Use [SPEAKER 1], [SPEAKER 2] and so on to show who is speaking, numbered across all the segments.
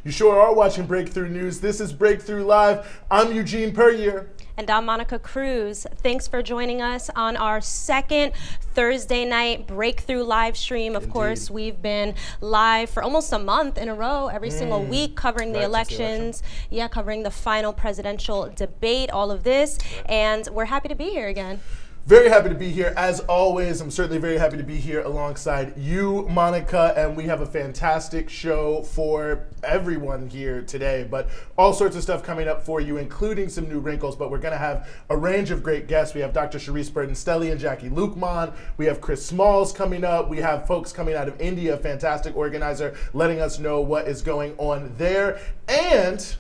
[SPEAKER 1] You sure are watching Breakthrough News. This is Breakthrough Live. I'm Eugene Puryear.
[SPEAKER 2] And I'm Monica Cruz. Thanks for joining us on our second Thursday night Breakthrough live stream. Of course, we've been live for almost a month in a row, every single week, covering the elections. Yeah, covering the final presidential debate, all of this. And we're happy to be here again.
[SPEAKER 1] Very happy to be here. As always, I'm certainly very happy to be here alongside you, Monica, and we have a fantastic show for everyone here today, but all sorts of stuff coming up for you, including some new wrinkles, but we're going to have a range of great guests. We have Dr. Sharice Burden-Stelly and Jackie Luqman. We have Chris Smalls coming up. We have folks coming out of India, a fantastic organizer, letting us know what is going on there. And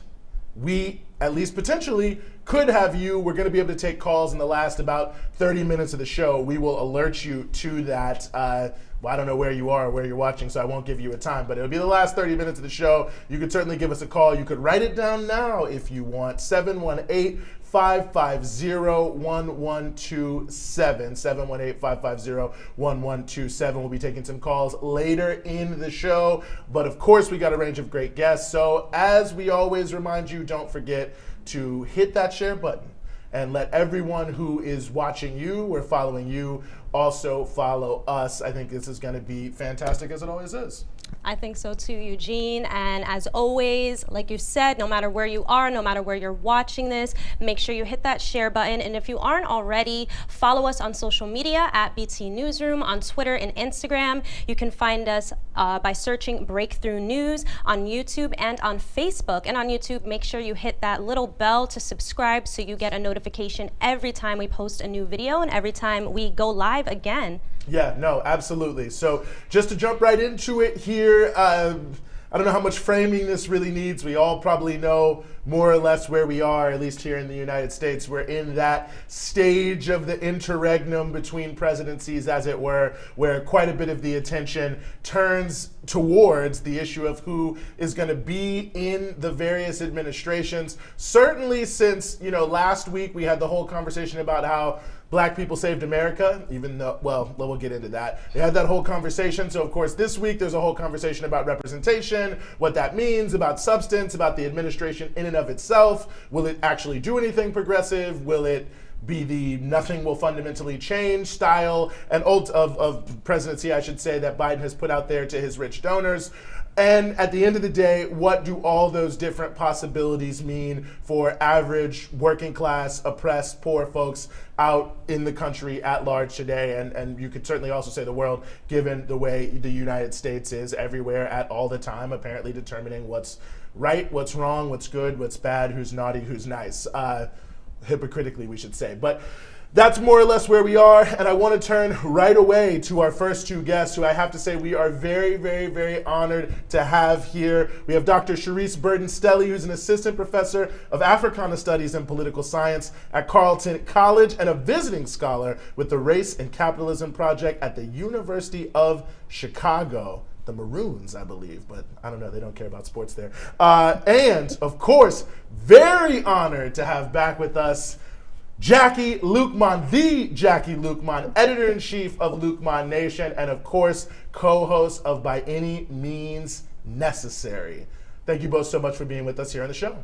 [SPEAKER 1] we, at least potentially, could have you. We're going to be able to take calls in the last about 30 minutes of the show. We will alert you to that. Well, I don't know where you are or where you're watching, so I won't give you a time, but it'll be the last 30 minutes of the show. You could certainly give us a call. You could write it down now if you want. 718-550-1127. 718-550-1127. We'll be taking some calls later in the show, but of course we got a range of great guests. So as we always remind you, don't forget to hit that share button and let everyone who is watching you or following you also follow us. I think this is going to be fantastic, as it always is.
[SPEAKER 2] I think so too, Eugene. And as always, like you said, no matter where you are, no matter where you're watching this, make sure you hit that share button. And if you aren't already, follow us on social media at BT Newsroom on Twitter and Instagram. You can find us by searching Breakthrough News on YouTube and on Facebook. And on YouTube, make sure you hit that little bell to subscribe so you get a notification every time we post a new video and every time we go live again.
[SPEAKER 1] Yeah, no, absolutely. So just to jump right into it here, I don't know how much framing this really needs. We all probably know more or less where we are, at least here in the United States. We're in that stage of the interregnum between presidencies, as it were, where quite a bit of the attention turns towards the issue of who is going to be in the various administrations. Certainly since, last week we had the whole conversation about how Black people saved America, even though, well, we'll get into that. They had that whole conversation. So, of course, this week there's a whole conversation about representation, what that means, about substance, about the administration in and of itself. Will it actually do anything progressive? Will it be the nothing will fundamentally change style and of presidency, I should say, that Biden has put out there to his rich donors? And at the end of the day, what do all those different possibilities mean for average, working class, oppressed, poor folks out in the country at large today? And you could certainly also say the world, given the way the United States is everywhere at all the time, apparently determining what's right, what's wrong, what's good, what's bad, who's naughty, who's nice. Hypocritically, we should say. But that's more or less where we are, and I want to turn right away to our first two guests, who I have to say we are very, very, very honored to have here. We have Dr. Sharice Burden-Stelly, who's an assistant professor of Africana Studies and Political Science at Carleton College and a visiting scholar with the Race and Capitalism Project at the University of Chicago. The Maroons, I believe, but I don't know, they don't care about sports there. And, of course, very honored to have back with us Jackie Luqman, the Jackie Luqman, editor-in-chief of Luqman Nation, and of course, co-host of By Any Means Necessary. Thank you both so much for being with us here on the show.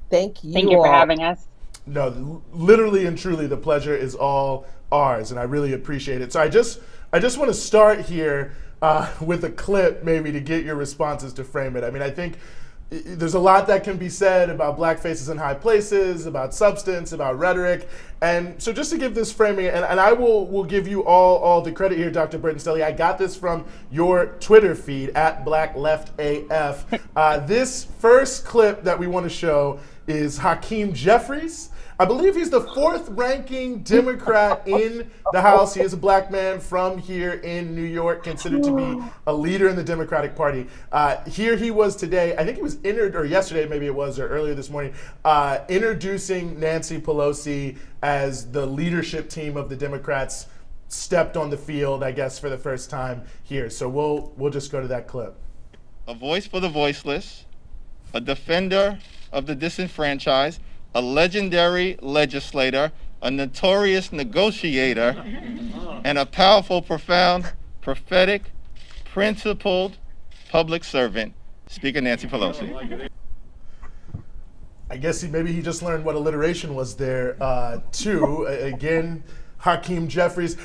[SPEAKER 3] Thank you.
[SPEAKER 4] Thank you for having us.
[SPEAKER 1] No, literally and truly, the pleasure is all ours, and I really appreciate it. So I just want to start here with a clip, maybe to get your responses to frame it. I mean, I think there's a lot that can be said about black faces in high places, about substance, about rhetoric. And so just to give this framing, and I will give you all the credit here, Dr. Burden-Stelly. I got this from your Twitter feed, at BlackLeftAF. This first clip that we want to show is Hakeem Jeffries. I believe he's the fourth ranking Democrat in the House. He is a black man from here in New York, considered to be a leader in the Democratic Party. Here he was today, I think he was or yesterday maybe it was, or earlier this morning, introducing Nancy Pelosi as the leadership team of the Democrats stepped on the field, I guess, for the first time here. So we'll just go to that clip.
[SPEAKER 5] A voice for the voiceless, a defender of the disenfranchised, a legendary legislator, a notorious negotiator, and a powerful, profound, prophetic, principled public servant. Speaker Nancy Pelosi.
[SPEAKER 1] I guess maybe he just learned what alliteration was there, too. Again, Hakeem Jeffries.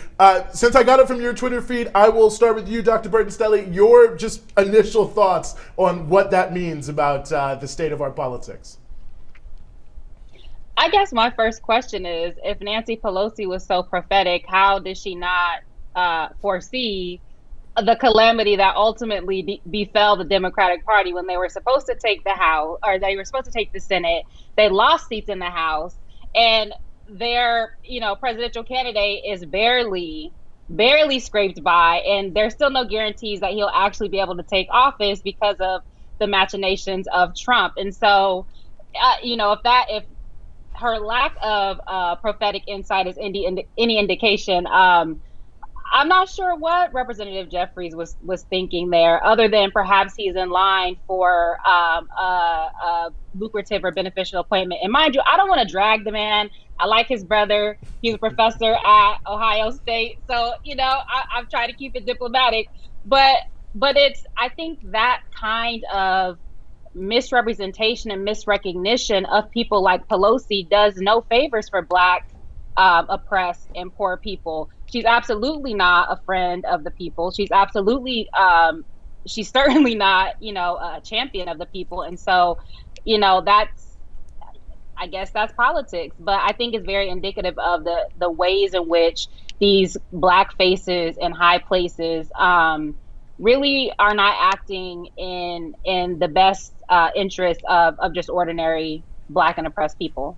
[SPEAKER 1] Since I got it from your Twitter feed, I will start with you, Dr. Burton-Stelly. Your just initial thoughts on what that means about the state of our politics.
[SPEAKER 4] I guess my first question is, if Nancy Pelosi was so prophetic, how did she not foresee the calamity that ultimately befell the Democratic Party when they were supposed to take the House, or they were supposed to take the Senate? They lost seats in the House, and their, presidential candidate is barely scraped by, and there's still no guarantees that he'll actually be able to take office because of the machinations of Trump. And so, if her lack of prophetic insight is any indication, I'm not sure what Representative Jeffries was thinking there, other than perhaps he's in line for a lucrative or beneficial appointment. And mind you, I don't want to drag the man. I like his brother. He's a professor at Ohio State. So, I'm trying to keep it diplomatic. But I think that kind of misrepresentation and misrecognition of people like Pelosi does no favors for Black, oppressed, and poor people. She's absolutely not a friend of the people. She's absolutely, she's certainly not, a champion of the people. And so, I guess that's politics. But I think it's very indicative of the ways in which these Black faces in high places really are not acting in the best interest of just ordinary Black and oppressed people.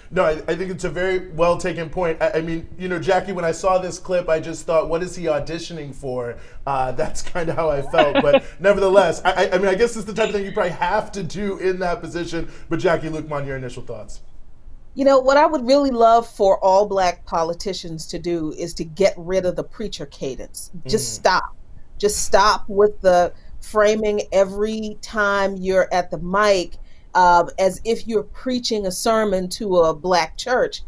[SPEAKER 1] No, I think it's a very well taken point. I mean, Jackie, when I saw this clip, I just thought, what is he auditioning for? That's kind of how I felt. But nevertheless, I mean, I guess it's the type of thing you probably have to do in that position. But Jackie Luqman, your initial thoughts?
[SPEAKER 3] What I would really love for all Black politicians to do is to get rid of the preacher cadence. Just stop. Just stop with the framing every time you're at the mic as if you're preaching a sermon to a Black church,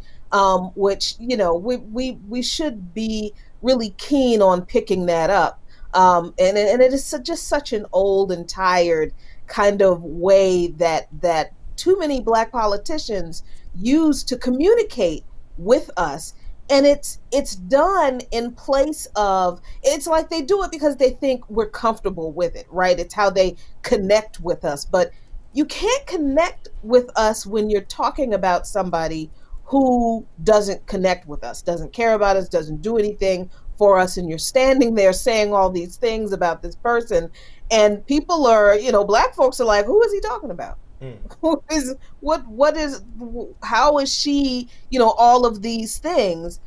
[SPEAKER 3] which, we should be really keen on picking that up. And it is just such an old and tired kind of way that too many Black politicians use to communicate with us. And it's done in place of, it's like they do it because they think we're comfortable with it, right? It's how they connect with us. But you can't connect with us when you're talking about somebody who doesn't connect with us, doesn't care about us, doesn't do anything for us. And you're standing there saying all these things about this person. And people are, Black folks are like, who is he talking about? Who is, what is, how is she, all of these things,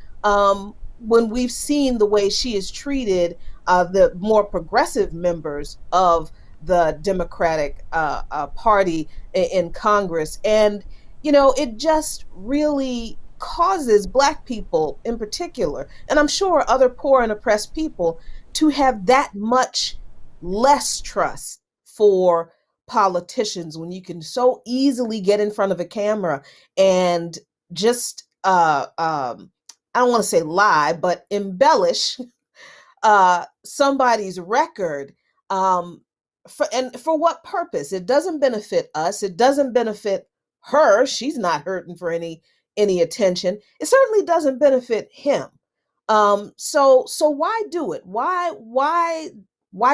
[SPEAKER 3] when we've seen the way she has treated the more progressive members of the Democratic Party in Congress. And, it just really causes Black people in particular, and I'm sure other poor and oppressed people, to have that much less trust for politicians when you can so easily get in front of a camera and just, I don't want to say lie, but embellish somebody's record. For what purpose? It doesn't benefit us. It doesn't benefit her. She's not hurting for any attention. It certainly doesn't benefit him. So why do it? Why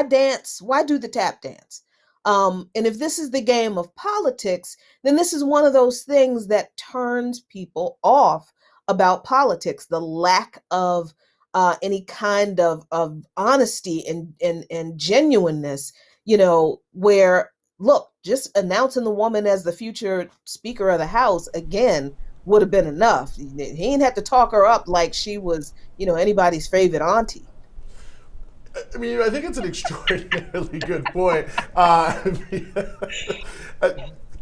[SPEAKER 3] dance? Why do the tap dance? And if this is the game of politics, then this is one of those things that turns people off about politics. The lack of any kind of honesty and genuineness. Where, look, just announcing the woman as the future Speaker of the House, again, would have been enough. He didn't have to talk her up like she was, anybody's favorite auntie.
[SPEAKER 1] I mean, I think it's an extraordinarily good point.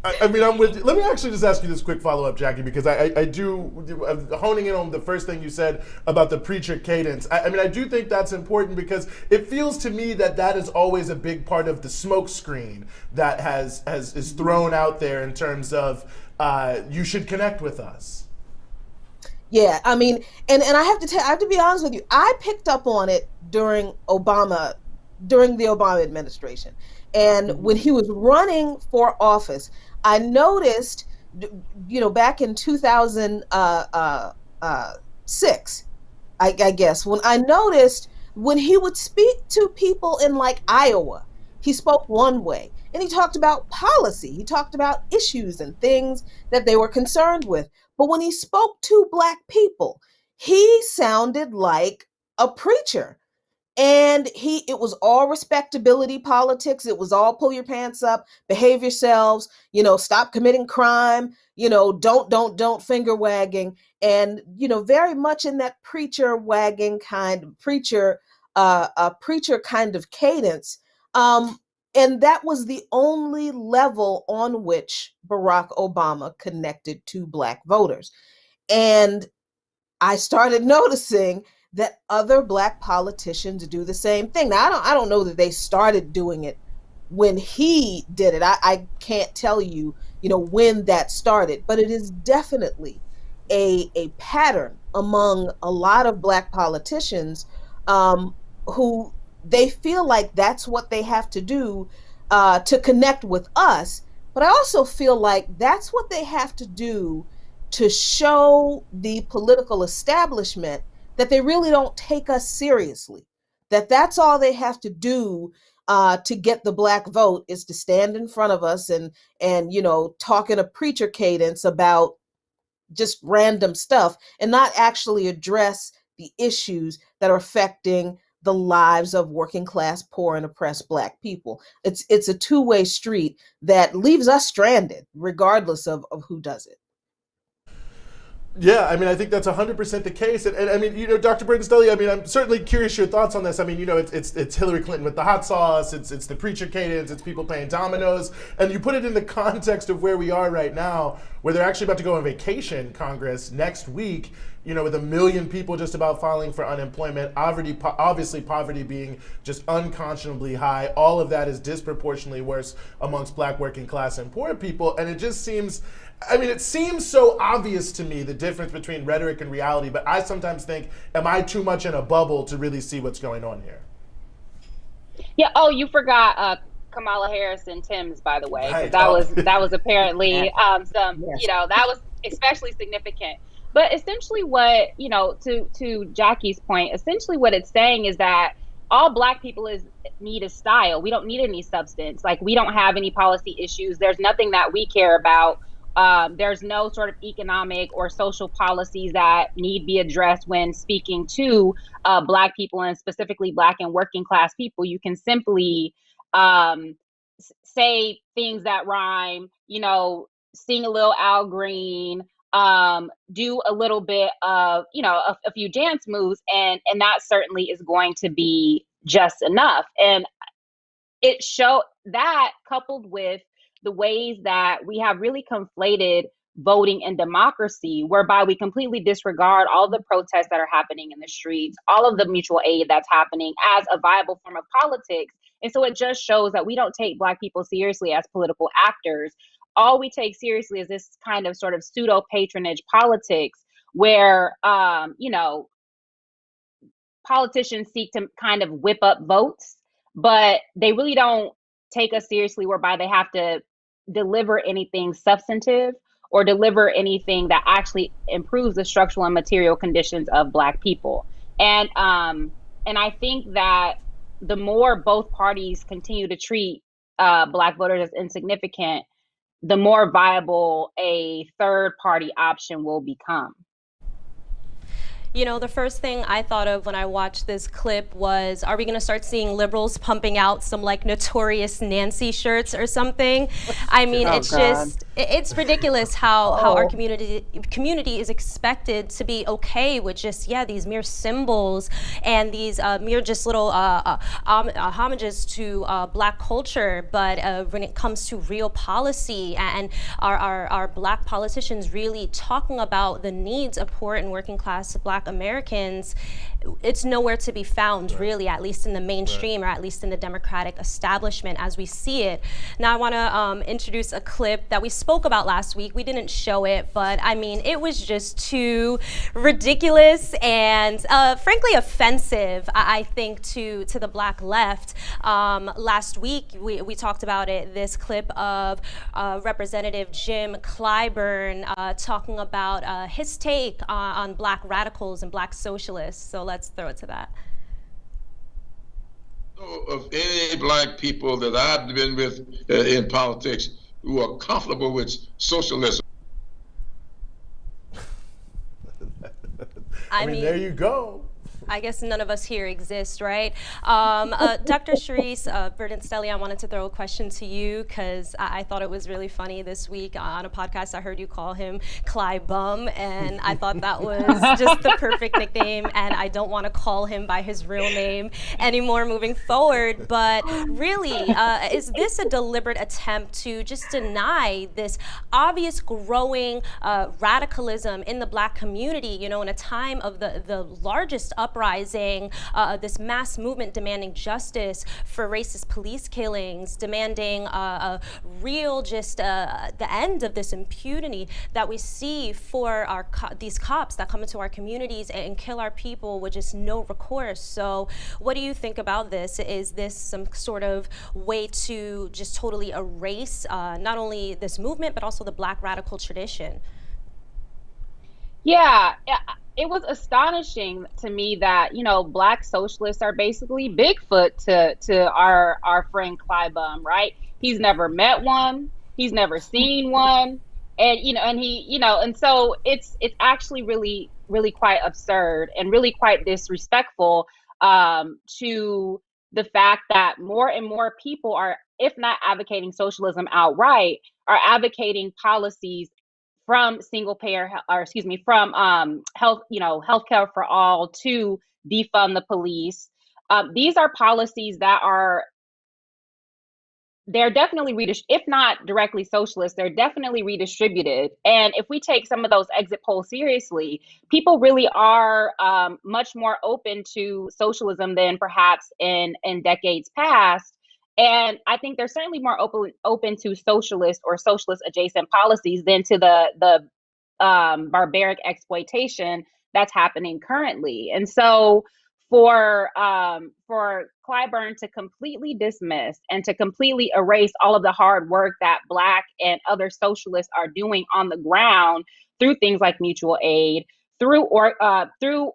[SPEAKER 1] I mean, I'm with you. Let me actually just ask you this quick follow-up, Jackie, because I do, honing in on the first thing you said about the preacher cadence. I mean, I do think that's important because it feels to me that is always a big part of the smoke screen that is thrown out there in terms of you should connect with us.
[SPEAKER 3] Yeah, I mean, and I have to be honest with you. I picked up on it during the Obama administration, And when he was running for office, I noticed, back in 2006, I guess, when I noticed when he would speak to people in like Iowa, he spoke one way and he talked about policy. He talked about issues and things that they were concerned with. But when he spoke to Black people, he sounded like a preacher. And it was all respectability politics. It was all pull your pants up, behave yourselves, stop committing crime, don't finger wagging. And, very much in that preacher wagging preacher kind of cadence. And that was the only level on which Barack Obama connected to Black voters. And I started noticing that other Black politicians do the same thing. Now, I don't know that they started doing it when he did it. I can't tell you, when that started, but it is definitely a pattern among a lot of Black politicians who they feel like that's what they have to do to connect with us. But I also feel like that's what they have to do to show the political establishment that they really don't take us seriously, that's all they have to do to get the Black vote is to stand in front of us and talk in a preacher cadence about just random stuff and not actually address the issues that are affecting the lives of working class, poor, and oppressed Black people. It's a two-way street that leaves us stranded, regardless of who does it.
[SPEAKER 1] Yeah, I mean, I think that's 100% the case. And I mean, Dr. Berners-Lee, I mean, I'm certainly curious your thoughts on this. I mean, it's Hillary Clinton with the hot sauce, it's the preacher cadence, it's people playing dominoes. And you put it in the context of where we are right now, where they're actually about to go on vacation, Congress, next week, with 1 million people just about filing for unemployment, obviously poverty being just unconscionably high. All of that is disproportionately worse amongst Black working class and poor people. And it just seems, it seems so obvious to me, the difference between rhetoric and reality, but I sometimes think, am I too much in a bubble to really see what's going on here?
[SPEAKER 4] Yeah, you forgot Kamala Harris and Tim's, by the way.
[SPEAKER 1] Right.
[SPEAKER 4] That was apparently that was especially significant. But essentially what, to Jackie's point, essentially what it's saying is that all Black people need is style. We don't need any substance. Like, we don't have any policy issues. There's nothing that we care about. There's no sort of economic or social policies that need be addressed when speaking to Black people, and specifically Black and working class people. You can simply say things that rhyme, sing a little Al Green, do a little bit of, a few dance moves, and that certainly is going to be just enough. And it showed that, coupled with the ways that we have really conflated voting and democracy, whereby we completely disregard all the protests that are happening in the streets, all of the mutual aid that's happening as a viable form of politics. And so it just shows that we don't take Black people seriously as political actors. All we take seriously is this kind of sort of pseudo patronage politics where, politicians seek to kind of whip up votes, but they really don't take us seriously, whereby they have to deliver anything substantive or deliver anything that actually improves the structural and material conditions of Black people. And I think that the more both parties continue to treat Black voters as insignificant, the more viable a third party option will become.
[SPEAKER 2] The first thing I thought of when I watched this clip was, are we going to start seeing liberals pumping out some like Notorious Nancy shirts or something? I mean, it's ridiculous how our community is expected to be okay with just, these mere symbols and these mere just little homages to Black culture. But when it comes to real policy and our Black politicians really talking about the needs of poor and working class Black Americans, it's nowhere to be found, really, at least in the mainstream, or at least in the Democratic establishment as we see it. Now I want to introduce a clip that we spoke spoke about last week. We didn't show it, but I mean, it was just too ridiculous and frankly offensive, I think, to the Black left. Last week, we talked about it, this clip of Representative Jim Clyburn talking about his take on Black radicals and Black socialists. So let's throw it to that.
[SPEAKER 6] Of any Black people that I've been with in politics who are comfortable with socialism.
[SPEAKER 1] I mean, there you go.
[SPEAKER 2] I guess none of us here exist, right? Dr. Charisse Burden-Stelly, I wanted to throw a question to you because I thought it was really funny this week on a podcast. I heard you call him Cly Bum, and I thought that was just the perfect nickname, and I don't want to call him by his real name anymore moving forward. But really, is this a deliberate attempt to just deny this obvious growing radicalism in the Black community, you know, in a time of the largest uprising, this mass movement demanding justice for racist police killings, demanding a real the end of this impunity that we see for these cops that come into our communities and kill our people with just no recourse. So what do you think about this? Is this some sort of way to just totally erase not only this movement, but also the Black radical tradition?
[SPEAKER 4] Yeah. It was astonishing to me that, you know, Black socialists are basically Bigfoot to our friend Cly Bum, right? He's never met one, he's never seen one, and and so it's actually really, really quite absurd and really quite disrespectful to the fact that more and more people are, if not advocating socialism outright, are advocating policies from from healthcare for all to defund the police. These are policies that they're definitely if not directly socialist, they're definitely redistributed. And if we take some of those exit polls seriously, people really are much more open to socialism than perhaps in decades past. And I think they're certainly more open to socialist or socialist adjacent policies than to the barbaric exploitation that's happening currently. And so for Clyburn to completely dismiss and to completely erase all of the hard work that Black and other socialists are doing on the ground through things like mutual aid, through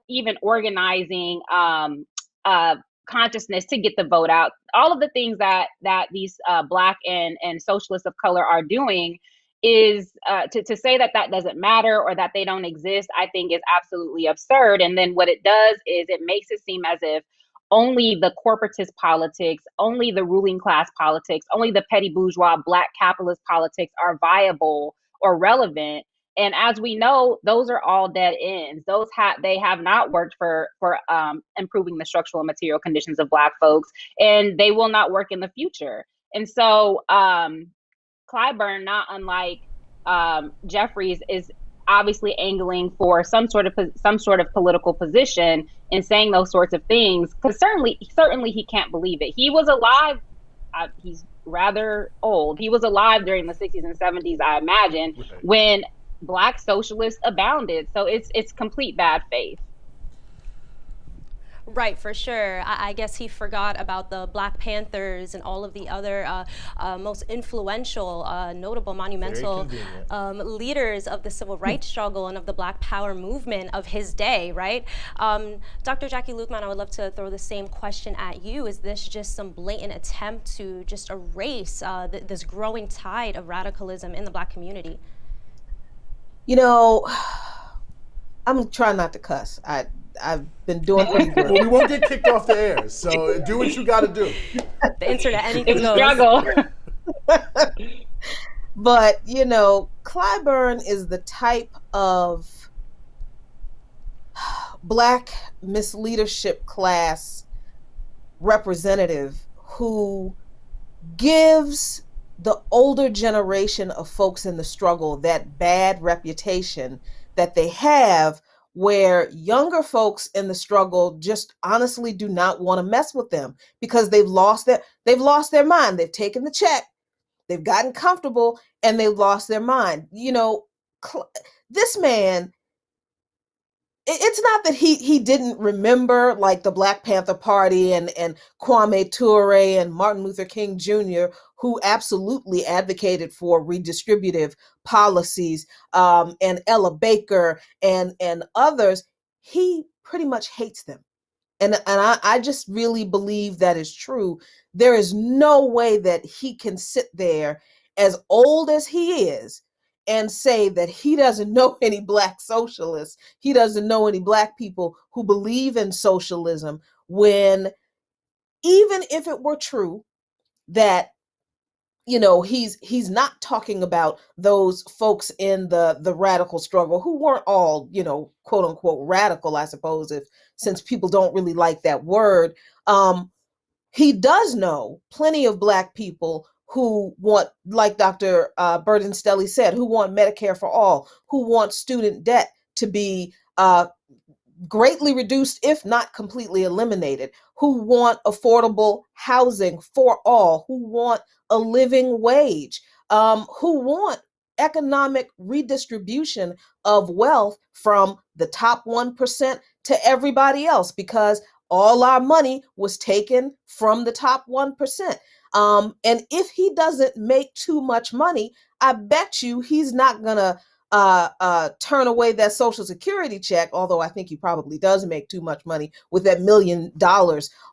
[SPEAKER 4] even organizing consciousness to get the vote out, all of the things that these Black and socialists of color are doing, is to say that doesn't matter or that they don't exist, I think is absolutely absurd. And then what it does is it makes it seem as if only the corporatist politics, only the ruling class politics, only the petty bourgeois Black capitalist politics are viable or relevant. And as we know, those are all dead ends. They have not worked for improving the structural and material conditions of Black folks, and they will not work in the future. And so Clyburn, not unlike Jeffries, is obviously angling for some sort of political position in saying those sorts of things, because certainly he can't believe it. He was alive. He's rather old. He was alive during the 60s and 70s, I imagine, right, when Black socialists abounded. So it's complete bad faith.
[SPEAKER 2] Right, for sure. I guess he forgot about the Black Panthers and all of the other most influential, notable, monumental leaders of the civil rights struggle and of the Black Power movement of his day, right? Dr. Jackie Luqman, I would love to throw the same question at you. Is this just some blatant attempt to just erase this growing tide of radicalism in the Black community?
[SPEAKER 3] You know, I'm trying not to cuss. I've been doing pretty good.
[SPEAKER 1] Well, we won't get kicked off the air, so do what you got to do.
[SPEAKER 2] The internet, anything goes.
[SPEAKER 4] Struggle.
[SPEAKER 3] But, you know, Clyburn is the type of Black misleadership class representative who gives the older generation of folks in the struggle that bad reputation that they have, where younger folks in the struggle just honestly do not want to mess with them because they've lost their mind. They've taken the check They've gotten comfortable and they've lost their mind. This man, it's not that he didn't remember like the Black Panther Party and Kwame Ture and Martin Luther King Jr., who absolutely advocated for redistributive policies, and Ella Baker and others. He pretty much hates them. And I just really believe that is true. There is no way that he can sit there, as old as he is, and say that he doesn't know any Black socialists. He doesn't know any Black people who believe in socialism, when even if it were true that he's not talking about those folks in the radical struggle who weren't all, quote unquote radical, I suppose, since people don't really like that word. He does know plenty of Black people who want, like Dr. Burton Stelly said, who want Medicare for all, who want student debt to be greatly reduced, if not completely eliminated, who want affordable housing for all, who want a living wage, who want economic redistribution of wealth from the top 1% to everybody else, because all our money was taken from the top 1%. And if he doesn't make too much money, I bet you he's not gonna turn away that Social Security check, although I think he probably does make too much money with that $1 million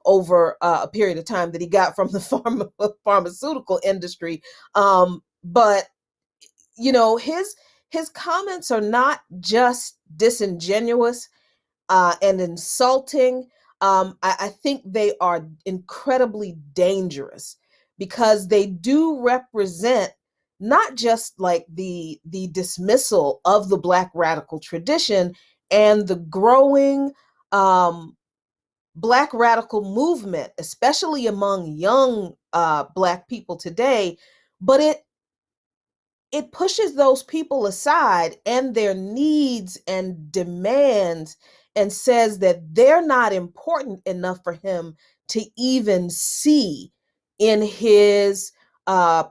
[SPEAKER 3] over a period of time that he got from the pharmaceutical industry. But his comments are not just disingenuous and insulting. I think they are incredibly dangerous, because they do represent not just like the dismissal of the Black radical tradition and the growing Black radical movement, especially among young Black people today, but it pushes those people aside and their needs and demands, and says that they're not important enough for him to even see in his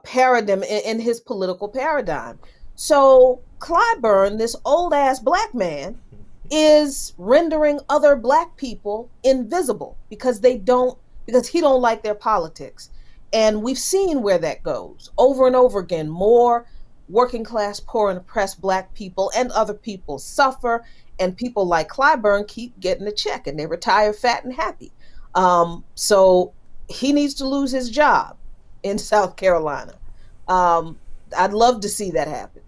[SPEAKER 3] paradigm, in his political paradigm. So Clyburn, this old ass Black man, is rendering other Black people invisible because he don't like their politics. And we've seen where that goes over and over again. More working class, poor, and oppressed Black people and other people suffer, and people like Clyburn keep getting a check and they retire fat and happy. So he needs to lose his job in South Carolina. I'd love to see that happen.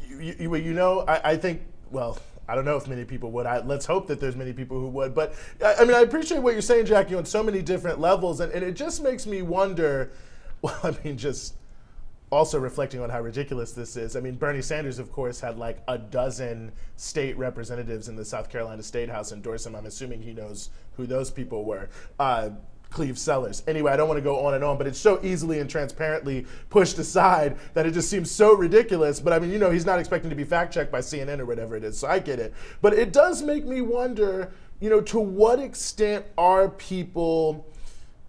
[SPEAKER 1] I think, well, I don't know if many people would. Let's hope that there's many people who would. But I appreciate what you're saying, Jackie, on so many different levels. And it just makes me wonder, just also reflecting on how ridiculous this is. Bernie Sanders, of course, had like a dozen state representatives in the South Carolina State House endorse him. I'm assuming he knows who those people were. Cleve Sellers. Anyway, I don't want to go on and on, but it's so easily and transparently pushed aside that it just seems so ridiculous. But he's not expecting to be fact-checked by CNN or whatever it is, so I get it. But it does make me wonder, to what extent are people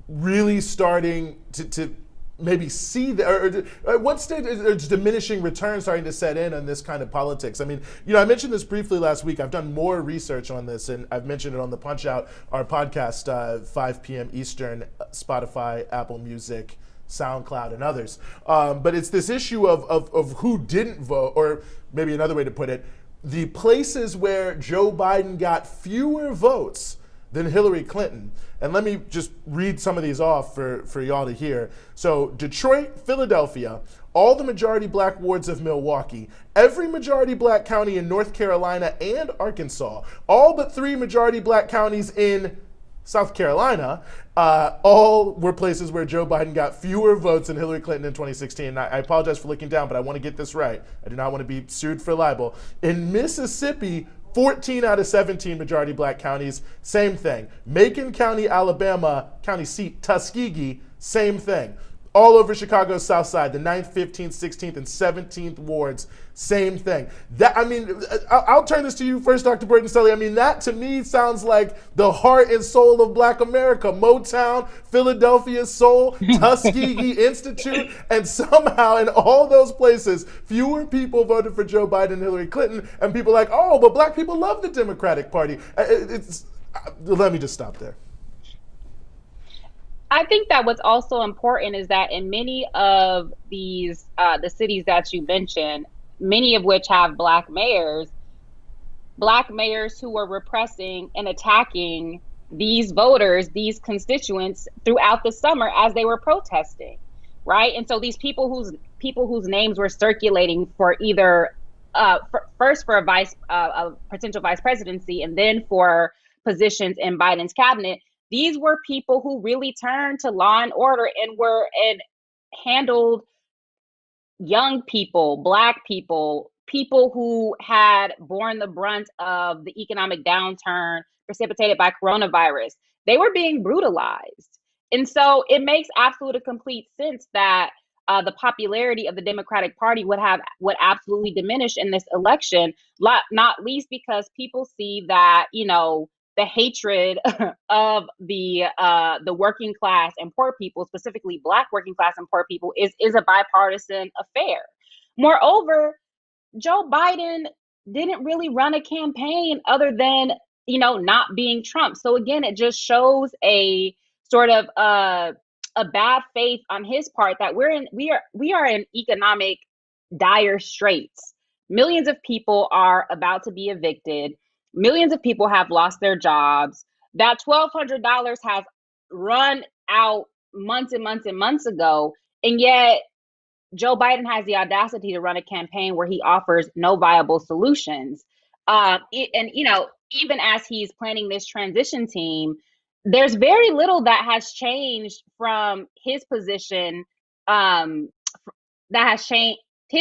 [SPEAKER 1] really starting to maybe see or at what stage is diminishing returns starting to set in on this kind of politics? I mentioned this briefly last week. I've done more research on this, and I've mentioned it on the Punch Out, our podcast, 5 p.m. Eastern, Spotify, Apple Music, SoundCloud, and others. But it's this issue of who didn't vote, or maybe another way to put it, the places where Joe Biden got fewer votes than Hillary Clinton. And let me just read some of these off for y'all to hear. So Detroit, Philadelphia, all the majority Black wards of Milwaukee, every majority Black county in North Carolina and Arkansas, all but 3 majority Black counties in South Carolina, all were places where Joe Biden got fewer votes than Hillary Clinton in 2016. And I apologize for looking down, but I want to get this right. I do not want to be sued for libel. In Mississippi, 14 out of 17 majority Black counties, same thing. Macon County, Alabama, county seat Tuskegee, same thing. all over Chicago's South Side, the 9th, 15th, 16th, and 17th wards, same thing. That, I mean, I'll turn this to you first, Dr. Burton Sully. I mean, that to me sounds like the heart and soul of Black America. Motown, Philadelphia Soul, Tuskegee Institute, and somehow in all those places, fewer people voted for Joe Biden and Hillary Clinton, and people are like, oh, but Black people love the Democratic Party. Let me just stop there.
[SPEAKER 4] I think that what's also important is that in many of these, the cities that you mentioned, many of which have Black mayors who were repressing and attacking these voters, these constituents throughout the summer as they were protesting, right? And so these people whose names were circulating for either first for a potential vice presidency and then for positions in Biden's cabinet, these were people who really turned to law and order and handled young people, Black people, people who had borne the brunt of the economic downturn precipitated by coronavirus. They were being brutalized. And so it makes absolute and complete sense that the popularity of the Democratic Party would absolutely diminish in this election, not least because people see that, you know, the hatred of the working class and poor people, specifically Black working class and poor people, is a bipartisan affair. Moreover, Joe Biden didn't really run a campaign other than, you know, not being Trump. So again, it just shows a sort of a bad faith on his part that we are in economic dire straits. Millions of people are about to be evicted. Millions of people have lost their jobs. That $1,200 has run out months and months and months ago. And yet Joe Biden has the audacity to run a campaign where he offers no viable solutions. And, you know, even as he's planning this transition team, there's very little that has changed from his position. His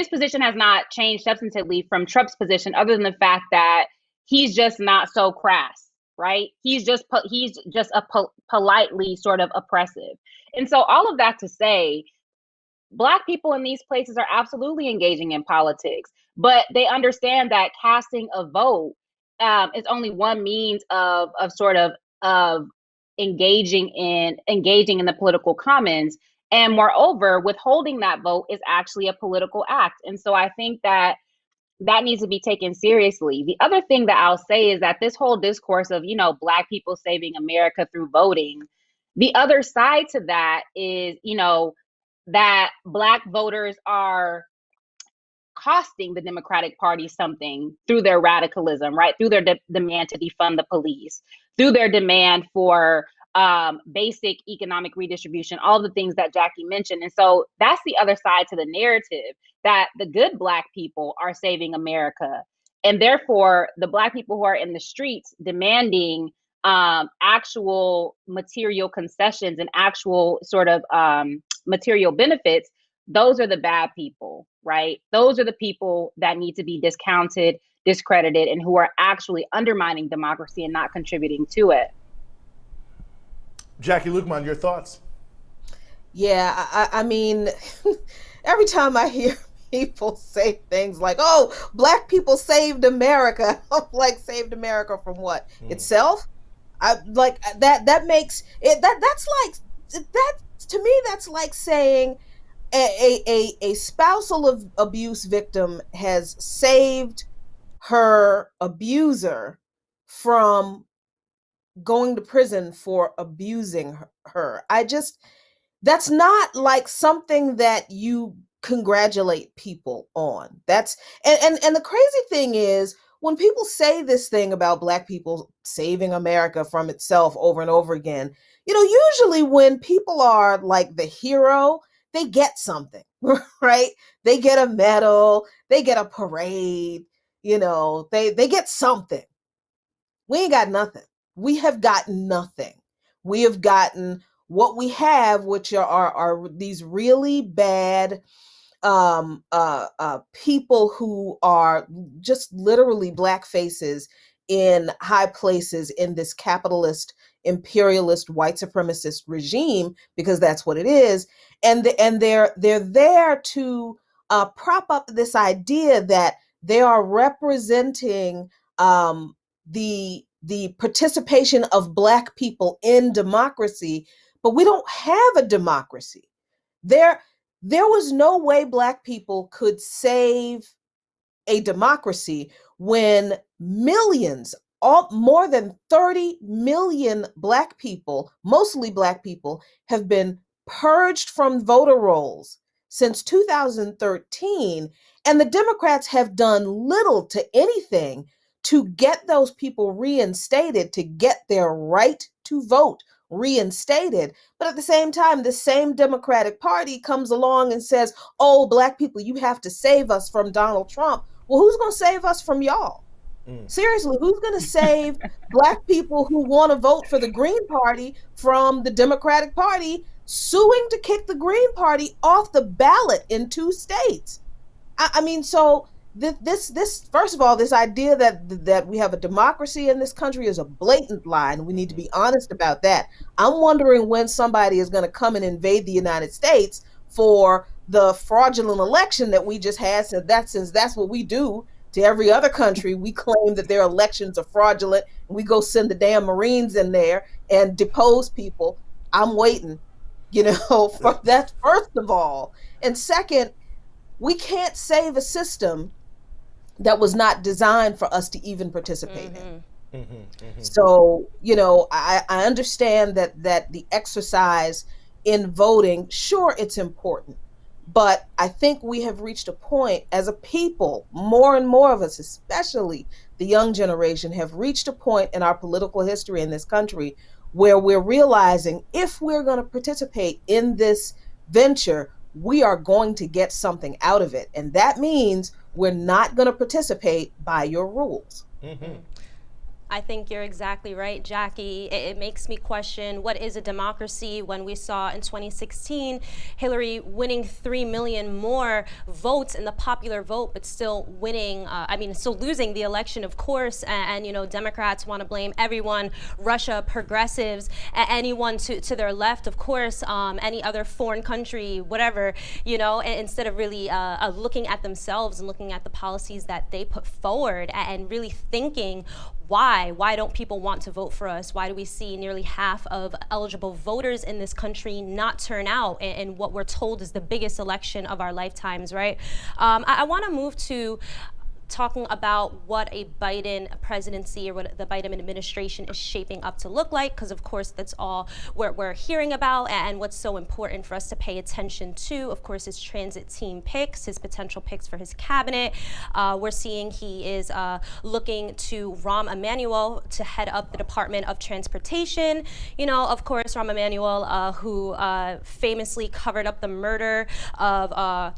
[SPEAKER 4] position has not changed substantively from Trump's position, other than the fact that he's just not so crass, right? He's just politely sort of oppressive. And so all of that to say, Black people in these places are absolutely engaging in politics, but they understand that casting a vote is only one means of engaging in the political commons. And moreover, withholding that vote is actually a political act. And so I think that needs to be taken seriously. The other thing that I'll say is that this whole discourse of, you know, Black people saving America through voting, the other side to that is, you know, that Black voters are costing the Democratic Party something through their radicalism, right? Through their demand to defund the police, through their demand for basic economic redistribution, all the things that Jackie mentioned. And so that's the other side to the narrative, that the good Black people are saving America. And therefore, the Black people who are in the streets demanding actual material concessions and actual sort of material benefits, those are the bad people, right? Those are the people that need to be discounted, discredited, and who are actually undermining democracy and not contributing to it.
[SPEAKER 1] Jackie Luqman, your thoughts?
[SPEAKER 3] Yeah, I mean, every time I hear people say things like, oh, Black people saved America, I'm like, saved America from what? Itself? I like that makes it that's like that to me, that's like saying a spousal abuse victim has saved her abuser from going to prison for abusing her. That's not like something that you congratulate people on. That's and the crazy thing is, when people say this thing about Black people saving America from itself over and over again, you know, usually when people are like the hero, they get something, right? They get a medal, they get a parade, you know, they get something. We ain't got nothing. We have gotten nothing. We have gotten what we have, which are these really bad people who are just literally Black faces in high places in this capitalist imperialist white supremacist regime, because that's what it is. And they're there to prop up this idea that they are representing the participation of Black people in democracy, but we don't have a democracy. There was no way Black people could save a democracy when millions, more than 30 million Black people, mostly Black people, have been purged from voter rolls since 2013, and the Democrats have done little to anything to get those people reinstated, to get their right to vote reinstated. But at the same time, the same Democratic Party comes along and says, oh, Black people, you have to save us from Donald Trump. Well, who's going to save us from y'all? Seriously, who's going to save Black people who want to vote for the Green Party from the Democratic Party suing to kick the Green Party off the ballot in 2 states? I mean, so this first of all, this idea that we have a democracy in this country is a blatant lie, and we need to be honest about that. I'm wondering when somebody is going to come and invade the United States for the fraudulent election that we just had, since that's what we do to every other country. We claim that their elections are fraudulent, and we go send the damn Marines in there and depose people. I'm waiting, for that, first of all. And second, we can't save a system that was not designed for us to even participate in. So, I understand that the exercise in voting, sure, it's important. But I think we have reached a point as a people, more and more of us, especially the young generation, have reached a point in our political history in this country where we're realizing if we're going to participate in this venture, we are going to get something out of it. And that means we're not going to participate by your rules.
[SPEAKER 2] I think you're exactly right, Jackie. It makes me question, what is a democracy when we saw in 2016 Hillary winning 3 million more votes in the popular vote, but still winning, still losing the election, of course. And Democrats want to blame everyone, Russia, progressives, anyone to their left, of course, any other foreign country, whatever, instead of really looking at themselves and looking at the policies that they put forward and really thinking, why don't people want to vote for us? Why do we see nearly half of eligible voters in this country not turn out in what we're told is the biggest election of our lifetimes, right? I want to move to talking about what a Biden presidency or what the Biden administration is shaping up to look like, because of course that's all we're hearing about, and what's so important for us to pay attention to, of course, his transit team picks, his potential picks for his cabinet. We're seeing he is looking to Rahm Emanuel to head up the Department of Transportation. Of course, Rahm Emanuel, who famously covered up the murder of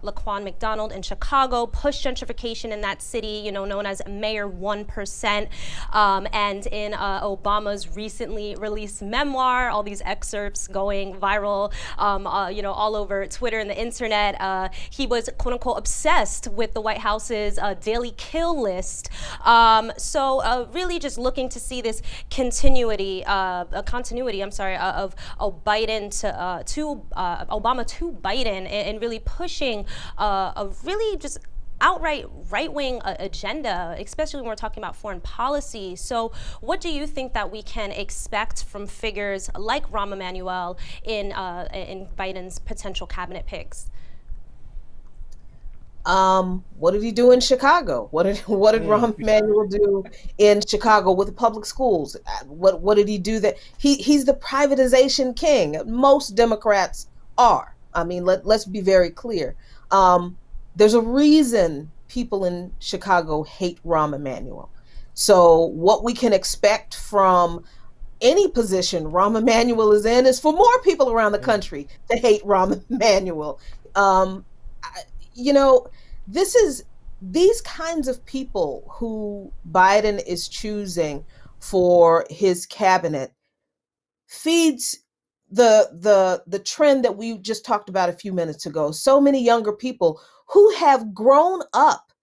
[SPEAKER 2] Laquan McDonald in Chicago, pushed gentrification in that city, known as Mayor 1%. And in Obama's recently released memoir, all these excerpts going viral, all over Twitter and the internet, he was, quote unquote, obsessed with the White House's daily kill list. So really just looking to see this continuity of Biden to Obama to Biden, and really pushing a really just outright right-wing agenda, especially when we're talking about foreign policy. So what do you think that we can expect from figures like Rahm Emanuel in Biden's potential cabinet picks?
[SPEAKER 3] What did he do in Chicago? What did Rahm Emanuel do in Chicago with the public schools? What did he do that he's the privatization king? Most Democrats are. I mean, let's be very clear. There's a reason people in Chicago hate Rahm Emanuel. So what we can expect from any position Rahm Emanuel is in is for more people around the country to hate Rahm Emanuel. These kinds of people who Biden is choosing for his cabinet feeds the trend that we just talked about a few minutes ago. So many younger people who have grown up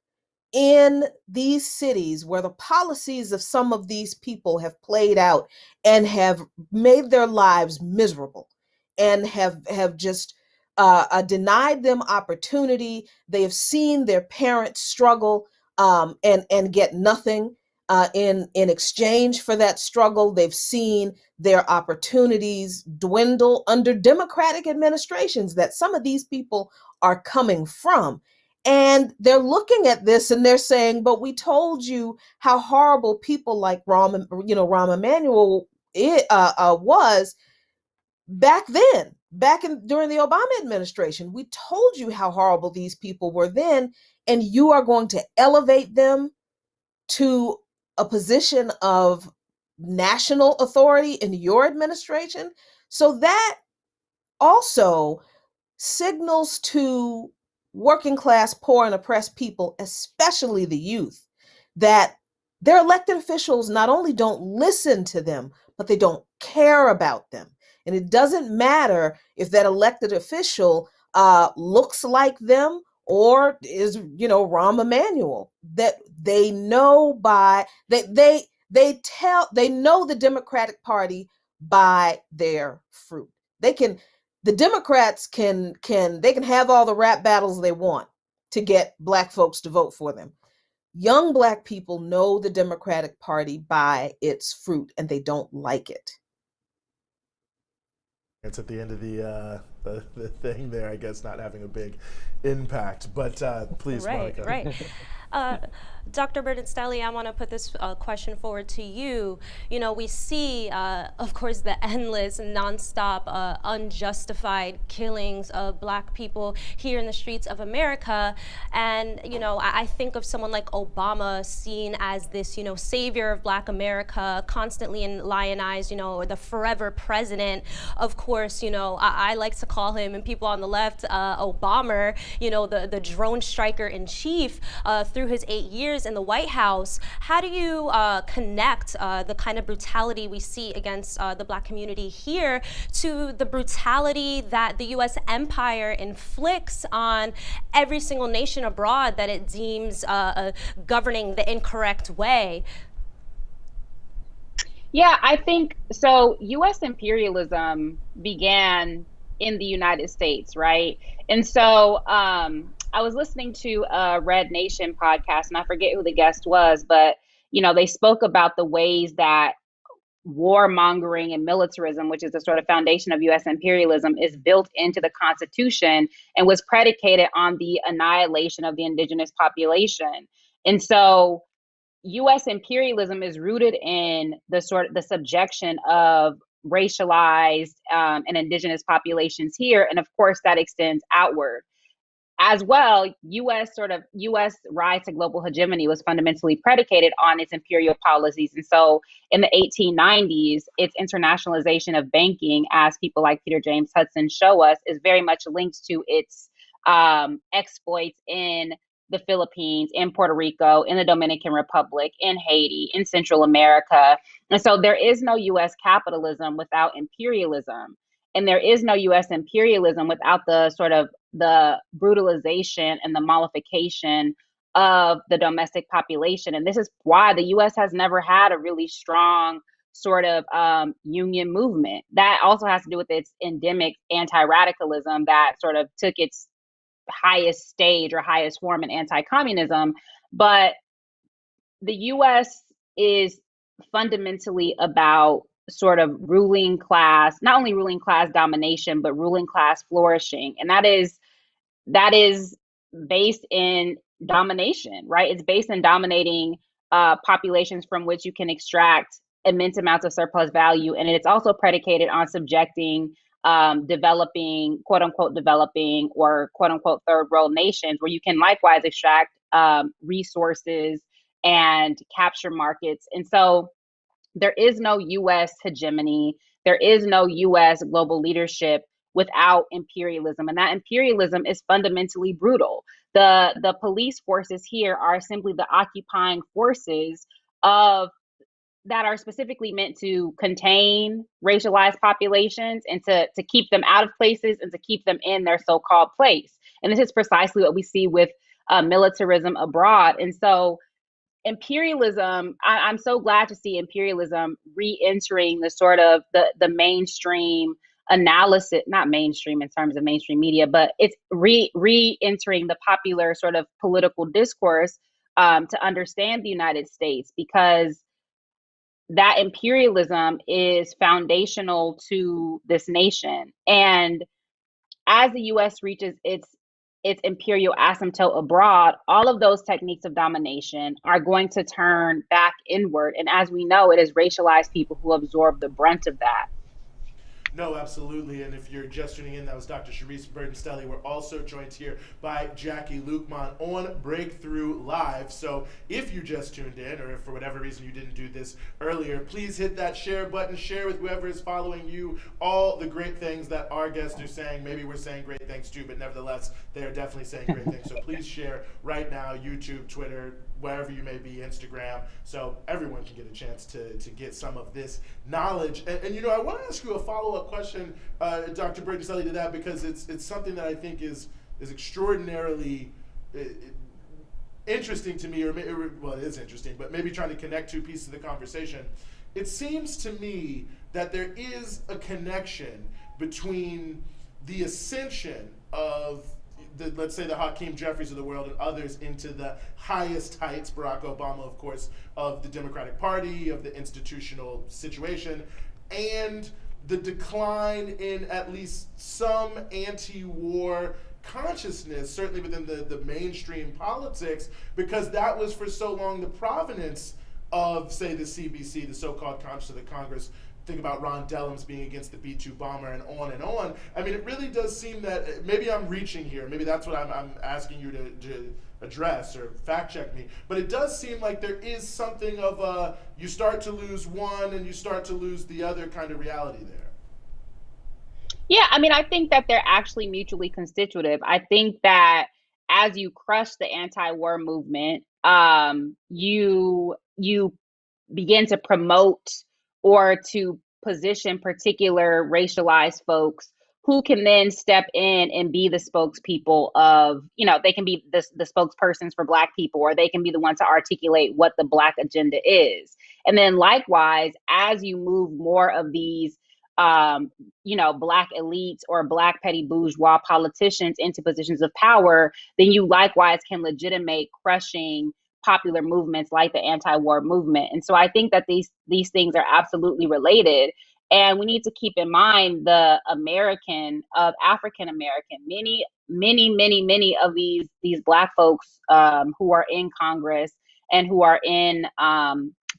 [SPEAKER 3] in these cities where the policies of some of these people have played out and have made their lives miserable and have just denied them opportunity. They have seen their parents struggle and get nothing in exchange for that struggle. They've seen their opportunities dwindle under Democratic administrations that some of these people are coming from. And they're looking at this and they're saying, but we told you how horrible people like Rahm Emanuel was back then, during the Obama administration. We told you how horrible these people were then, and you are going to elevate them to a position of national authority in your administration. So that also signals to working class, poor, and oppressed people, especially the youth, that their elected officials not only don't listen to them, but they don't care about them. And it doesn't matter if that elected official looks like them or is, Rahm Emanuel. That they know they know the Democratic Party by their fruit. The Democrats can have all the rap battles they want to get Black folks to vote for them. Young Black people know the Democratic Party by its fruit, and they don't like it.
[SPEAKER 1] It's at the end of the thing there, I guess, not having a big impact. But please, Monica.
[SPEAKER 2] Right. Dr. Berdin-Stelly, I want to put this question forward to you. We see, of course, the endless, nonstop, unjustified killings of Black people here in the streets of America. And, I think of someone like Obama seen as this, savior of Black America, constantly lionized, the forever president. Of course, I like to call him, and people on the left, Obama, the drone striker in chief through his 8 years in the White House. How do you connect the kind of brutality we see against the Black community here to the brutality that the U.S. empire inflicts on every single nation abroad that it deems governing the incorrect way?
[SPEAKER 4] Yeah, I think so. U.S. imperialism began in the United States, right? And so I was listening to a Red Nation podcast, and I forget who the guest was, but they spoke about the ways that warmongering and militarism, which is the sort of foundation of U.S. imperialism, is built into the Constitution and was predicated on the annihilation of the indigenous population. And so U.S. imperialism is rooted in the subjection of racialized and indigenous populations here. And of course, that extends outward. As well, U.S. rise to global hegemony was fundamentally predicated on its imperial policies. And so in the 1890s, its internationalization of banking, as people like Peter James Hudson show us, is very much linked to its exploits in the Philippines, in Puerto Rico, in the Dominican Republic, in Haiti, in Central America. And so there is no U.S. capitalism without imperialism. And there is no U.S. imperialism without the brutalization and the mollification of the domestic population. And this is why the U.S. has never had a really strong union movement. That also has to do with its endemic anti-radicalism that sort of took its highest stage or highest form in anti-communism. But the U.S. is fundamentally about sort of ruling class, not only ruling class domination, but ruling class flourishing. And that is based in domination, right? It's based in dominating populations from which you can extract immense amounts of surplus value. And it's also predicated on subjecting developing, quote unquote, developing or quote unquote third world nations where you can likewise extract resources and capture markets. And so there is no U.S. hegemony. There is no U.S. global leadership without imperialism. And that imperialism is fundamentally brutal. The police forces here are simply the occupying forces that are specifically meant to contain racialized populations and to keep them out of places and to keep them in their so-called place. And this is precisely what we see with militarism abroad. And so imperialism, I'm so glad to see imperialism re-entering the sort of the mainstream analysis, not mainstream in terms of mainstream media, but it's re-entering the popular sort of political discourse, to understand the United States, because that imperialism is foundational to this nation. And as the US reaches its imperial asymptote abroad, all of those techniques of domination are going to turn back inward. And as we know, it is racialized people who absorb the brunt of that.
[SPEAKER 1] No, absolutely. And if you're just tuning in, that was Dr. Sharice Burton-Stelly. We're also joined here by Jackie Luqman on Breakthrough Live. So if you just tuned in, or if for whatever reason you didn't do this earlier, please hit that share button. Share with whoever is following you all the great things that our guests are saying. Maybe we're saying great things too, but nevertheless, they are definitely saying great things. So please share right now, YouTube, Twitter, wherever you may be, Instagram, so everyone can get a chance to get some of this knowledge. And I want to ask you a follow-up question, Dr. Burton-Stelly, to that, because it's something that I think is extraordinarily interesting to me, well, it is interesting, but maybe trying to connect two pieces of the conversation. It seems to me that there is a connection between the ascension of let's say the Hakeem Jeffries of the world and others into the highest heights, Barack Obama, of course, of the Democratic Party, of the institutional situation, and the decline in at least some anti-war consciousness, certainly within the mainstream politics, because that was for so long the provenance of, say, the CBC, the so-called conscience of the Congress. Think about Ron Dellums being against the B-2 bomber and on and on. I mean, it really does seem that, maybe I'm reaching here, maybe that's what I'm asking you to address or fact check me, but it does seem like there is something of a, you start to lose one and you start to lose the other kind of reality there.
[SPEAKER 4] Yeah, I mean, I think that they're actually mutually constitutive. I think that as you crush the anti-war movement, you begin to promote or to position particular racialized folks who can then step in and be the spokespeople of, they can be the spokespersons for Black people, or they can be the ones to articulate what the Black agenda is. And then likewise, as you move more of these, Black elites or Black petty bourgeois politicians into positions of power, then you likewise can legitimate crushing popular movements like the anti-war movement. And so I think that these things are absolutely related. And we need to keep in mind the American of African American. Many of these Black folks who are in Congress and who are in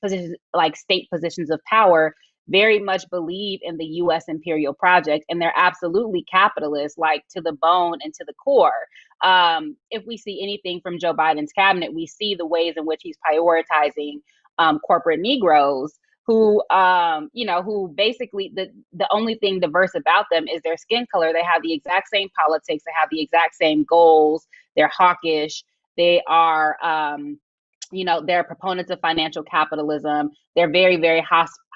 [SPEAKER 4] positions like state positions of power very much believe in the U.S. imperial project, and they're absolutely capitalist, like to the bone and to the core. If we see anything from Joe Biden's cabinet, we see the ways in which he's prioritizing corporate Negroes who basically the only thing diverse about them is their skin color. They have the exact same politics. They have the exact same goals. They're hawkish. They are, they're proponents of financial capitalism. They're very, very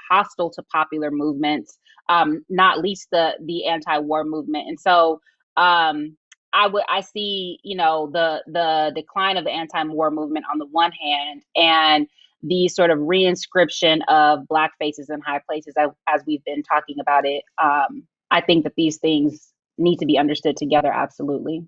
[SPEAKER 4] hostile to popular movements, not least the anti-war movement. And so I see, the decline of the anti-war movement on the one hand, and the sort of reinscription of Black faces in high places, as we've been talking about it. I think that these things need to be understood together, absolutely.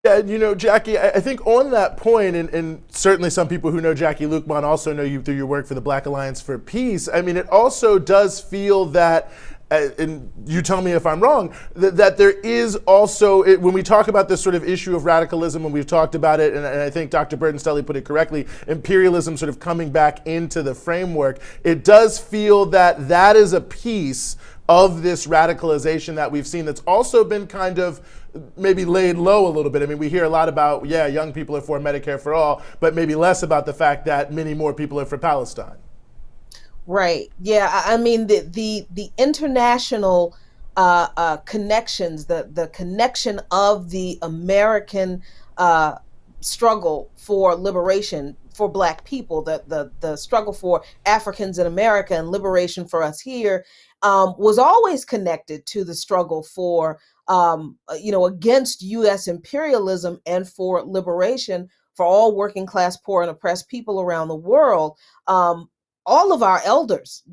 [SPEAKER 1] Yeah, Jackie, I think on that point, and certainly some people who know Jackie Luqman also know you through your work for the Black Alliance for Peace. I mean, it also does feel that, and you tell me if I'm wrong, that there is also, when we talk about this sort of issue of radicalism, when we've talked about it, and I think Dr. Burton-Stelly put it correctly, imperialism sort of coming back into the framework, it does feel that that is a piece of this radicalization that we've seen that's also been kind of maybe laid low a little bit. I mean, we hear a lot about, young people are for Medicare for all, but maybe less about the fact that many more people are for Palestine.
[SPEAKER 3] Right. Yeah. I mean, the international connections, the connection of the American struggle for liberation for Black people, the struggle for Africans in America and liberation for us here, was always connected to the struggle for against U.S. imperialism and for liberation for all working class, poor, and oppressed people around the world. All of our elders,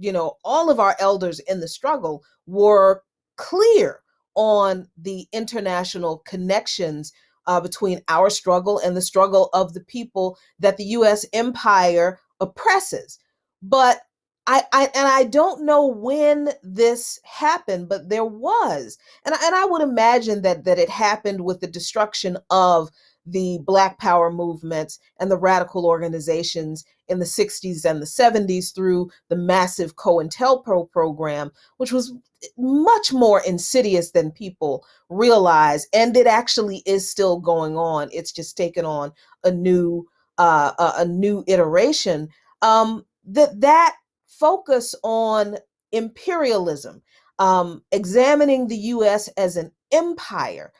[SPEAKER 3] all of our elders in the struggle were clear on the international connections between our struggle and the struggle of the people that the U.S. empire oppresses. But I don't know when this happened, but there was, and I would imagine that it happened with the destruction of the Black Power movements and the radical organizations in the 60s and the 70s through the massive COINTELPRO program, which was much more insidious than people realize, and it actually is still going on. It's just taken on a new iteration. That focus on imperialism, examining the U.S. as an empire,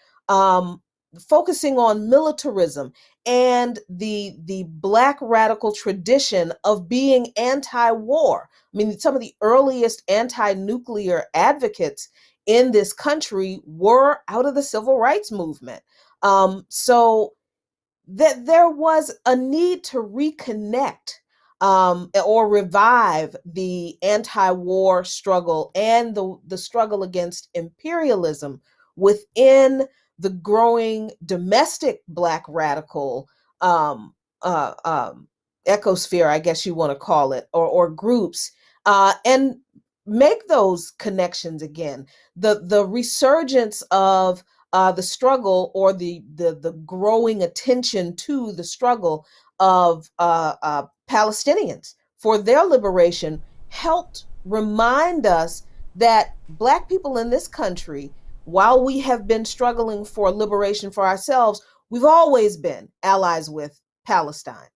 [SPEAKER 3] focusing on militarism and the Black radical tradition of being anti-war. I mean, some of the earliest anti-nuclear advocates in this country were out of the civil rights movement. So that there was a need to reconnect or revive the anti-war struggle and the struggle against imperialism within the growing domestic Black radical ecosphere, I guess you want to call it, or groups, and make those connections again. The resurgence of the struggle, or the growing attention to the struggle of Palestinians for their liberation helped remind us that Black people in this country, while we have been struggling for liberation for ourselves, we've always been allies with Palestine.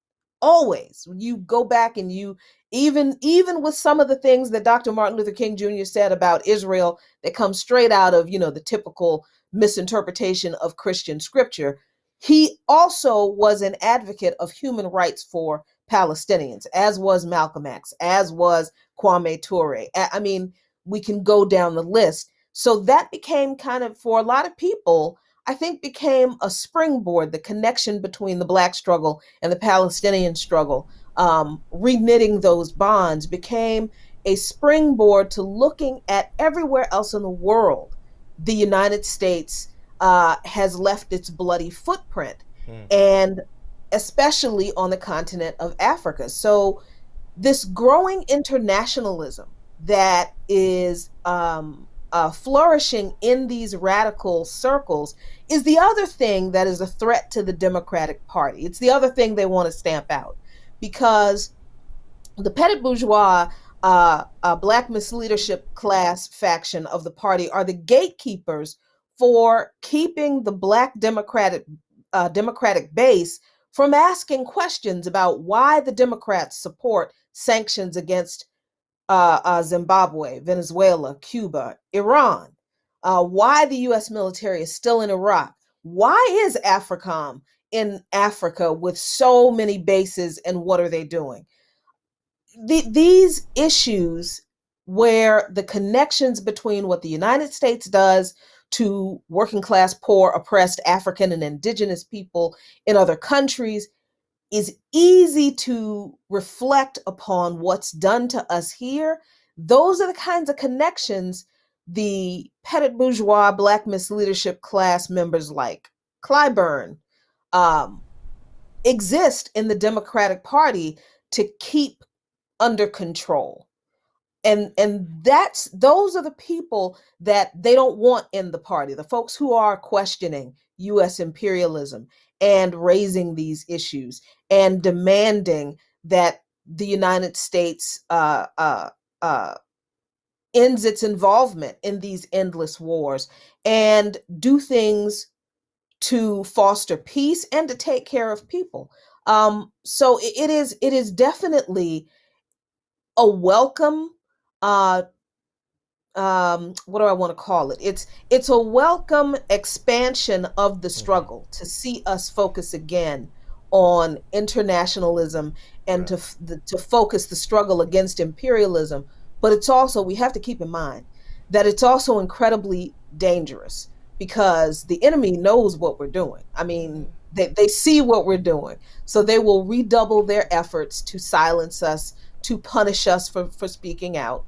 [SPEAKER 3] Always. You go back and you, even with some of the things that Dr. Martin Luther King Jr. said about Israel that comes straight out of, the typical misinterpretation of Christian scripture, he also was an advocate of human rights for Palestinians, as was Malcolm X, as was Kwame Ture. I mean, we can go down the list. So that became kind of, for a lot of people, I think became a springboard, the connection between the Black struggle and the Palestinian struggle. Reknitting those bonds became a springboard to looking at everywhere else in the world. The United States has left its bloody footprint, and especially on the continent of Africa. So this growing internationalism that is flourishing in these radical circles is the other thing that is a threat to the Democratic Party. It's the other thing they want to stamp out, because the petit bourgeois Black misleadership class faction of the party are the gatekeepers for keeping the Black Democratic base from asking questions about why the Democrats support sanctions against Zimbabwe, Venezuela, Cuba, Iran, why the U.S. military is still in Iraq, why is AFRICOM in Africa with so many bases, and what are they doing? These issues, where the connections between what the United States does to working class, poor, oppressed African and indigenous people in other countries, is easy to reflect upon what's done to us here. Those are the kinds of connections the petit bourgeois Black misleadership class members like Clyburn exist in the Democratic Party to keep under control. And those are the people that they don't want in the party, the folks who are questioning U.S. imperialism and raising these issues and demanding that the United States ends its involvement in these endless wars and do things to foster peace and to take care of people. So it is definitely a welcome, what do I want to call it? It's a welcome expansion of the struggle to see us focus again on internationalism and to focus the struggle against imperialism. But it's also, we have to keep in mind that it's also incredibly dangerous, because the enemy knows what we're doing. I mean, they see what we're doing. So they will redouble their efforts to silence us, to punish us for speaking out,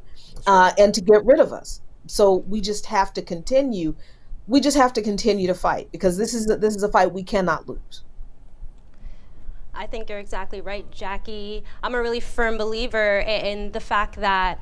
[SPEAKER 3] and to get rid of us. So we just have to continue. We just have to continue to fight, because this is a fight we cannot lose.
[SPEAKER 2] I think you're exactly right, Jackie. I'm a really firm believer in the fact that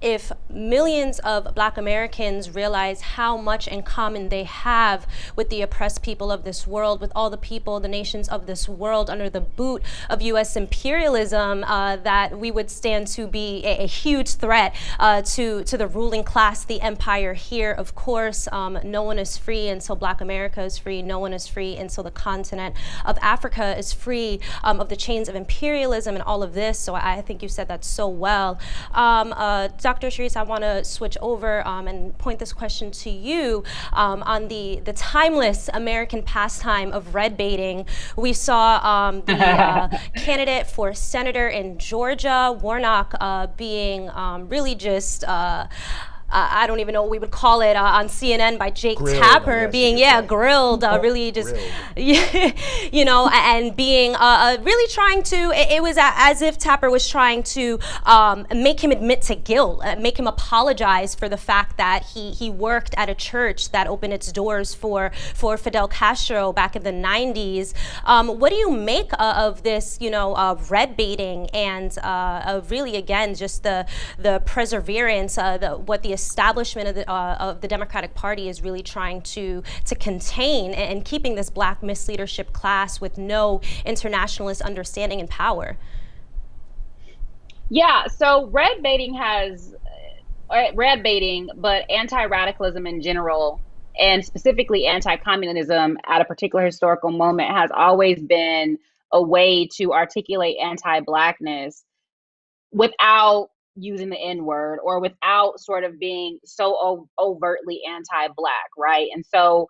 [SPEAKER 2] if millions of Black Americans realize how much in common they have with the oppressed people of this world, with all the people, the nations of this world under the boot of U.S. imperialism, that we would stand to be a huge threat to the ruling class, the empire here. Of course, no one is free until Black America is free. No one is free until the continent of Africa is free of the chains of imperialism and all of this. So I think you said that so well. Dr. Sharice, I want to switch over and point this question to you on the timeless American pastime of red baiting. We saw the candidate for senator in Georgia, Warnock, being really just I don't even know what we would call it, on CNN by Jake Tapper, being, grilled, really just, you know, and being really trying to, it was as if Tapper was trying to make him admit to guilt, make him apologize for the fact that he worked at a church that opened its doors for Fidel Castro back in the 90s. What do you make of this, you know, red baiting and really, again, just the perseverance, what the establishment of the Democratic Party is really trying to contain, and keeping this Black misleadership class with no internationalist understanding and power?
[SPEAKER 4] Yeah, so red baiting, but anti-radicalism in general, and specifically anti-communism at a particular historical moment, has always been a way to articulate anti-Blackness without using the N-word, or without sort of being so overtly anti-Black, right? And so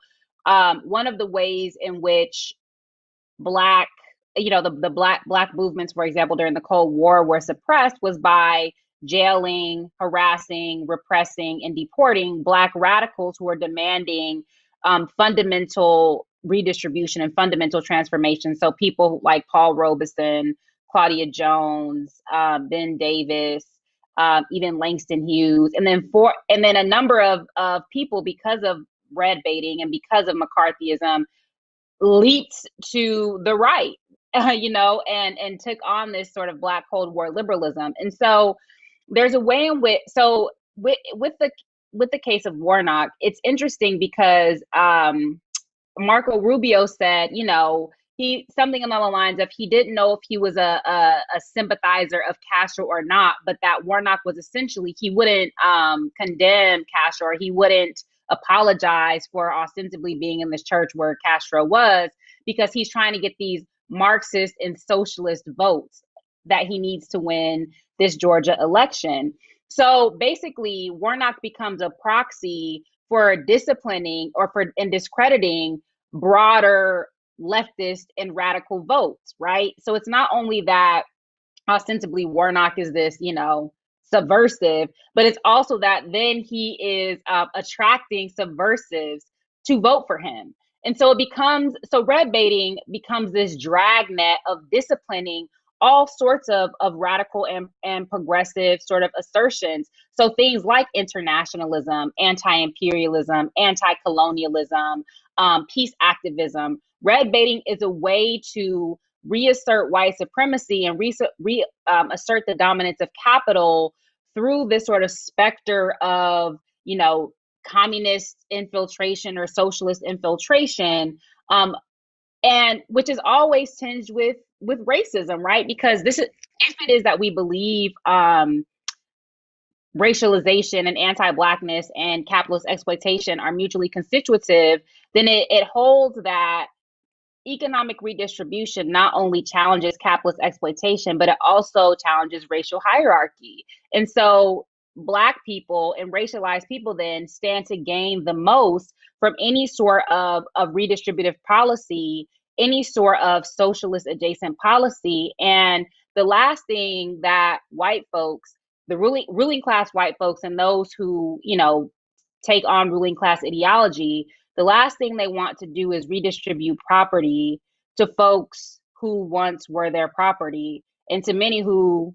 [SPEAKER 4] one of the ways in which Black, you know, the Black movements, for example, during the Cold War were suppressed was by jailing, harassing, repressing, and deporting Black radicals who were demanding fundamental redistribution and fundamental transformation. So people like Paul Robeson, Claudia Jones, Ben Davis, even Langston Hughes, and then a number of people, because of red baiting and because of McCarthyism, leaped to the right, you know, and took on this sort of Black Cold War liberalism. And so there's a way in which, so with the case of Warnock, it's interesting because Marco Rubio said, you know, something along the lines of, he didn't know if he was a sympathizer of Castro or not, but that Warnock was essentially, he wouldn't condemn Castro, or he wouldn't apologize for ostensibly being in this church where Castro was, because he's trying to get these Marxist and socialist votes that he needs to win this Georgia election. So basically, Warnock becomes a proxy for disciplining and discrediting broader leftist and radical votes, right? So it's not only that ostensibly Warnock is this, you know, subversive, but it's also that then he is attracting subversives to vote for him. And so red baiting becomes this dragnet of disciplining all sorts of radical and progressive sort of assertions. So things like internationalism, anti-imperialism, anti-colonialism, peace activism. Red baiting is a way to reassert white supremacy and assert the dominance of capital through this sort of specter of, you know, communist infiltration or socialist infiltration, and which is always tinged with racism, right? Because if it is that we believe racialization and anti-Blackness and capitalist exploitation are mutually constitutive, then it holds that economic redistribution not only challenges capitalist exploitation, but it also challenges racial hierarchy. And so Black people and racialized people then stand to gain the most from any sort of redistributive policy, any sort of socialist adjacent policy. And the last thing that white folks, the ruling class white folks, and those who, you know, take on ruling class ideology, the last thing they want to do is redistribute property to folks who once were their property and to many who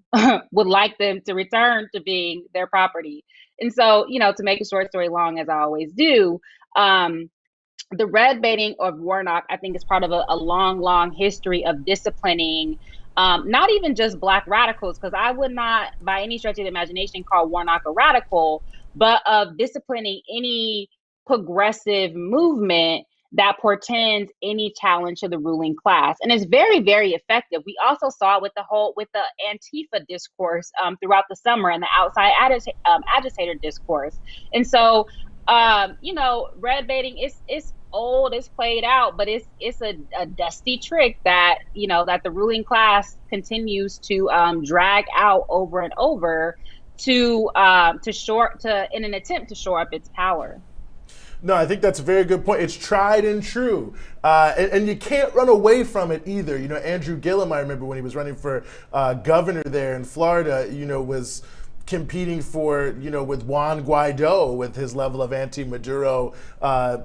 [SPEAKER 4] would like them to return to being their property. And so, to make a short story long, as I always do, the red baiting of Warnock, I think, is part of a long, long history of disciplining not even just Black radicals, because I would not, by any stretch of the imagination, call Warnock a radical, but of disciplining any progressive movement that portends any challenge to the ruling class. And it's very, very effective. We also saw it with the Antifa discourse throughout the summer and the outside agitator discourse. And so, red baiting it's old, it's played out, but it's a dusty trick that that the ruling class continues to drag out over and over in an attempt to shore up its power.
[SPEAKER 1] No, I think that's a very good point. It's tried and true. And you can't run away from it either. Andrew Gillum, I remember when he was running for governor there in Florida, was competing for, with Juan Guaido, with his level of anti-Maduro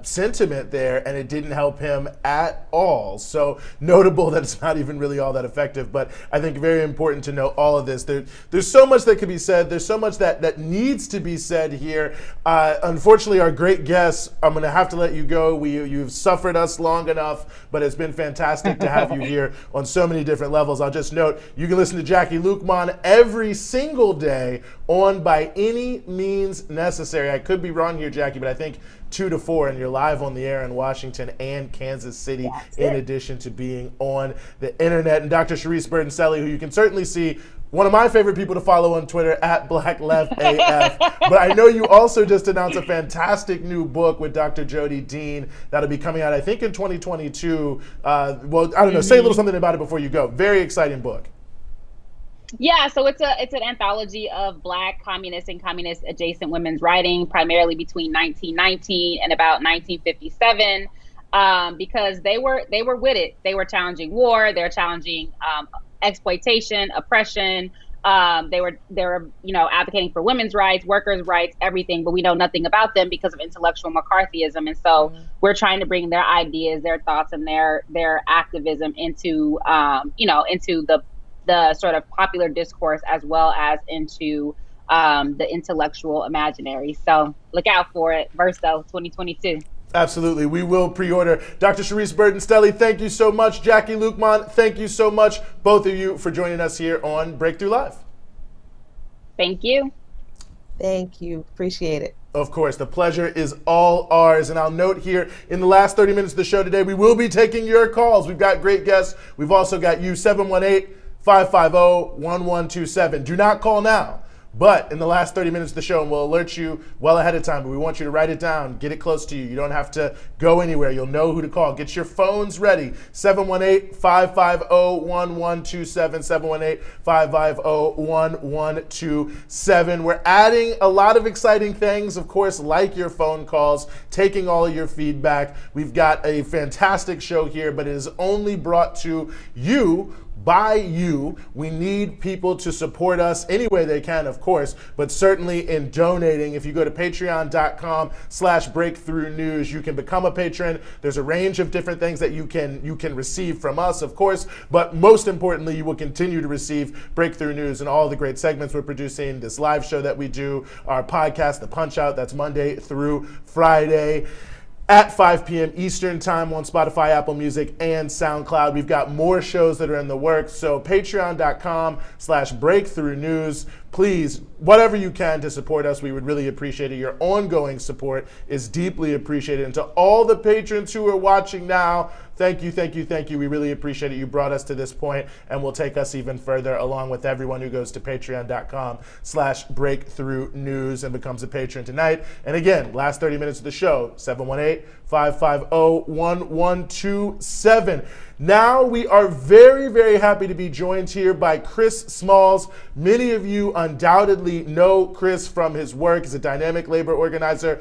[SPEAKER 1] sentiment there, and it didn't help him at all. So notable that it's not even really all that effective, but I think very important to know all of this. There's so much that could be said. There's so much that needs to be said here. Unfortunately, our great guests, I'm going to have to let you go. You've suffered us long enough, but it's been fantastic to have you here on so many different levels. I'll just note, you can listen to Jackie Luqman every single day on By Any Means Necessary. I could be wrong here, Jackie, but I think 2 to 4, and you're live on the air in Washington and Kansas City, in addition to being on the internet. And Dr. Sharice Burton-Selley, who you can certainly see, one of my favorite people to follow on Twitter, @BlackLeftAF. But I know you also just announced a fantastic new book with Dr. Jody Dean that'll be coming out, I think, in 2022. Well, I don't know, say a little something about it before you go. Very exciting book.
[SPEAKER 4] Yeah, so it's an anthology of Black communist and communist adjacent women's writing, primarily between 1919 and about 1957, because they were with it. They were challenging war. They were challenging exploitation, oppression. They were advocating for women's rights, workers' rights, everything. But we know nothing about them because of intellectual McCarthyism. And so we're trying to bring their ideas, their thoughts, and their activism into into the sort of popular discourse, as well as into the intellectual imaginary. So look out for it. Verso 2022.
[SPEAKER 1] Absolutely. We will pre-order. Dr. Sharice Burton-Selley, thank you so much. Jackie Luqman, thank you so much, both of you, for joining us here on Breakthrough Live.
[SPEAKER 4] Thank you.
[SPEAKER 3] Thank you. Appreciate it.
[SPEAKER 1] Of course, the pleasure is all ours. And I'll note here, in the last 30 minutes of the show today, we will be taking your calls. We've got great guests. We've also got you, 718-550-1127. Do not call now. But in the last 30 minutes of the show, and we'll alert you well ahead of time, but we want you to write it down, get it close to you. You don't have to go anywhere. You'll know who to call. Get your phones ready. 718-550-1127, 718-550-1127. We're adding a lot of exciting things, of course, like your phone calls, taking all of your feedback. We've got a fantastic show here, but it is only brought to you by you. We need people to support us any way they can, of course, but certainly in donating. If you go to patreon.com/breakthrough news, you can become a patron. There's a range of different things that you can receive from us, of course, but most importantly, you will continue to receive Breakthrough News and all the great segments we're producing, this live show that we do, our podcast, The Punch Out, that's Monday through Friday at 5 p.m. Eastern Time on Spotify, Apple Music, and SoundCloud. We've got more shows that are in the works, so patreon.com/breakthrough news. Please, whatever you can to support us, we would really appreciate it. Your ongoing support is deeply appreciated. And to all the patrons who are watching now, thank you, thank you, thank you. We really appreciate it. You brought us to this point and will take us even further, along with everyone who goes to patreon.com/breakthrough news and becomes a patron tonight. And again, last 30 minutes of the show, 718-550-1127. Now we are very, very happy to be joined here by Chris Smalls. Many of you undoubtedly know Chris from his work as a dynamic labor organizer,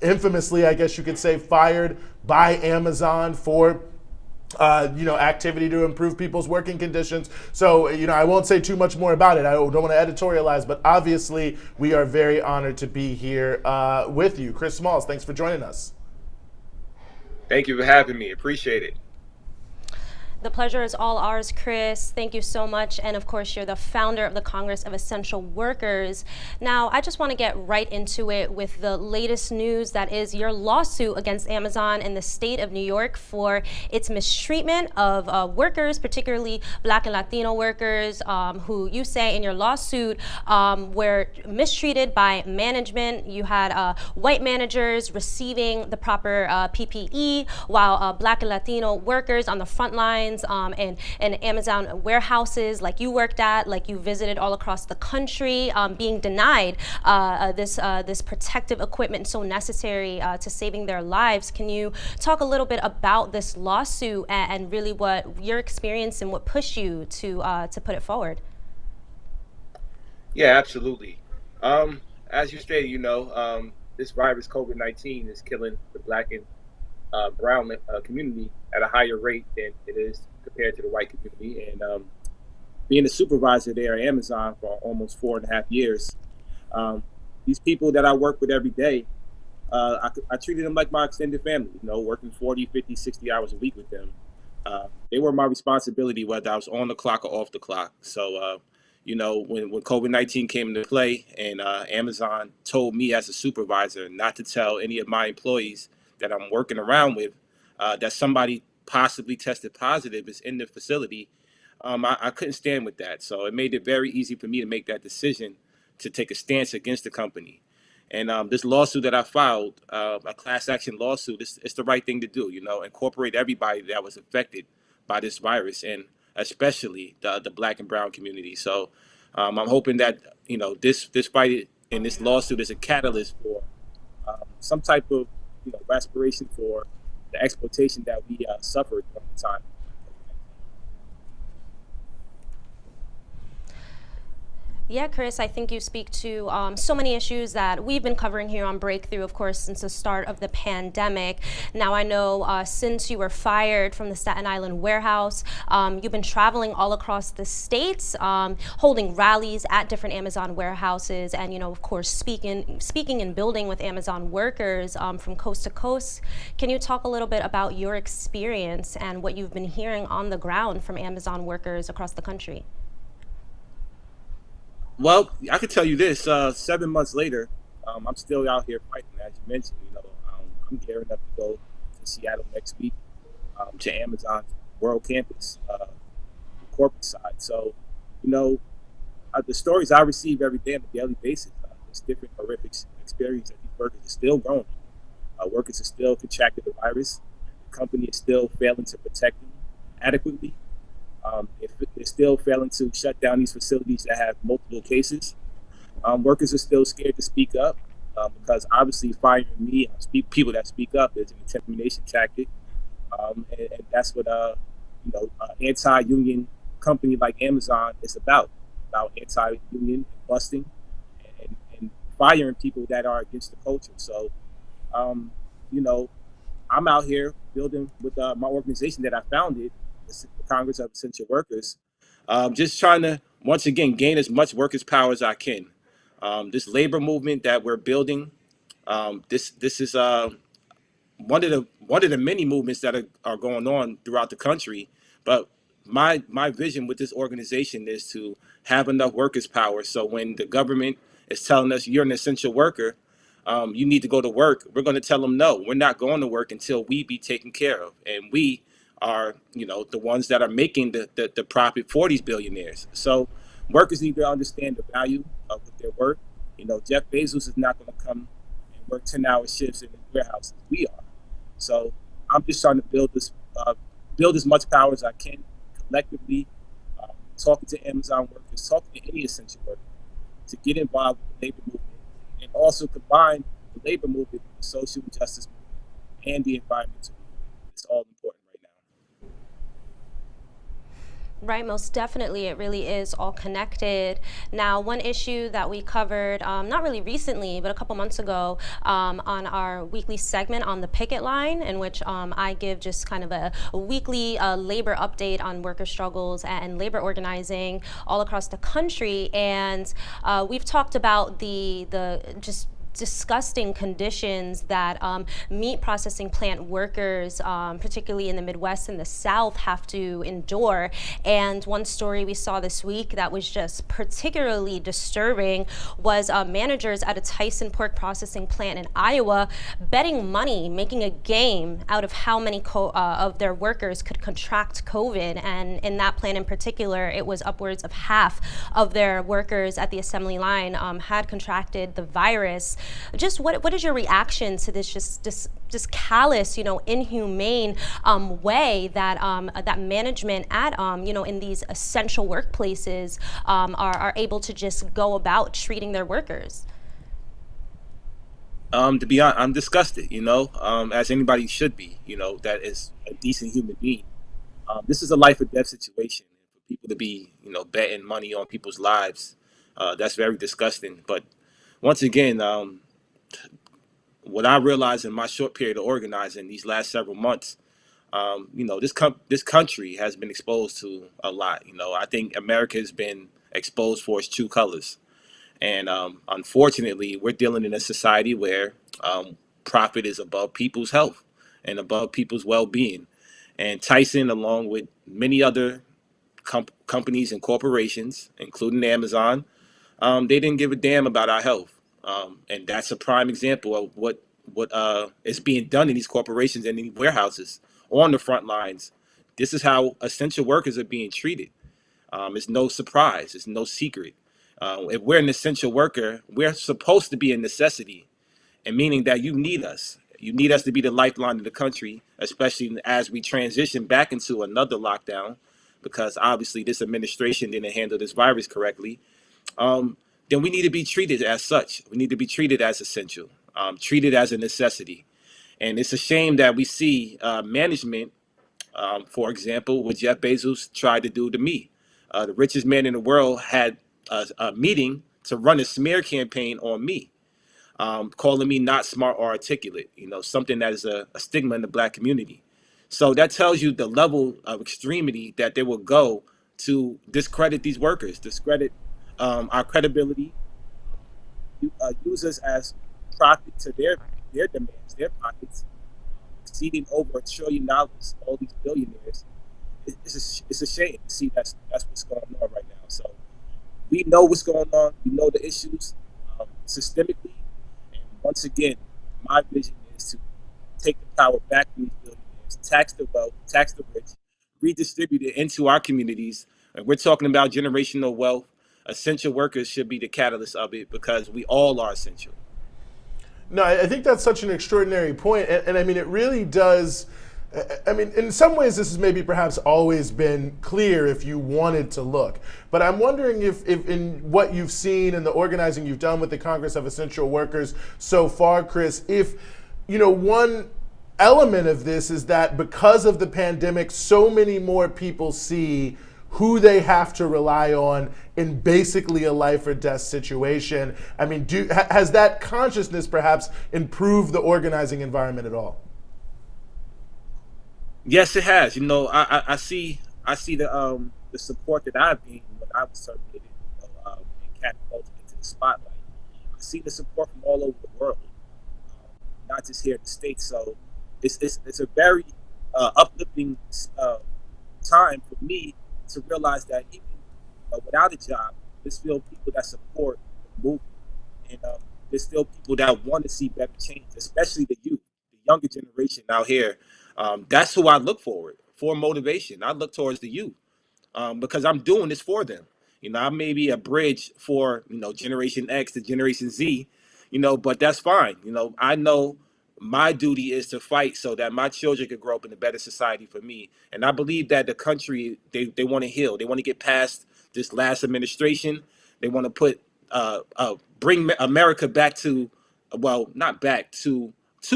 [SPEAKER 1] infamously, I guess you could say, fired by Amazon for activity to improve people's working conditions. So, I won't say too much more about it. I don't want to editorialize, but obviously we are very honored to be here with you. Chris Smalls, thanks for joining us.
[SPEAKER 7] Thank you for having me. Appreciate it.
[SPEAKER 2] The pleasure is all ours, Chris. Thank you so much. And of course, you're the founder of the Congress of Essential Workers. Now, I just want to get right into it with the latest news, that is your lawsuit against Amazon in the state of New York for its mistreatment of workers, particularly Black and Latino workers, who you say in your lawsuit were mistreated by management. You had white managers receiving the proper PPE, while Black and Latino workers on the front lines and Amazon warehouses like you worked at, like you visited all across the country, being denied this protective equipment so necessary to saving their lives. Can you talk a little bit about this lawsuit and really what your experience and what pushed you to put it forward?
[SPEAKER 7] Yeah, absolutely. As you stated, this virus, COVID-19, is killing the Black and brown community at a higher rate than it is compared to the white community. And being a supervisor there at Amazon for almost 4.5 years, these people that I work with every day, I treated them like my extended family, working 40, 50, 60 hours a week with them. They were my responsibility, whether I was on the clock or off the clock. So, when COVID-19 came into play and Amazon told me as a supervisor not to tell any of my employees that I'm working around with that somebody possibly tested positive is in the facility, I couldn't stand with that. So it made it very easy for me to make that decision to take a stance against the company. And this lawsuit that I filed, a class action lawsuit, it's the right thing to do, incorporate everybody that was affected by this virus, and especially the Black and brown community. So I'm hoping that, this fight and this lawsuit is a catalyst for some type of aspiration for the exploitation that we suffered during the time.
[SPEAKER 2] Yeah, Chris, I think you speak to so many issues that we've been covering here on Breakthrough, of course, since the start of the pandemic. Now, I know since you were fired from the Staten Island warehouse, you've been traveling all across the states, holding rallies at different Amazon warehouses, and, of course, speaking and building with Amazon workers from coast to coast. Can you talk a little bit about your experience and what you've been hearing on the ground from Amazon workers across the country?
[SPEAKER 7] Well, I could tell you this, 7 months later, I'm still out here fighting. As you mentioned, I'm gearing up to go to Seattle next week to Amazon's World Campus, the corporate side. So, the stories I receive every day on a daily basis, this different horrific experience that these workers are still going through. Workers are still contracting the virus. The company is still failing to protect them adequately. They're still failing to shut down these facilities that have multiple cases. Workers are still scared to speak up because obviously firing me, people that speak up, is an intimidation tactic. And that's what anti-union company like Amazon is about anti-union, busting, and firing people that are against the culture. So, I'm out here building with my organization that I founded, the Congress of Essential Workers, just trying to, once again, gain as much workers' power as I can. This labor movement that we're building, this is one of the many movements that are going on throughout the country. But my vision with this organization is to have enough workers' power so when the government is telling us you're an essential worker, you need to go to work, we're going to tell them no, we're not going to work until we be taken care of. And we are, the ones that are making the profit for these billionaires. So workers need to understand the value of what they're worth. Jeff Bezos is not going to come and work 10-hour shifts in the warehouses. We are. So I'm just trying to build as much power as I can collectively, talking to Amazon workers, talking to any essential worker to get involved with the labor movement, and also combine the labor movement with the social justice movement and the environmental movement. It's all important.
[SPEAKER 2] Right, most definitely. It really is all connected. Now, one issue that we covered, not really recently, but a couple months ago on our weekly segment on the picket line, in which I give just kind of a weekly labor update on worker struggles and labor organizing all across the country. And we've talked about the just disgusting conditions that meat processing plant workers, particularly in the Midwest and the South, have to endure. And one story we saw this week that was just particularly disturbing was managers at a Tyson pork processing plant in Iowa betting money, making a game out of how many of their workers could contract COVID. And in that plant in particular, it was upwards of half of their workers at the assembly line had contracted the virus. Just what is your reaction to this just callous, inhumane way that that management at in these essential workplaces are able to just go about treating their workers?
[SPEAKER 7] To be honest, I'm disgusted, as anybody should be, that is a decent human being. This is a life or death situation. For people to be, betting money on people's lives, that's very disgusting. But once again, what I realized in my short period of organizing these last several months, this country has been exposed to a lot. I think America has been exposed for its true colors. And unfortunately, we're dealing in a society where profit is above people's health and above people's well-being. And Tyson, along with many other companies and corporations, including Amazon, they didn't give a damn about our health. And that's a prime example of what is being done in these corporations and in warehouses on the front lines. This is how essential workers are being treated. It's no surprise. It's no secret. If we're an essential worker, we're supposed to be a necessity, and meaning that you need us. You need us to be the lifeline of the country, especially as we transition back into another lockdown, because obviously this administration didn't handle this virus correctly. Then we need to be treated as such. We need to be treated as essential, treated as a necessity. And it's a shame that we see management, for example, what Jeff Bezos tried to do to me. The richest man in the world had a meeting to run a smear campaign on me, calling me not smart or articulate, something that is a stigma in the Black community. So that tells you the level of extremity that they will go to discredit these workers, discredit our credibility, use us as profit to their demands, their pockets, exceeding over $1 trillion, all these billionaires. It's a shame to see that's what's going on right now. So we know what's going on. We know the issues systemically. And once again, my vision is to take the power back from these billionaires, tax the wealth, tax the rich, redistribute it into our communities. And we're talking about generational wealth. Essential workers should be the catalyst of it because we all are essential.
[SPEAKER 1] No, I think that's such an extraordinary point. And I mean, it really does. I mean, in some ways, this has maybe perhaps always been clear if you wanted to look. But I'm wondering if in what you've seen and the organizing you've done with the Congress of Essential Workers so far, Chris, if, one element of this is that because of the pandemic, so many more people see who they have to rely on in basically a life or death situation. I mean, has that consciousness perhaps improved the organizing environment at all?
[SPEAKER 7] Yes, it has. I see the support that I've gained when I was terminated, and catapulted into the spotlight. I see the support from all over the world, not just here in the States. So it's a very uplifting time for me to realize that even without a job, there's still people that support the movement, and there's still people that want to see better change, especially the youth, the younger generation out here. That's who I look for motivation. I look towards the youth because I'm doing this for them. I may be a bridge for, Generation X to Generation Z, but that's fine. I know my duty is to fight so that my children can grow up in a better society for me. And I believe that the country, they want to heal. They want to get past this last administration. They want to bring America back to, well, not back to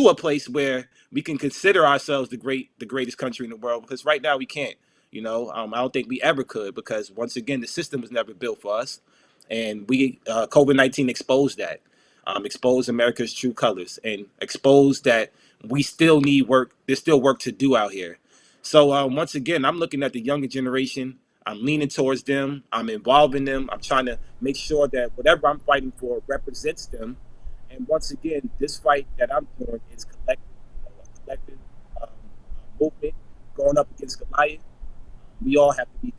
[SPEAKER 7] a place where we can consider ourselves the greatest country in the world, because right now we can't. I don't think we ever could, because once again, the system was never built for us, and COVID-19 exposed that, exposed America's true colors, and exposed that we still need work. There's still work to do out here. So once again, I'm looking at the younger generation. I'm leaning towards them. I'm involving them. I'm trying to make sure that whatever I'm fighting for represents them. And once again, this fight that I'm doing is collective, a collective movement going up against Goliath. We all have to be there.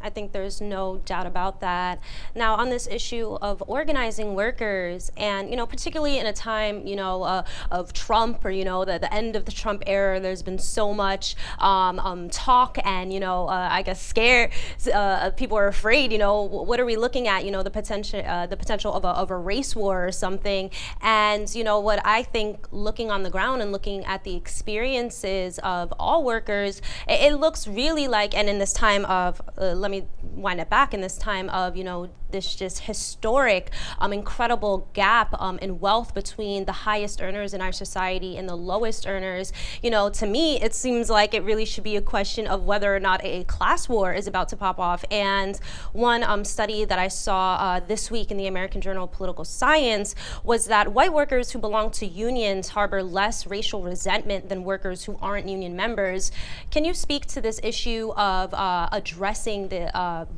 [SPEAKER 2] I think there's no doubt about that. Now, on this issue of organizing workers, and particularly in a time, of Trump, or the end of the Trump era, there's been so much talk, and I guess scare. People are afraid. What are we looking at? The potential of a race war or something. And what I think, looking on the ground and looking at the experiences of all workers, it looks really like, and in this time of let me wind it back, in this time of this just historic incredible gap in wealth between the highest earners in our society and the lowest earners. To me, it seems like it really should be a question of whether or not a class war is about to pop off. And one study that I saw this week in the American Journal of Political Science was that white workers who belong to unions harbor less racial resentment than workers who aren't union members. Can you speak to this issue of addressing the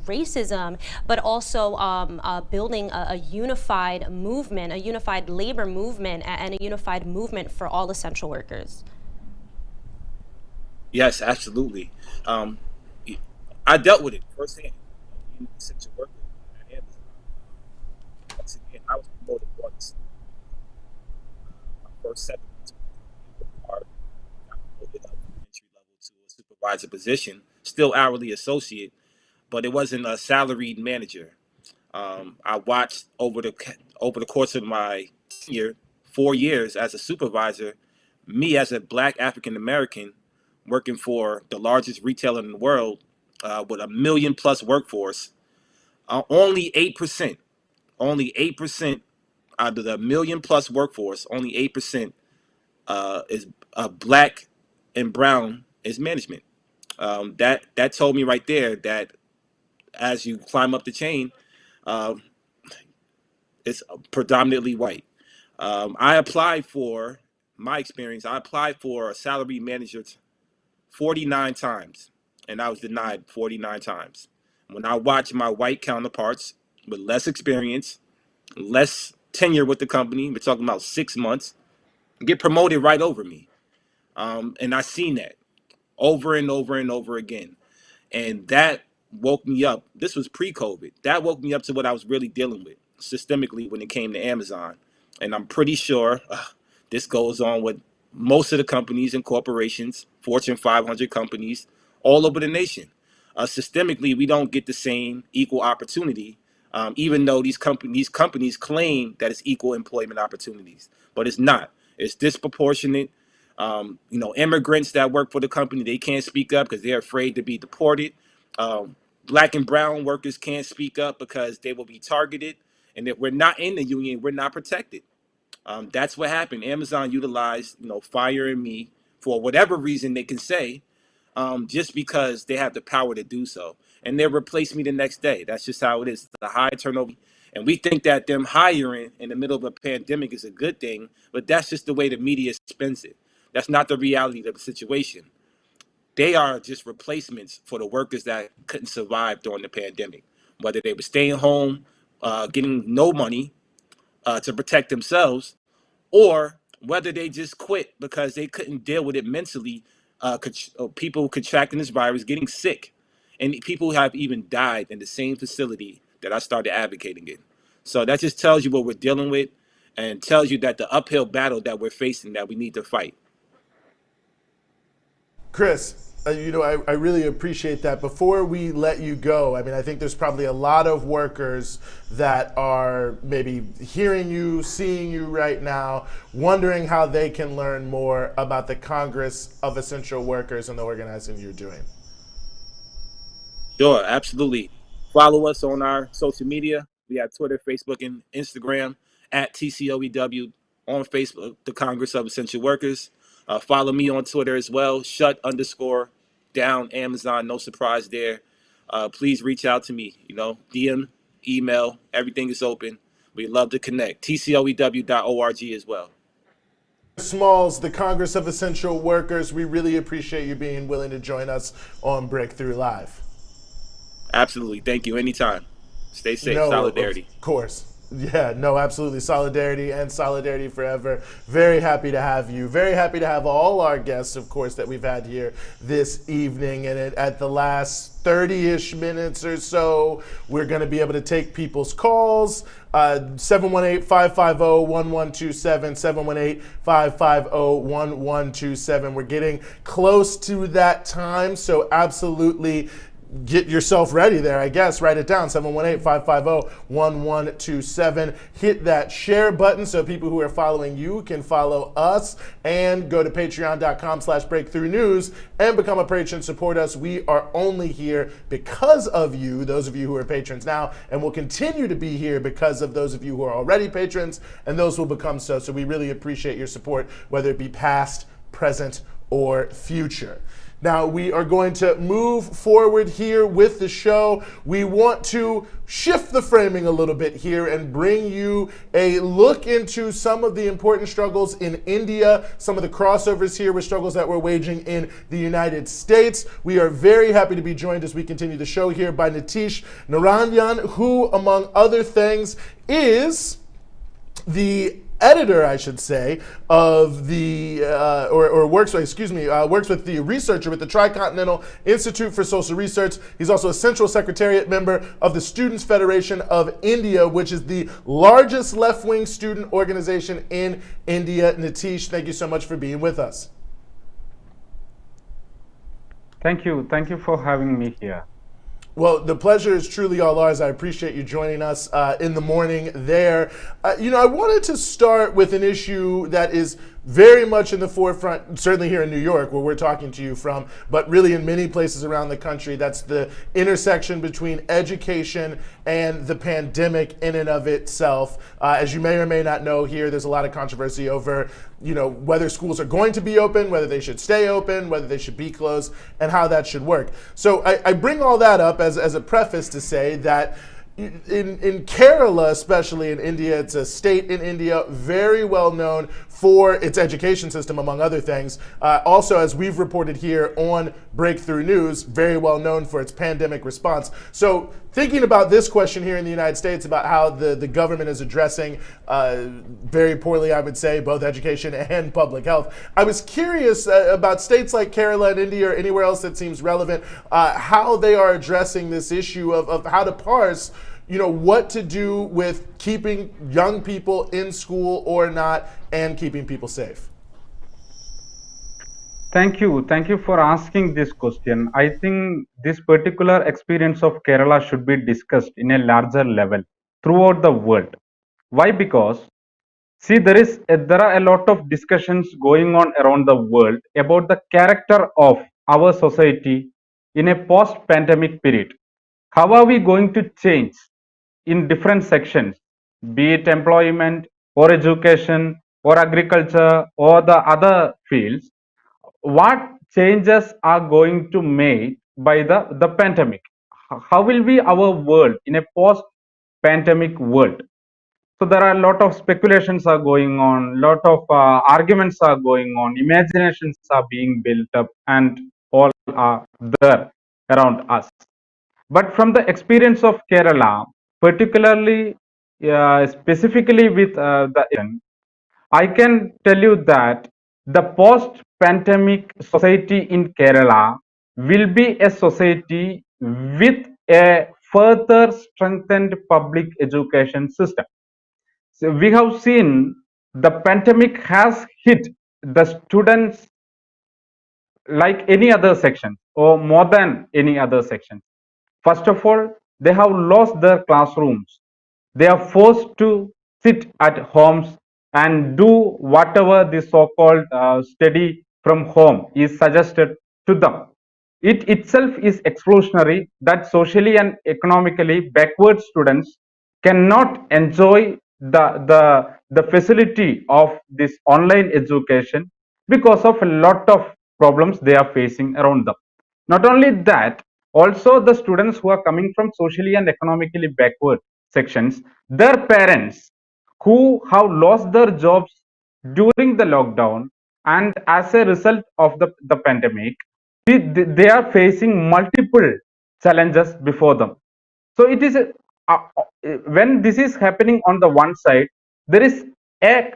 [SPEAKER 2] racism, but also building a unified movement, a unified labor movement, and a unified movement for all essential workers?
[SPEAKER 7] Yes, absolutely. I dealt with it firsthand. Being an essential worker at Amazon. Once again, I was promoted once. My first 7 months got promoted up from entry level to a supervisor position, still hourly associate, but it wasn't a salaried manager. I watched over the course of my 4 years as a supervisor, me as a Black African American working for the largest retailer in the world with 1 million plus workforce, only 8% out of the 1 million plus workforce, only 8% is Black and brown is management. That told me right there that as you climb up the chain, it's predominantly white. I applied for a salary manager 49 times, and I was denied 49 times. When I watched my white counterparts with less experience, less tenure with the company, we're talking about 6 months, get promoted right over me. And I seen that over and over and over again. And that woke me up. This was pre-COVID. That woke me up to what I was really dealing with systemically when it came to Amazon. And I'm pretty sure this goes on with most of the companies and corporations, Fortune 500 companies all over the nation. Systemically, we don't get the same equal opportunity, even though these companies claim that it's equal employment opportunities, but it's not. It's disproportionate. Immigrants that work for the company, they can't speak up because they're afraid to be deported. Black and brown workers can't speak up because they will be targeted. And if we're not in the union, we're not protected. That's what happened. Amazon utilized, firing me for whatever reason they can say, just because they have the power to do so. And they replace me the next day. That's just how it is. The high turnover. And we think that them hiring in the middle of a pandemic is a good thing, but that's just the way the media spins it. That's not the reality of the situation. They are just replacements for the workers that couldn't survive during the pandemic, whether they were staying home, getting no money to protect themselves, or whether they just quit because they couldn't deal with it mentally. People contracting this virus, getting sick, and people have even died in the same facility that I started advocating in. So that just tells you what we're dealing with, and tells you that the uphill battle that we're facing, that we need to fight.
[SPEAKER 1] Chris, I really appreciate that. Before we let you go, I think there's probably a lot of workers that are maybe hearing you, seeing you right now, wondering how they can learn more about the Congress of Essential Workers and the organizing you're doing.
[SPEAKER 7] Sure, absolutely. Follow us on our social media. We have Twitter, Facebook, and Instagram at TCOEW, on Facebook, the Congress of Essential Workers. Follow me on Twitter as well, shut_down Amazon, no surprise there. Please reach out to me, DM, email, everything is open. We'd love to connect. TCOEW.org as well.
[SPEAKER 1] Smalls, the Congress of Essential Workers, we really appreciate you being willing to join us on Breakthrough Live.
[SPEAKER 7] Absolutely. Thank you. Anytime. Stay safe.
[SPEAKER 1] No,
[SPEAKER 7] Solidarity.
[SPEAKER 1] Of course. Yeah, no, absolutely. Solidarity and solidarity forever. Very happy to have you. Very happy to have all our guests, of course, that we've had here this evening. And at the last 30-ish minutes or so, we're going to be able to take people's calls. 718-550-1127, 718-550-1127. We're getting close to that time, so absolutely get yourself ready there, I guess. Write it down, 718-550-1127. Hit that share button so people who are following you can follow us, and go to patreon.com/breakthrough news and become a patron. Support us. We are only here because of you, those of you who are patrons now, and will continue to be here because of those of you who are already patrons, and those will become so. So we really appreciate your support, whether it be past, present, or future. Now, we are going to move forward here with the show. We want to shift the framing a little bit here and bring you a look into some of the important struggles in India, some of the crossovers here with struggles that we're waging in the United States. We are very happy to be joined as we continue the show here by Nitish Narayan, who, among other things, is the editor, I should say, of the, works with the researcher with the Tricontinental Institute for Social Research. He's also a Central Secretariat member of the Students' Federation of India, which is the largest left-wing student organization in India. Nitish, thank you so much for being with us.
[SPEAKER 8] Thank you. Thank you for having me here.
[SPEAKER 1] Well, the pleasure is truly all ours. I appreciate you joining us in the morning there. I wanted to start with an issue that is very much in the forefront, certainly here in New York, where we're talking to you from, but really in many places around the country. That's the intersection between education and the pandemic in and of itself. As you may or may not know here, there's a lot of controversy over, whether schools are going to be open, whether they should stay open, whether they should be closed, and how that should work. So I bring all that up as a preface to say that in Kerala, especially in India, it's a state in India very well known for its education system, among other things. Also, as we've reported here on Breakthrough News, very well known for its pandemic response. So thinking about this question here in the United States about how the government is addressing very poorly, I would say, both education and public health, I was curious about states like Kerala and India or anywhere else that seems relevant, how they are addressing this issue of how to parse what to do with keeping young people in school or not and keeping people safe.
[SPEAKER 8] Thank you. Thank you for asking this question. I think this particular experience of Kerala should be discussed in a larger level throughout the world. Why? Because, see, there are a lot of discussions going on around the world about the character of our society in a post-pandemic period. How are we going to change in different sections, be it employment or education or agriculture or the other fields? What changes are going to made by the pandemic? How will be our world in a post-pandemic world? So there are a lot of speculations are going on, lot of arguments are going on, imaginations are being built up, and all are there around us. But from the experience of Kerala, particularly specifically with I can tell you that the post-pandemic society in Kerala will be a society with a further strengthened public education system. So we have seen the pandemic has hit the students like any other section or more than any other section. First of all, they have lost their classrooms. They are forced to sit at homes and do whatever the so-called study from home is suggested to them. It itself is exclusionary that socially and economically backward students cannot enjoy the facility of this online education because of a lot of problems they are facing around them. Not only that, also the students who are coming from socially and economically backward sections, their parents who have lost their jobs during the lockdown and as a result of the pandemic, they are facing multiple challenges before them. So it is when this is happening on the one side, there is a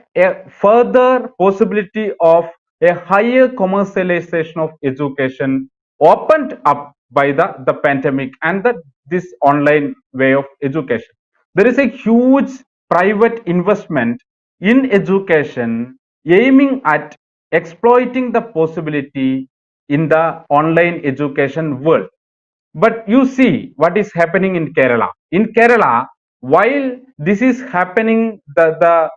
[SPEAKER 8] further possibility of a higher commercialization of education opened up by the pandemic and this online way of education. There is a huge private investment in education aiming at exploiting the possibility in the online education world. But you see what is happening in Kerala. In Kerala, while this is happening, the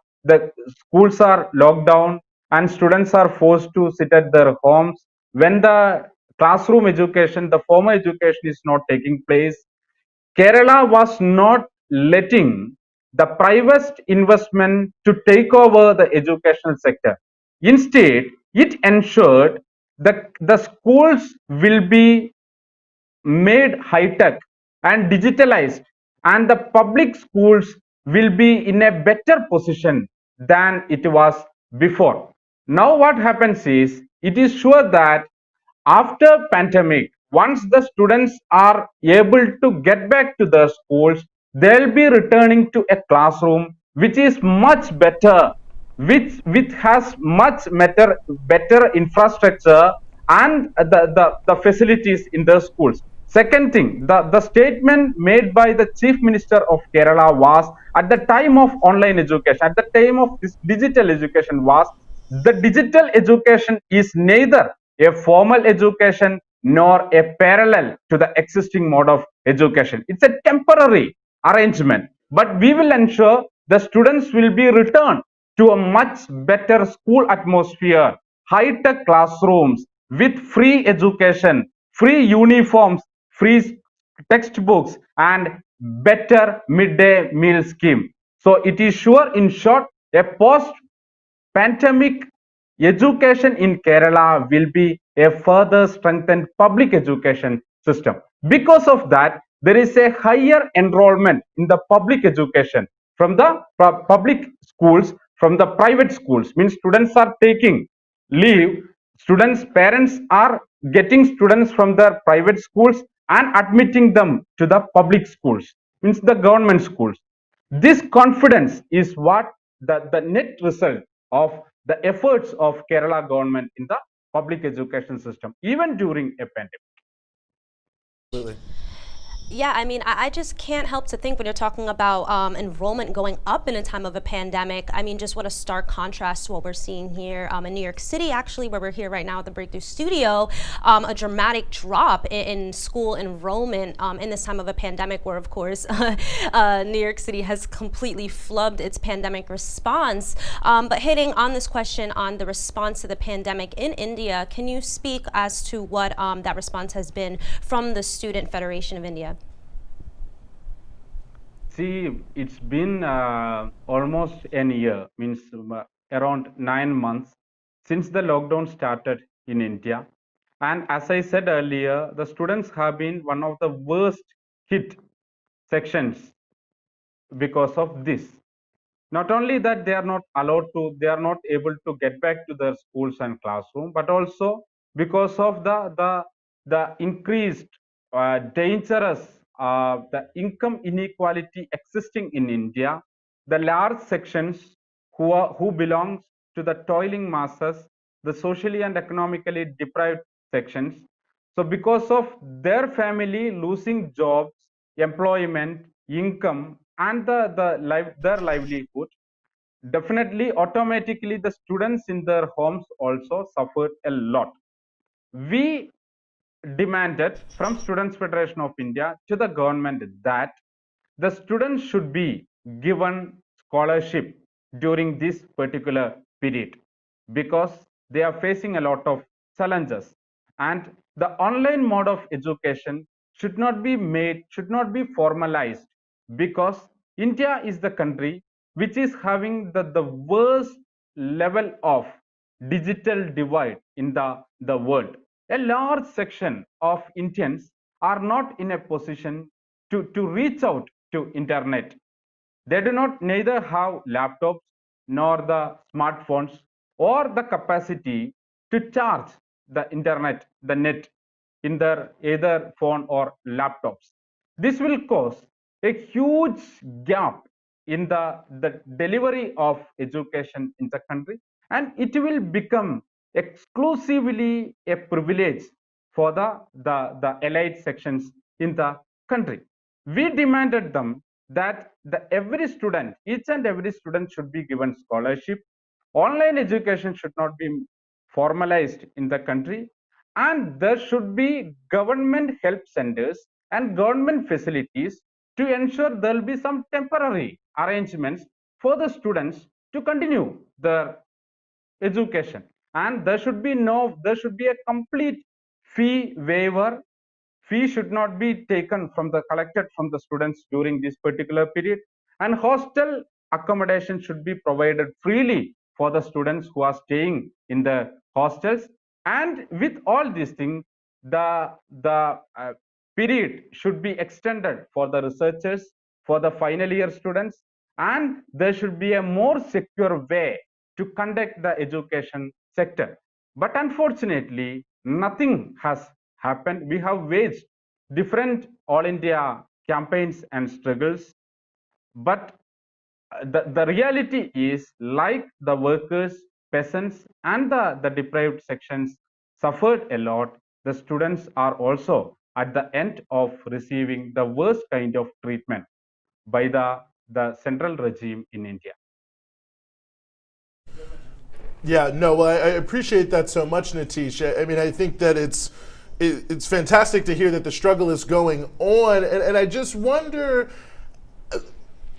[SPEAKER 8] schools are locked down and students are forced to sit at their homes. When the classroom education, the formal education is not taking place, Kerala was not letting the private investment to take over the educational sector. Instead, it ensured that the schools will be made high-tech and digitalized, and the public schools will be in a better position than it was before. Now what happens is, it is sure that after pandemic, once the students are able to get back to their schools, they'll be returning to a classroom which is much better, which has much better infrastructure and the facilities in the schools. Second thing, the statement made by the Chief Minister of Kerala was, at the time of online education, at the time of this digital education, was the digital education is neither a formal education nor a parallel to the existing mode of education. It's a temporary arrangement, but we will ensure the students will be returned to a much better school atmosphere, high-tech classrooms with free education, free uniforms, free textbooks, and better midday meal scheme. So it is sure, in short, a post-pandemic education in Kerala will be a further strengthened public education system. Because of that, there is a higher enrollment in the public education from the public schools, from the private schools. Means students are taking leave, parents are getting students from their private schools and admitting them to the public schools, means the government schools. This confidence is what the net result of the efforts of Kerala government in the public education system, even during a pandemic.
[SPEAKER 1] Absolutely.
[SPEAKER 2] Yeah, I mean, I just can't help to think when you're talking about enrollment going up in a time of a pandemic. I mean, just what a stark contrast to what we're seeing here in New York City, actually, where we're here right now at the Breakthrough Studio, a dramatic drop in school enrollment in this time of a pandemic, where, of course, New York City has completely flubbed its pandemic response. But hitting on this question on the response to the pandemic in India, can you speak as to what that response has been from the Student Federation of India?
[SPEAKER 8] See, it's been almost an year, means around 9 months since the lockdown started in India. And as I said earlier, the students have been one of the worst hit sections because of this. Not only that they are not able to get back to their schools and classroom, but also because of the increased dangerous the income inequality existing in India, the large sections who belongs to the toiling masses, the socially and economically deprived sections. So because of their family losing jobs, employment, income, and their livelihood, definitely automatically the students in their homes also suffered a lot. We demanded from Students Federation of India to the government that the students should be given scholarship during this particular period, because they are facing a lot of challenges, and the online mode of education should not be formalized, because India is the country which is having the worst level of digital divide in the world. A large section of Indians are not in a position to reach out to internet. They do not neither have laptops nor the smartphones or the capacity to charge the internet, the net, in their either phone or laptops. This will cause a huge gap in the delivery of education in the country, and it will become exclusively a privilege for the elite sections in the country. We demanded them that every student, each and every student should be given scholarship. Online education should not be formalized in the country, and there should be government help centers and government facilities to ensure there will be some temporary arrangements for the students to continue their education, and there should be a complete fee waiver. Fee should not be taken from the collected from the students during this particular period, and hostel accommodation should be provided freely for the students who are staying in the hostels. And with all these things, the period should be extended for the researchers, for the final year students, and there should be a more secure way to conduct the education sector. But unfortunately, nothing has happened. We have waged different all India campaigns and struggles, but the reality is, like the workers, peasants, and the deprived sections suffered a lot, the students are also at the end of receiving the worst kind of treatment by the central regime in India.
[SPEAKER 1] Yeah, no, well, I appreciate that so much, Nitish. I mean, I think that it's fantastic to hear that the struggle is going on, and I just wonder,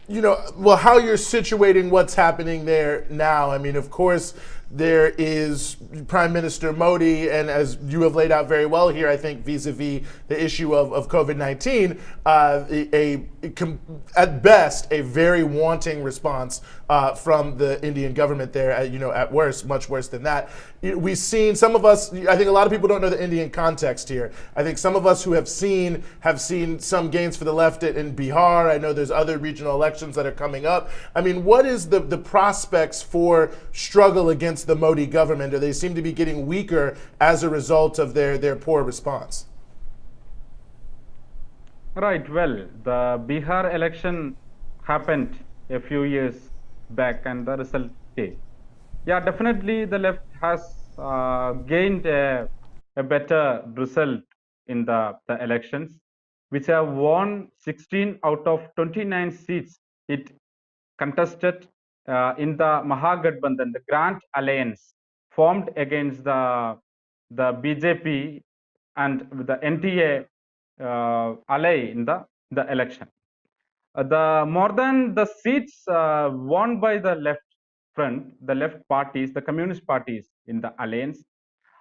[SPEAKER 1] well, how you're situating what's happening there now. I mean, of course, there is Prime Minister Modi, and as you have laid out very well here, I think vis-a-vis the issue of COVID-19, at best, a very wanting response from the Indian government there, at worst, much worse than that. We've seen some of us, I think a lot of people don't know the Indian context here. I think some of us who have seen some gains for the left in Bihar. I know there's other regional elections that are coming up. I mean, what is the prospects for struggle against the Modi government? Or they seem to be getting weaker as a result of their poor response?
[SPEAKER 8] Right. Well, the Bihar election happened a few years back, and the result came. Yeah, definitely the left has gained a better result in the elections, which have won 16 out of 29 seats it contested in the Mahagathbandhan, the Grand Alliance formed against the BJP and the NTA ally in the election. The more than the seats won by the left front, the left parties, the communist parties in the alliance,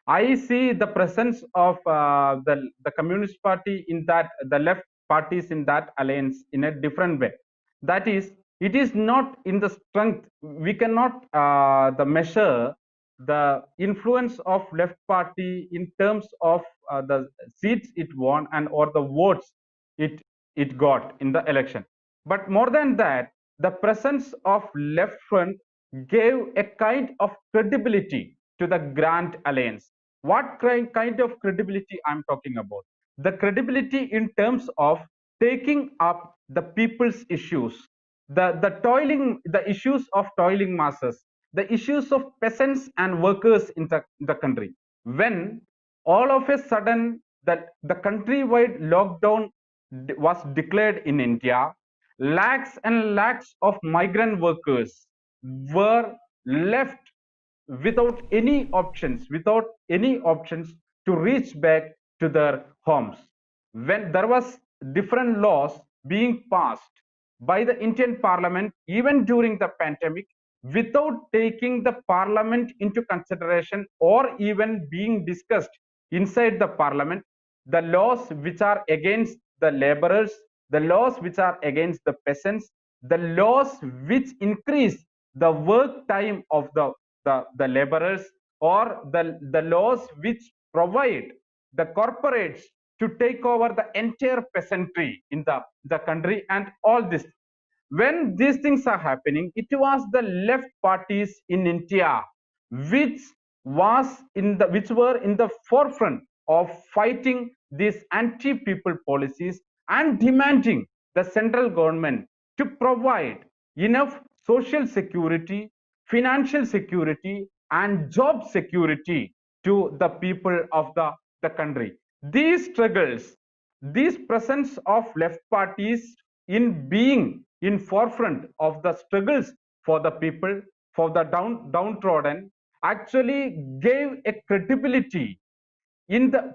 [SPEAKER 8] I see the presence of the communist party in that, the left parties in that alliance in a different way. That is, it is not in the strength. We cannot measure the influence of left party in terms of the seats it won and or the votes it got in the election. But more than that, the presence of left front gave a kind of credibility to the Grand Alliance. What kind of credibility I'm talking about? The credibility in terms of taking up the people's issues, the issues of toiling masses, the issues of peasants and workers in the country. When all of a sudden the countrywide lockdown was declared in India, lakhs and lakhs of migrant workers were left without any options to reach back to their homes. When there was different laws being passed by the Indian Parliament even during the pandemic, without taking the Parliament into consideration or even being discussed inside the Parliament, the laws which are against the laborers, the laws which are against the peasants, the laws which increase the work time of the laborers, or the laws which provide the corporates to take over the entire peasantry in the country, and all this. When these things are happening, it was the left parties in India which were in the forefront of fighting these anti-people policies and demanding the central government to provide enough social security, financial security, and job security to the people of the country. These struggles, this presence of left parties in being in forefront of the struggles for the people, for the downtrodden, actually gave a credibility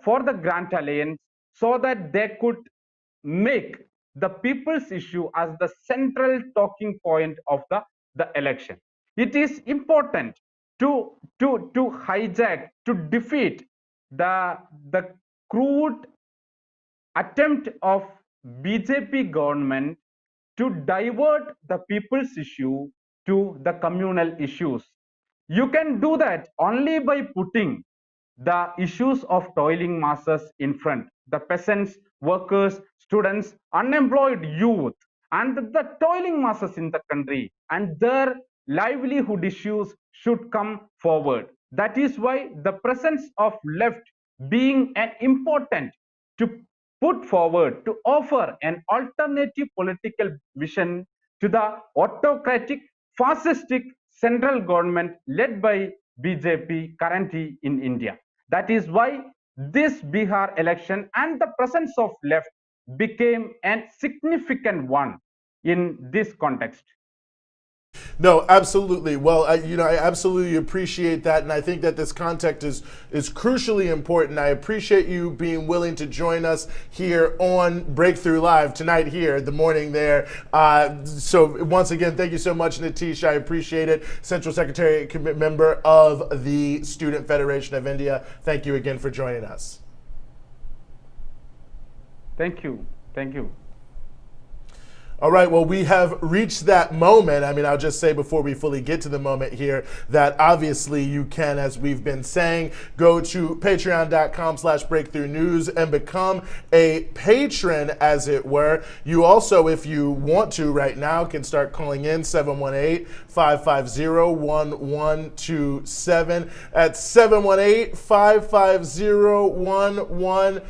[SPEAKER 8] for the Grand Alliance, so that they could make the people's issue as the central talking point of the election. It is important to hijack, to defeat the crude attempt of BJP government to divert the people's issue to the communal issues. You can do that only by putting the issues of toiling masses in front, the peasants, workers, students, unemployed youth, and the toiling masses in the country, and their livelihood issues should come forward. That is why the presence of left being an important to put forward, to offer an alternative political vision to the autocratic, fascistic central government led by BJP currently in India. That is why this Bihar election and the presence of left became a significant one in this context.
[SPEAKER 1] No, absolutely. Well, I absolutely appreciate that, and I think that this context is crucially important. I appreciate you being willing to join us here on Breakthrough Live tonight here, the morning there. So once again, thank you so much, Nitish. I appreciate it. Central Secretariat member of the Student Federation of India. Thank you again for joining us.
[SPEAKER 8] Thank you. Thank you.
[SPEAKER 1] All right, well, we have reached that moment. I mean, I'll just say before we fully get to the moment here that obviously you can, as we've been saying, go to patreon.com/breakthroughnews and become a patron, as it were. You also, if you want to right now, can start calling in 718-550-1127. At 718-550-1127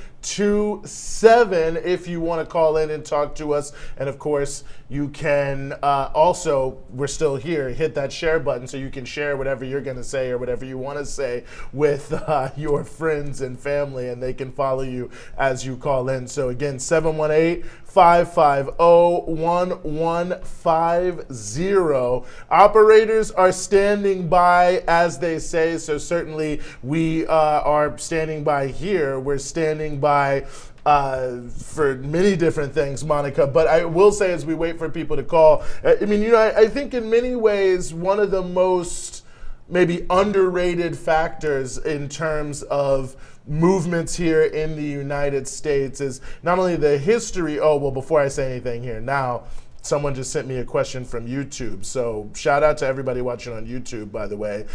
[SPEAKER 1] if you want to call in and talk to us. And of course, you can also, we're still here, hit that share button so you can share whatever you're going to say or whatever you want to say with your friends and family, and they can follow you as you call in. So again, 718-550-1150. Operators are standing by, as they say, so certainly we are standing by here. We're standing by for many different things, Monica, but I will say, as we wait for people to call, I mean, I think in many ways one of the most maybe underrated factors in terms of movements here in the United States is not only the history. Oh, well, before I say anything here now, someone just sent me a question from YouTube. So shout out to everybody watching on YouTube, by the way.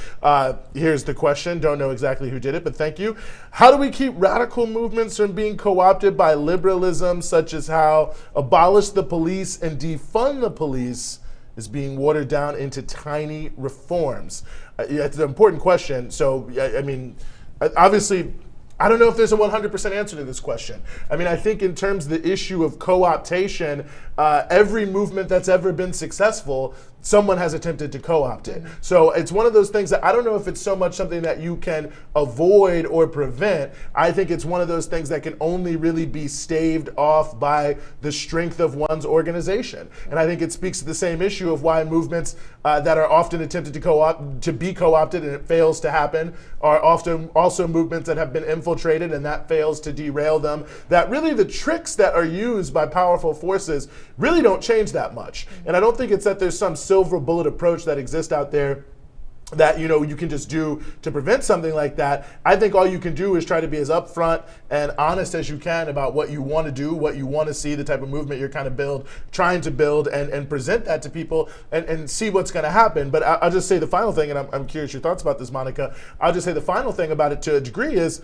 [SPEAKER 1] Here's the question. Don't know exactly who did it, but thank you. How do we keep radical movements from being co-opted by liberalism, such as how abolish the police and defund the police is being watered down into tiny reforms? It's an important question. So, I mean, obviously, I don't know if there's a 100% answer to this question. I mean, I think in terms of the issue of co-optation, every movement that's ever been successful, someone has attempted to co-opt it. So it's one of those things that I don't know if it's so much something that you can avoid or prevent. I think it's one of those things that can only really be staved off by the strength of one's organization. And I think it speaks to the same issue of why movements that are often attempted to be co-opted and it fails to happen are often also movements that have been infiltrated and that fails to derail them. That really the tricks that are used by powerful forces really don't change that much. And I don't think it's that there's some silver bullet approach that exists out there that you can just do to prevent something like that. I think all you can do is try to be as upfront and honest as you can about what you want to do, what you want to see, the type of movement you're trying to build, and present that to people and see what's going to happen. But I'll just say the final thing, and I'm curious your thoughts about this, Monica. I'll just say the final thing about it to a degree is,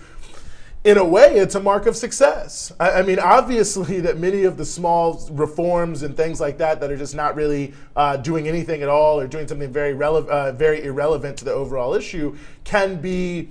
[SPEAKER 1] in a way, it's a mark of success. I mean, obviously that many of the small reforms and things like that are just not really doing anything at all or doing something very irrelevant to the overall issue can be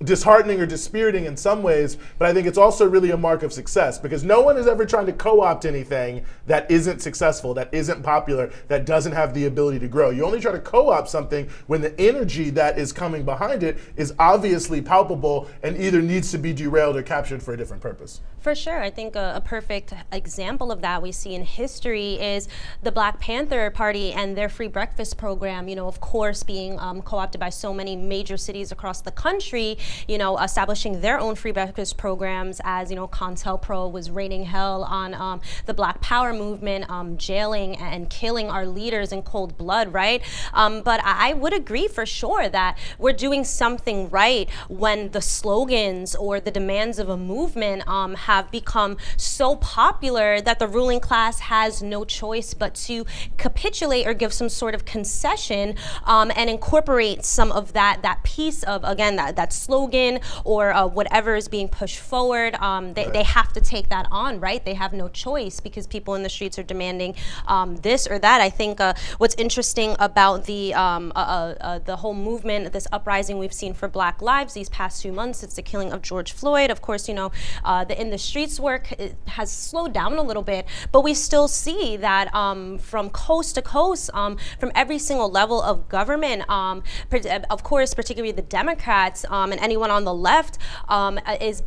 [SPEAKER 1] disheartening or dispiriting in some ways, but I think it's also really a mark of success, because no one is ever trying to co-opt anything that isn't successful, that isn't popular, that doesn't have the ability to grow. You only try to co-opt something when the energy that is coming behind it is obviously palpable and either needs to be derailed or captured for a different purpose.
[SPEAKER 2] For sure. I think a perfect example of that we see in history is the Black Panther Party and their free breakfast program, you know, of course, being co-opted by so many major cities across the country, you know, establishing their own free breakfast programs as, you know, CONTELPRO was raining hell on the Black Power movement, jailing and killing our leaders in cold blood, right? But I would agree for sure that we're doing something right when the slogans or the demands of a movement have become so popular that the ruling class has no choice but to capitulate or give some sort of concession and incorporate some of that piece of, again, that slogan or whatever is being pushed forward. They have to take that on, right? They have no choice because people in the streets are demanding this or that. I think what's interesting about the whole movement, this uprising we've seen for Black lives these past few months, it's the killing of George Floyd. Of course, you know, the In the Streets work has slowed down a little bit, but we still see that from coast to coast, from every single level of government, of course, particularly the Democrats and anyone on the left is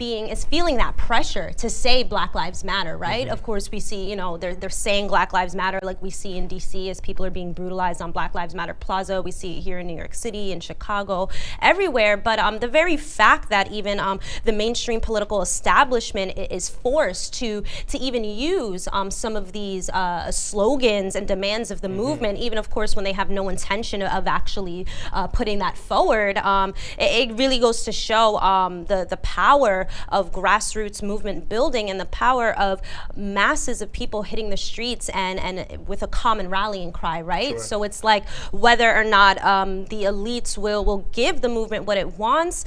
[SPEAKER 2] feeling that pressure to say Black Lives Matter, right? Of course, we see, you know, they're saying Black Lives Matter like we see in DC as people are being brutalized on Black Lives Matter Plaza. We see it here in New York City, in Chicago, everywhere. But the very fact that even the mainstream political establishment is forced to even use some of these slogans and demands of the movement, even of course when they have no intention of actually putting that forward, it really goes to show the power of grassroots movement building and the power of masses of people hitting the streets and with a common rallying cry, right? Sure. So it's like whether or not the elites will give the movement what it wants,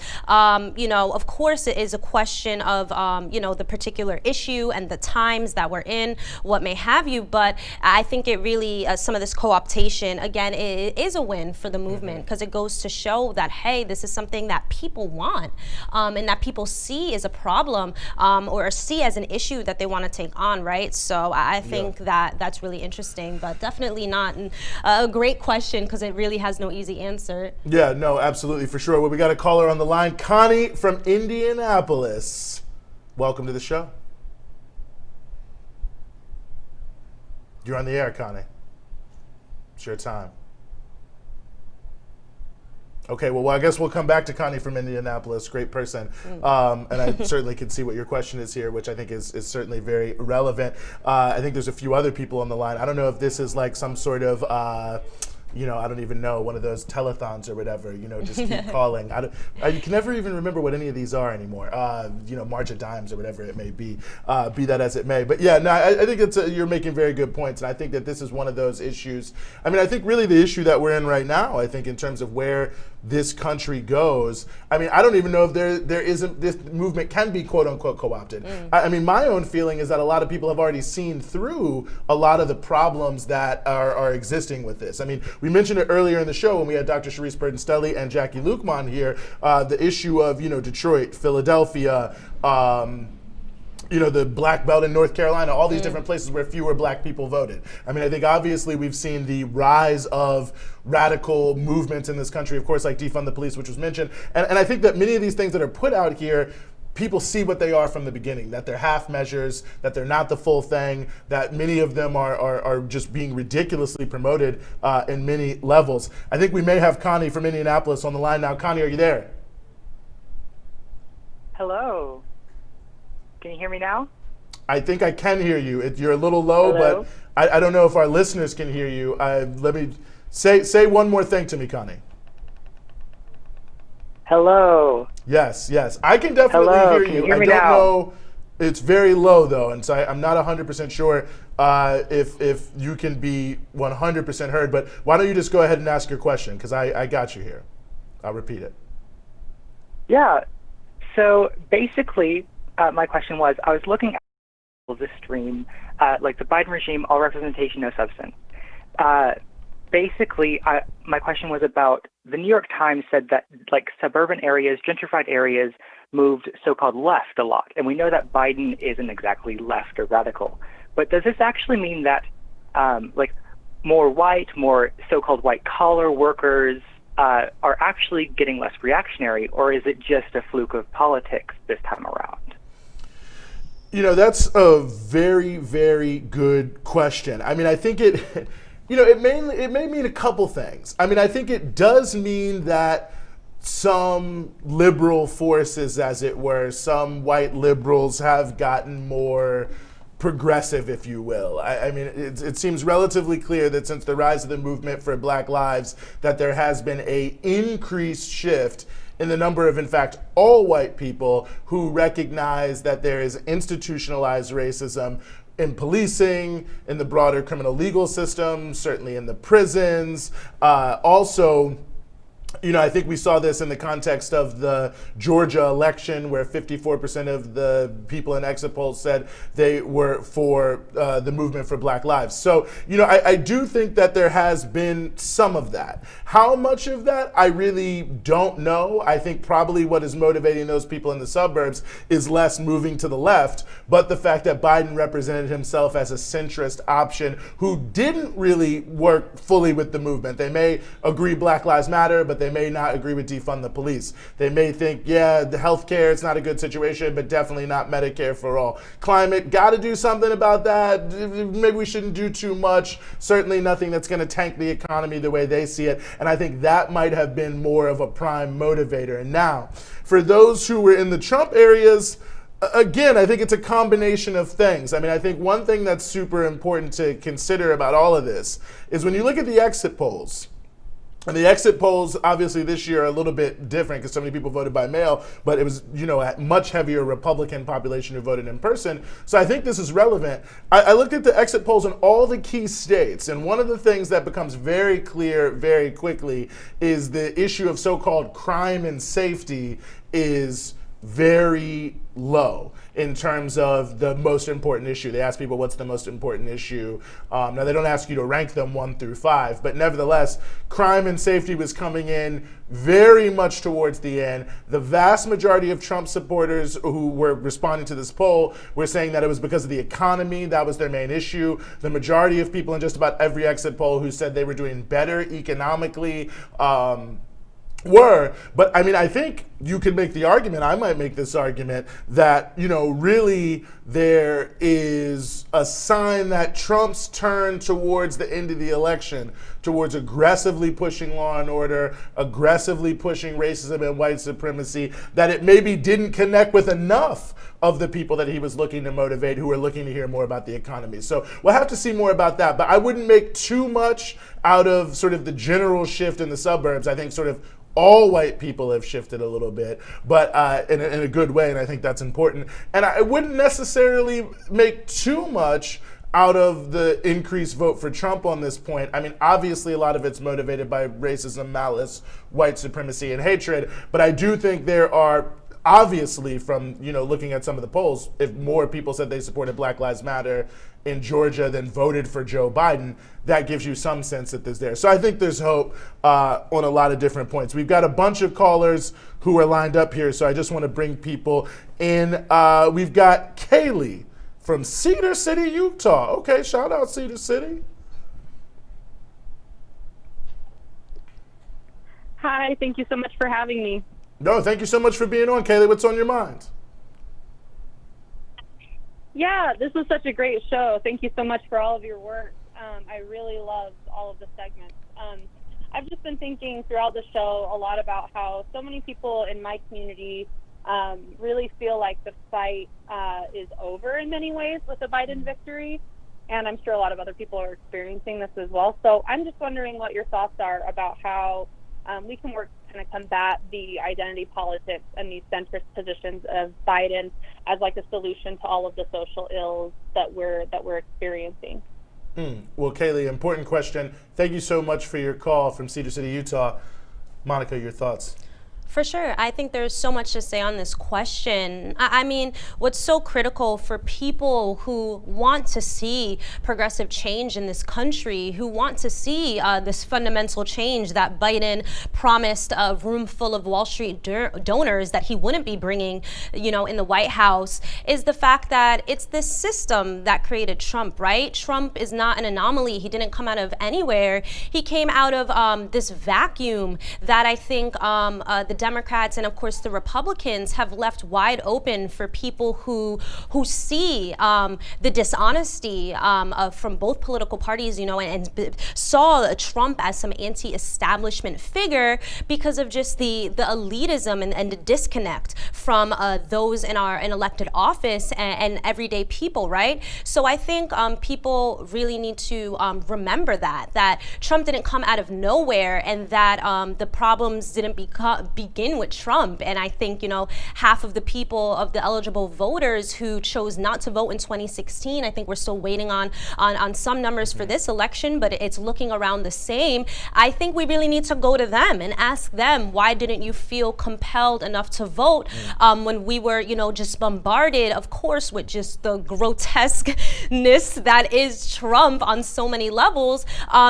[SPEAKER 2] you know, of course it is a question of you know, the particular issue and the times that we're in, what may have you, but I think it really, some of this co-optation, again, it is a win for the movement because it goes to show that, hey, this is something that people want and that people see as a problem or see as an issue that they want to take on, right? So I think that's really interesting, but definitely not a great question because it really has no easy answer. Yeah,
[SPEAKER 1] no, absolutely, for sure. Well, we got a caller on the line, Connie from Indianapolis. Welcome to the show. You're on the air, Connie. It's your time. Okay, well, I guess we'll come back to Connie from Indianapolis. Great person. And I certainly can see what your question is here, which I think is certainly very relevant. I think there's a few other people on the line. I don't know if this is like some sort of you know, I don't even know, one of those telethons or whatever, you know, just keep calling. I can never even remember what any of these are anymore. You know, March of Dimes or whatever it may be that as it may. But yeah, no, I think you're making very good points. And I think that this is one of those issues. I mean, I think really the issue that we're in right now, I think in terms of where this country goes, I mean, I don't even know if there isn't, this movement can be quote unquote co-opted. I mean, my own feeling is that a lot of people have already seen through a lot of the problems that are existing with this. I mean, we mentioned it earlier in the show when we had Dr. Sharice Burton-Stelly and Jackie Lukman here, the issue of, you know, Detroit, Philadelphia, you know, the Black Belt in North Carolina, all these different places where fewer Black people voted. I mean, I think obviously we've seen the rise of radical movements in this country, of course, like defund the police, which was mentioned. And I think that many of these things that are put out here, people see what they are from the beginning, that they're half measures, that they're not the full thing, that many of them are just being ridiculously promoted in many levels. I think we may have Connie from Indianapolis on the line now. Connie, are you there?
[SPEAKER 9] Hello. Can you hear me now?
[SPEAKER 1] I think I can hear you. You're a little low,
[SPEAKER 9] Hello?
[SPEAKER 1] but I don't know if our listeners can hear you. Let me say one more thing to me, Connie.
[SPEAKER 9] Hello.
[SPEAKER 1] Yes. I can definitely hear you.
[SPEAKER 9] Hear me
[SPEAKER 1] I don't
[SPEAKER 9] now?
[SPEAKER 1] know. It's very low though, and so I'm not 100% sure if you can be 100% heard. But why don't you just go ahead and ask your question, because I got you here. I'll repeat it.
[SPEAKER 9] Yeah. So basically, my question was, I was looking at this stream, like the Biden regime, all representation, no substance. basically, my question was about the New York Times said that like suburban areas, gentrified areas, moved so-called left a lot, and we know that Biden isn't exactly left or radical. But does this actually mean that like more white, more so-called white-collar workers are actually getting less reactionary, or is it just a fluke of politics this time around?
[SPEAKER 1] You know, that's a very, very good question. I mean, I think it, you know, it may mean a couple things. I mean, I think it does mean that some liberal forces, as it were, some white liberals have gotten more progressive, if you will. I mean, it seems relatively clear that since the rise of the movement for Black Lives, that there has been a increased shift in the number of, in fact, all white people who recognize that there is institutionalized racism in policing, in the broader criminal legal system, certainly in the prisons. Also, you know, I think we saw this in the context of the Georgia election, where 54% of the people in exit polls said they were for the movement for Black Lives. So, you know, I do think that there has been some of that. How much of that, I really don't know. I think probably what is motivating those people in the suburbs is less moving to the left, but the fact that Biden represented himself as a centrist option who didn't really work fully with the movement. They may agree Black Lives Matter, but they may not agree with defund the police. They may think, yeah, the healthcare, it's not a good situation, but definitely not Medicare for all. Climate, got to do something about that. Maybe we shouldn't do too much. Certainly nothing that's going to tank the economy the way they see it. And I think that might have been more of a prime motivator. And now, for those who were in the Trump areas, again, I think it's a combination of things. I mean, I think one thing that's super important to consider about all of this is when you look at the exit polls, and the exit polls, obviously, this year are a little bit different because so many people voted by mail, but it was, you know, a much heavier Republican population who voted in person. So I think this is relevant. I looked at the exit polls in all the key states, and one of the things that becomes very clear very quickly is the issue of so-called crime and safety is very low in terms of the most important issue. They ask people what's the most important issue. Now they don't ask you to rank them 1 through 5, but nevertheless, crime and safety was coming in very much towards the end. The vast majority of Trump supporters who were responding to this poll were saying that it was because of the economy. That was their main issue. The majority of people in just about every exit poll who said they were doing better economically were. But I mean, I think you could make the argument, I might make this argument, that, you know, really there is a sign that Trump's turn towards the end of the election, towards aggressively pushing law and order, aggressively pushing racism and white supremacy, that it maybe didn't connect with enough of the people that he was looking to motivate, who were looking to hear more about the economy. So we'll have to see more about that, but I wouldn't make too much out of sort of the general shift in the suburbs. I think sort of all white people have shifted a little bit, but in a good way, and I think that's important. And I wouldn't necessarily make too much out of the increased vote for Trump on this point. I mean, obviously a lot of it's motivated by racism, malice, white supremacy, and hatred, but I do think there are, obviously, from, you know, looking at some of the polls, if more people said they supported Black Lives Matter in Georgia than voted for Joe Biden, that gives you some sense that there's there. So I think there's hope on a lot of different points. We've got a bunch of callers who are lined up here, so I just want to bring people in. We've got Kaylee from Cedar City, Utah. Okay, shout out Cedar City.
[SPEAKER 10] Hi, thank you so much for having me.
[SPEAKER 1] No, thank you so much for being on, Kaylee. What's on your mind?
[SPEAKER 10] Yeah, this was such a great show. Thank you so much for all of your work. I really loved all of the segments. I've just been thinking throughout the show a lot about how so many people in my community really feel like the fight is over in many ways with the Biden victory. And I'm sure a lot of other people are experiencing this as well. So I'm just wondering what your thoughts are about how we can work to kind of combat the identity politics and these centrist positions of Biden as like a solution to all of the social ills that we're experiencing.
[SPEAKER 1] Well, Kaylee, important question. Thank you so much for your call from Cedar City, Utah. Monica, your thoughts?
[SPEAKER 2] For sure. I think there's so much to say on this question. I mean, what's so critical for people who want to see progressive change in this country, who want to see this fundamental change that Biden promised a room full of Wall Street donors that he wouldn't be bringing, you know, in the White House, is the fact that it's this system that created Trump, right? Trump is not an anomaly. He didn't come out of anywhere. He came out of this vacuum that I think the Democrats and of course the Republicans have left wide open for people who see the dishonesty from both political parties, you know, and saw Trump as some anti-establishment figure because of just the elitism and the disconnect from those in elected office and everyday people, right? So I think people really need to remember that Trump didn't come out of nowhere, and that the problems didn't begin with Trump. And I think, you know, half of the people, of the eligible voters who chose not to vote in 2016, I think we're still waiting on some numbers for this election, but it's looking around the same. I think we really need to go to them and ask them, why didn't you feel compelled enough to vote when we were, you know, just bombarded, of course, with just the grotesqueness that is Trump on so many levels.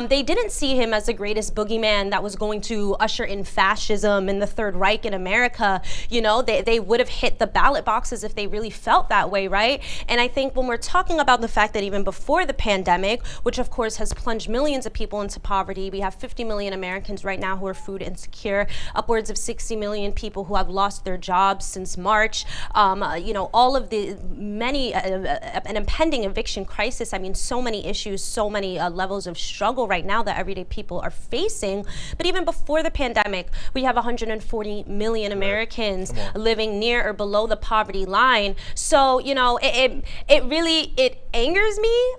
[SPEAKER 2] They didn't see him as the greatest boogeyman that was going to usher in fascism and the Third Reich in America. You know, they would have hit the ballot boxes if they really felt that way, right? And I think when we're talking about the fact that even before the pandemic, which of course has plunged millions of people into poverty, we have 50 million Americans right now who are food insecure, upwards of 60 million people who have lost their jobs since March, you know, all of the many, an impending eviction crisis. I mean, so many issues, so many levels of struggle right now that everyday people are facing. But even before the pandemic, we have 140 million Americans living near or below the poverty line. So, you know, it really angers me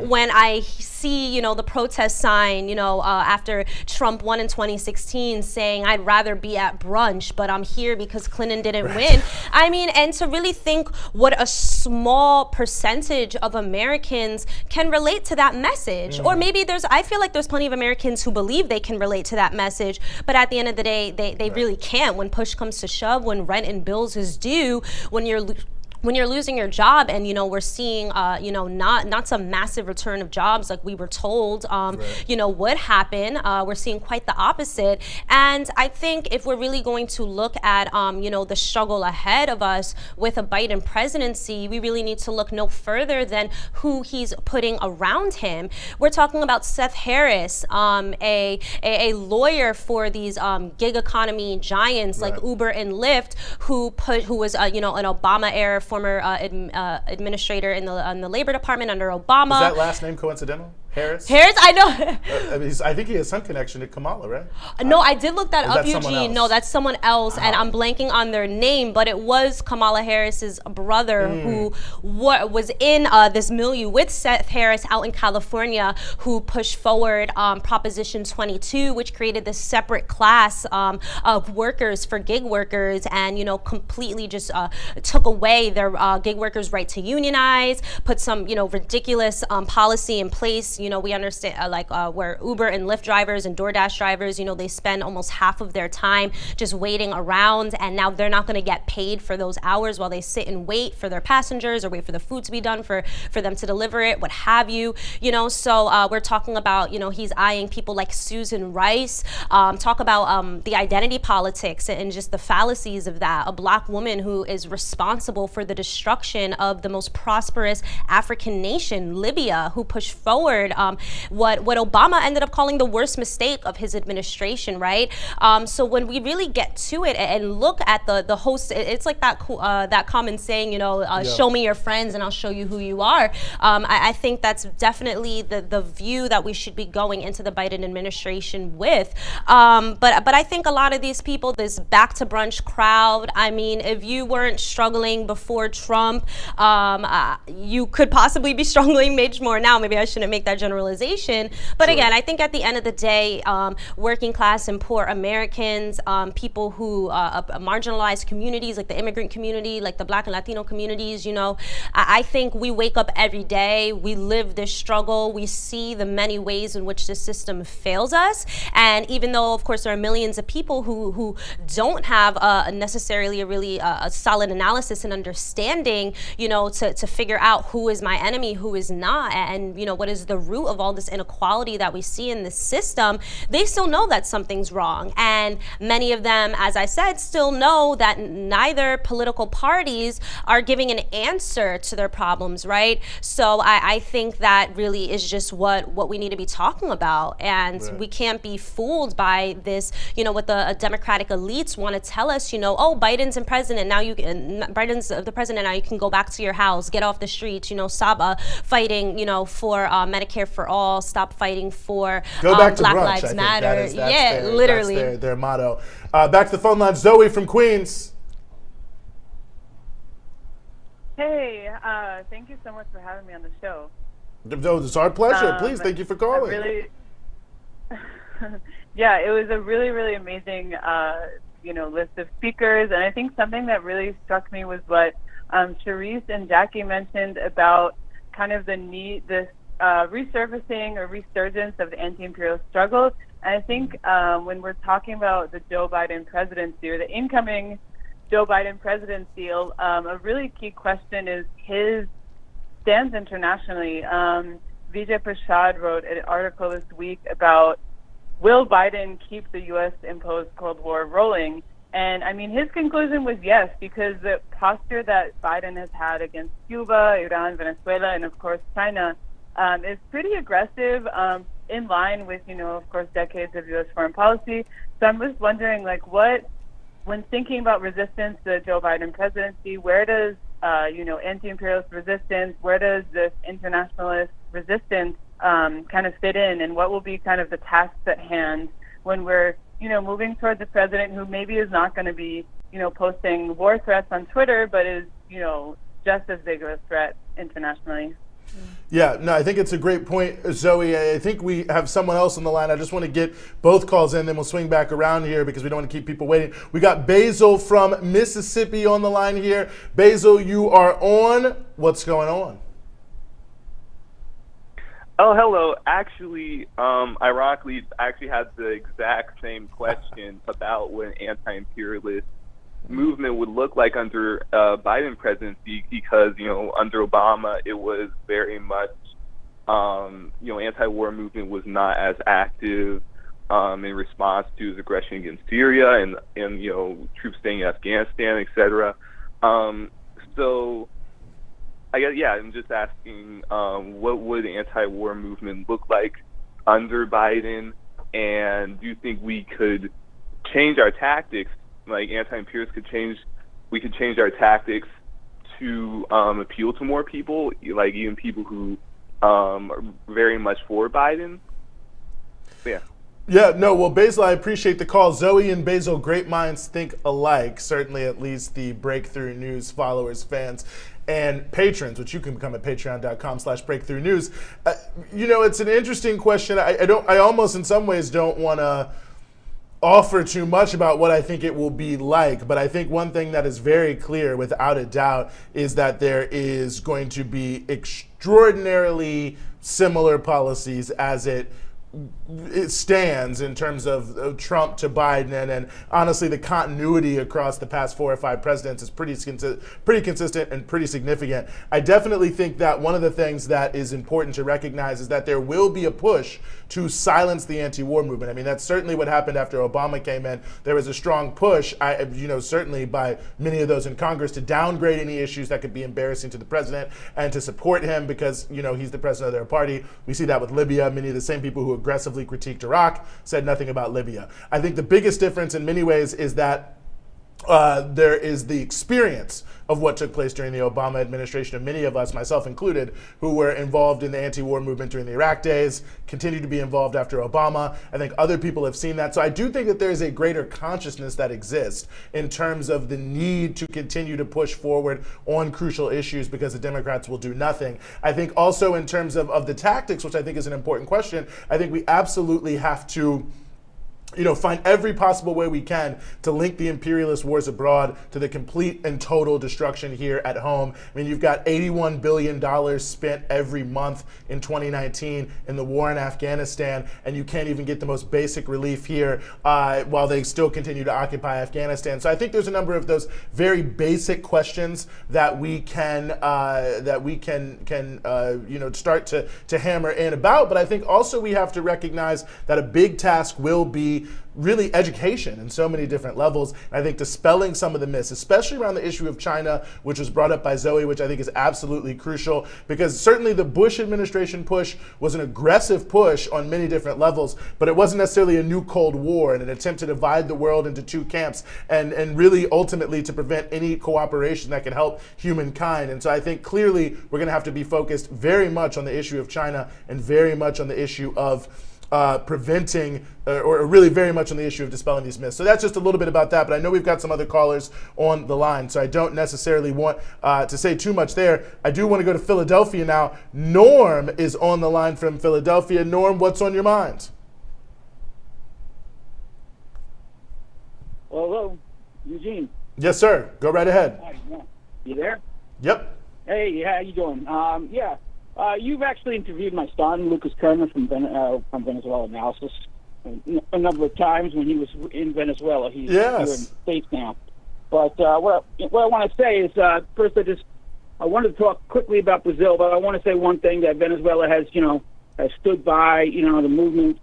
[SPEAKER 2] when I see, you know, the protest sign, you know, after Trump won in 2016 saying, I'd rather be at brunch, but I'm here because Clinton didn't win. I mean, and to really think what a small percentage of Americans can relate to that message. Or maybe I feel like there's plenty of Americans who believe they can relate to that message, but at the end of the day, they really can't. When push comes to shove, when rent and bills is due, when you're losing your job, and, you know, we're seeing, you know, not some massive return of jobs like we were told, you know, would happen. We're seeing quite the opposite. And I think if we're really going to look at, you know, the struggle ahead of us with a Biden presidency, we really need to look no further than who he's putting around him. We're talking about Seth Harris, a lawyer for these gig economy giants like Uber and Lyft, who was, you know, an Obama era former administrator in the Labor Department under Obama.
[SPEAKER 1] Is that last name coincidental? Harris?
[SPEAKER 2] Harris, I know.
[SPEAKER 1] I mean, I think he has some connection to Kamala, right?
[SPEAKER 2] No, I did look that up,
[SPEAKER 1] Eugene.
[SPEAKER 2] No, that's someone else, and I'm blanking on their name, but it was Kamala Harris's brother who was in this milieu with Seth Harris out in California, who pushed forward Proposition 22, which created this separate class of workers for gig workers, and, you know, completely just took away their gig workers' right to unionize, put some, you know, ridiculous policy in place. You know, we understand where Uber and Lyft drivers and DoorDash drivers, you know, they spend almost half of their time just waiting around, and now they're not going to get paid for those hours while they sit and wait for their passengers or wait for the food to be done for them to deliver it, what have you. You know, so we're talking about, you know, he's eyeing people like Susan Rice, talk about the identity politics and just the fallacies of that. A black woman who is responsible for the destruction of the most prosperous African nation, Libya, who pushed forward what Obama ended up calling the worst mistake of his administration, right? So when we really get to it and look at the host, it's like that common saying, you know, show me your friends and I'll show you who you are. I think that's definitely the view that we should be going into the Biden administration with. But I think a lot of these people, this back to brunch crowd, I mean, if you weren't struggling before Trump, you could possibly be struggling much more now. Maybe I shouldn't make that that generalization. But again, I think at the end of the day, working class and poor Americans, people who marginalized communities like the immigrant community, like the Black and Latino communities, you know, I think we wake up every day, we live this struggle, we see the many ways in which this system fails us. And even though, of course, there are millions of people who don't have necessarily a solid analysis and understanding, you know, to figure out who is my enemy, who is not, and, you know, what is the root of all this inequality that we see in this system, they still know that something's wrong. And many of them, as I said, still know that neither political parties are giving an answer to their problems, right? So I think that really is just what we need to be talking about. And we can't be fooled by this, you know, what the Democratic elites want to tell us, you know, oh, Biden's the president, now you can go back to your house, get off the streets, you know, stop fighting, you know, for Medicare for all, stop fighting for
[SPEAKER 1] Go back to
[SPEAKER 2] Black
[SPEAKER 1] brunch,
[SPEAKER 2] Lives Matter.
[SPEAKER 1] That's
[SPEAKER 2] literally.
[SPEAKER 1] That's their motto. Back to the phone line, Zoe from Queens.
[SPEAKER 11] Hey, thank you so much for having me on the show.
[SPEAKER 1] It's our pleasure. Please, thank you for calling.
[SPEAKER 11] Yeah, it was a really, really amazing, you know, list of speakers. And I think something that really struck me was what Sharice and Jackie mentioned about kind of the need, this resurfacing or resurgence of the anti-imperial struggle. And I think when we're talking about the Joe Biden presidency or the incoming Joe Biden presidency, a really key question is his stance internationally. Vijay Prashad wrote an article this week about, will Biden keep the U.S. imposed Cold War rolling? And I mean, his conclusion was yes, because the posture that Biden has had against Cuba, Iran, Venezuela, and of course China is pretty aggressive, in line with, you know, of course, decades of U.S. foreign policy. So I'm just wondering, like, when thinking about resistance to the Joe Biden presidency, where does, you know, anti-imperialist resistance, where does this internationalist resistance kind of fit in, and what will be kind of the tasks at hand when we're, you know, moving towards a president who maybe is not going to be, you know, posting war threats on Twitter, but is, you know, just as big of a threat internationally?
[SPEAKER 1] Yeah, no, I think it's a great point, Zoe. I think we have someone else on the line. I just want to get both calls in, then we'll swing back around here because we don't want to keep people waiting. We got Basil from Mississippi on the line here. Basil, you are on. What's going on?
[SPEAKER 12] Oh, hello. Actually, ironically, I actually had the exact same question about what an anti-imperialist movement would look like under Biden presidency, because, you know, under Obama it was very much, you know, anti-war movement was not as active in response to his aggression against Syria and you know, troops staying in Afghanistan, etc. So I guess, yeah, I'm just asking, what would an anti-war movement look like under Biden, and do you think we could change our tactics? Like anti-imperialists we could change our tactics to appeal to more people, like even people who are very much for Biden. Yeah.
[SPEAKER 1] Yeah, no, well, Basil, I appreciate the call. Zoe and Basil, great minds think alike, certainly at least the Breakthrough News followers, fans, and patrons, which you can become at patreon.com/breakthrough news. You know, it's an interesting question. I almost in some ways don't want to offer too much about what I think it will be like, but I think one thing that is very clear without a doubt is that there is going to be extraordinarily similar policies as it stands in terms of Trump to Biden, and honestly the continuity across the past 4 or 5 presidents is pretty consistent and pretty significant. I definitely think that one of the things that is important to recognize is that there will be a push to silence the anti-war movement. I mean, that's certainly what happened after Obama came in. There was a strong push, you know, certainly by many of those in Congress, to downgrade any issues that could be embarrassing to the president and to support him because, you know, he's the president of their party. We see that with Libya. Many of the same people who aggressively critiqued Iraq said nothing about Libya. I think the biggest difference in many ways is that there is the experience of what took place during the Obama administration, and many of us, myself included, who were involved in the anti-war movement during the Iraq days, continue to be involved after Obama. I think other people have seen that. So I do think that there is a greater consciousness that exists in terms of the need to continue to push forward on crucial issues because the Democrats will do nothing. I think also in terms of the tactics, which I think is an important question, I think we absolutely have to find every possible way we can to link the imperialist wars abroad to the complete and total destruction here at home. I mean, you've got $81 billion spent every month in 2019 in the war in Afghanistan, and you can't even get the most basic relief here while they still continue to occupy Afghanistan. So I think there's a number of those very basic questions that we can start to hammer in about. But I think also we have to recognize that a big task will be really education in so many different levels. And I think dispelling some of the myths, especially around the issue of China, which was brought up by Zoe, which I think is absolutely crucial, because certainly the Bush administration push was an aggressive push on many different levels, but it wasn't necessarily a new Cold War and an attempt to divide the world into two camps and really ultimately to prevent any cooperation that could help humankind. And so I think clearly we're going to have to be focused very much on the issue of China and very much on the issue of preventing, or really very much on the issue of dispelling these myths. So that's just a little bit about that, but I know we've got some other callers on the line, so I don't necessarily want to say too much there. I do want to go to Philadelphia now. Norm is on the line from Philadelphia. Norm, what's on your mind?
[SPEAKER 13] Hello, Eugene.
[SPEAKER 1] Yes, sir. Go right ahead.
[SPEAKER 13] Hi, you there?
[SPEAKER 1] Yep.
[SPEAKER 13] Hey, how you doing? You've actually interviewed my son, Lucas Kerner, from Venezuela Analysis, a number of times when he was in Venezuela. He's here in the States now. But what I want to say is, first I wanted to talk quickly about Brazil, but I want to say one thing, that Venezuela has stood by, the movement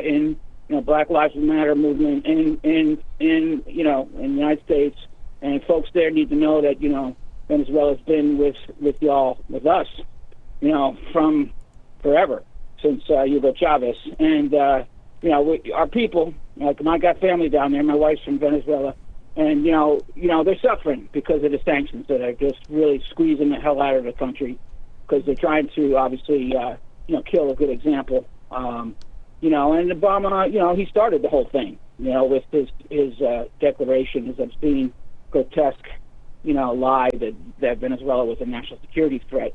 [SPEAKER 13] in, Black Lives Matter movement in the United States, and folks there need to know that, Venezuela's been with y'all, with us, from forever, since Hugo Chavez. And, our people, like, I got family down there, my wife's from Venezuela, and, they're suffering because of the sanctions that are just really squeezing the hell out of the country, because they're trying to, obviously, kill a good example. And Obama, he started the whole thing, with his declaration, his obscene, grotesque, lie that Venezuela was a national security threat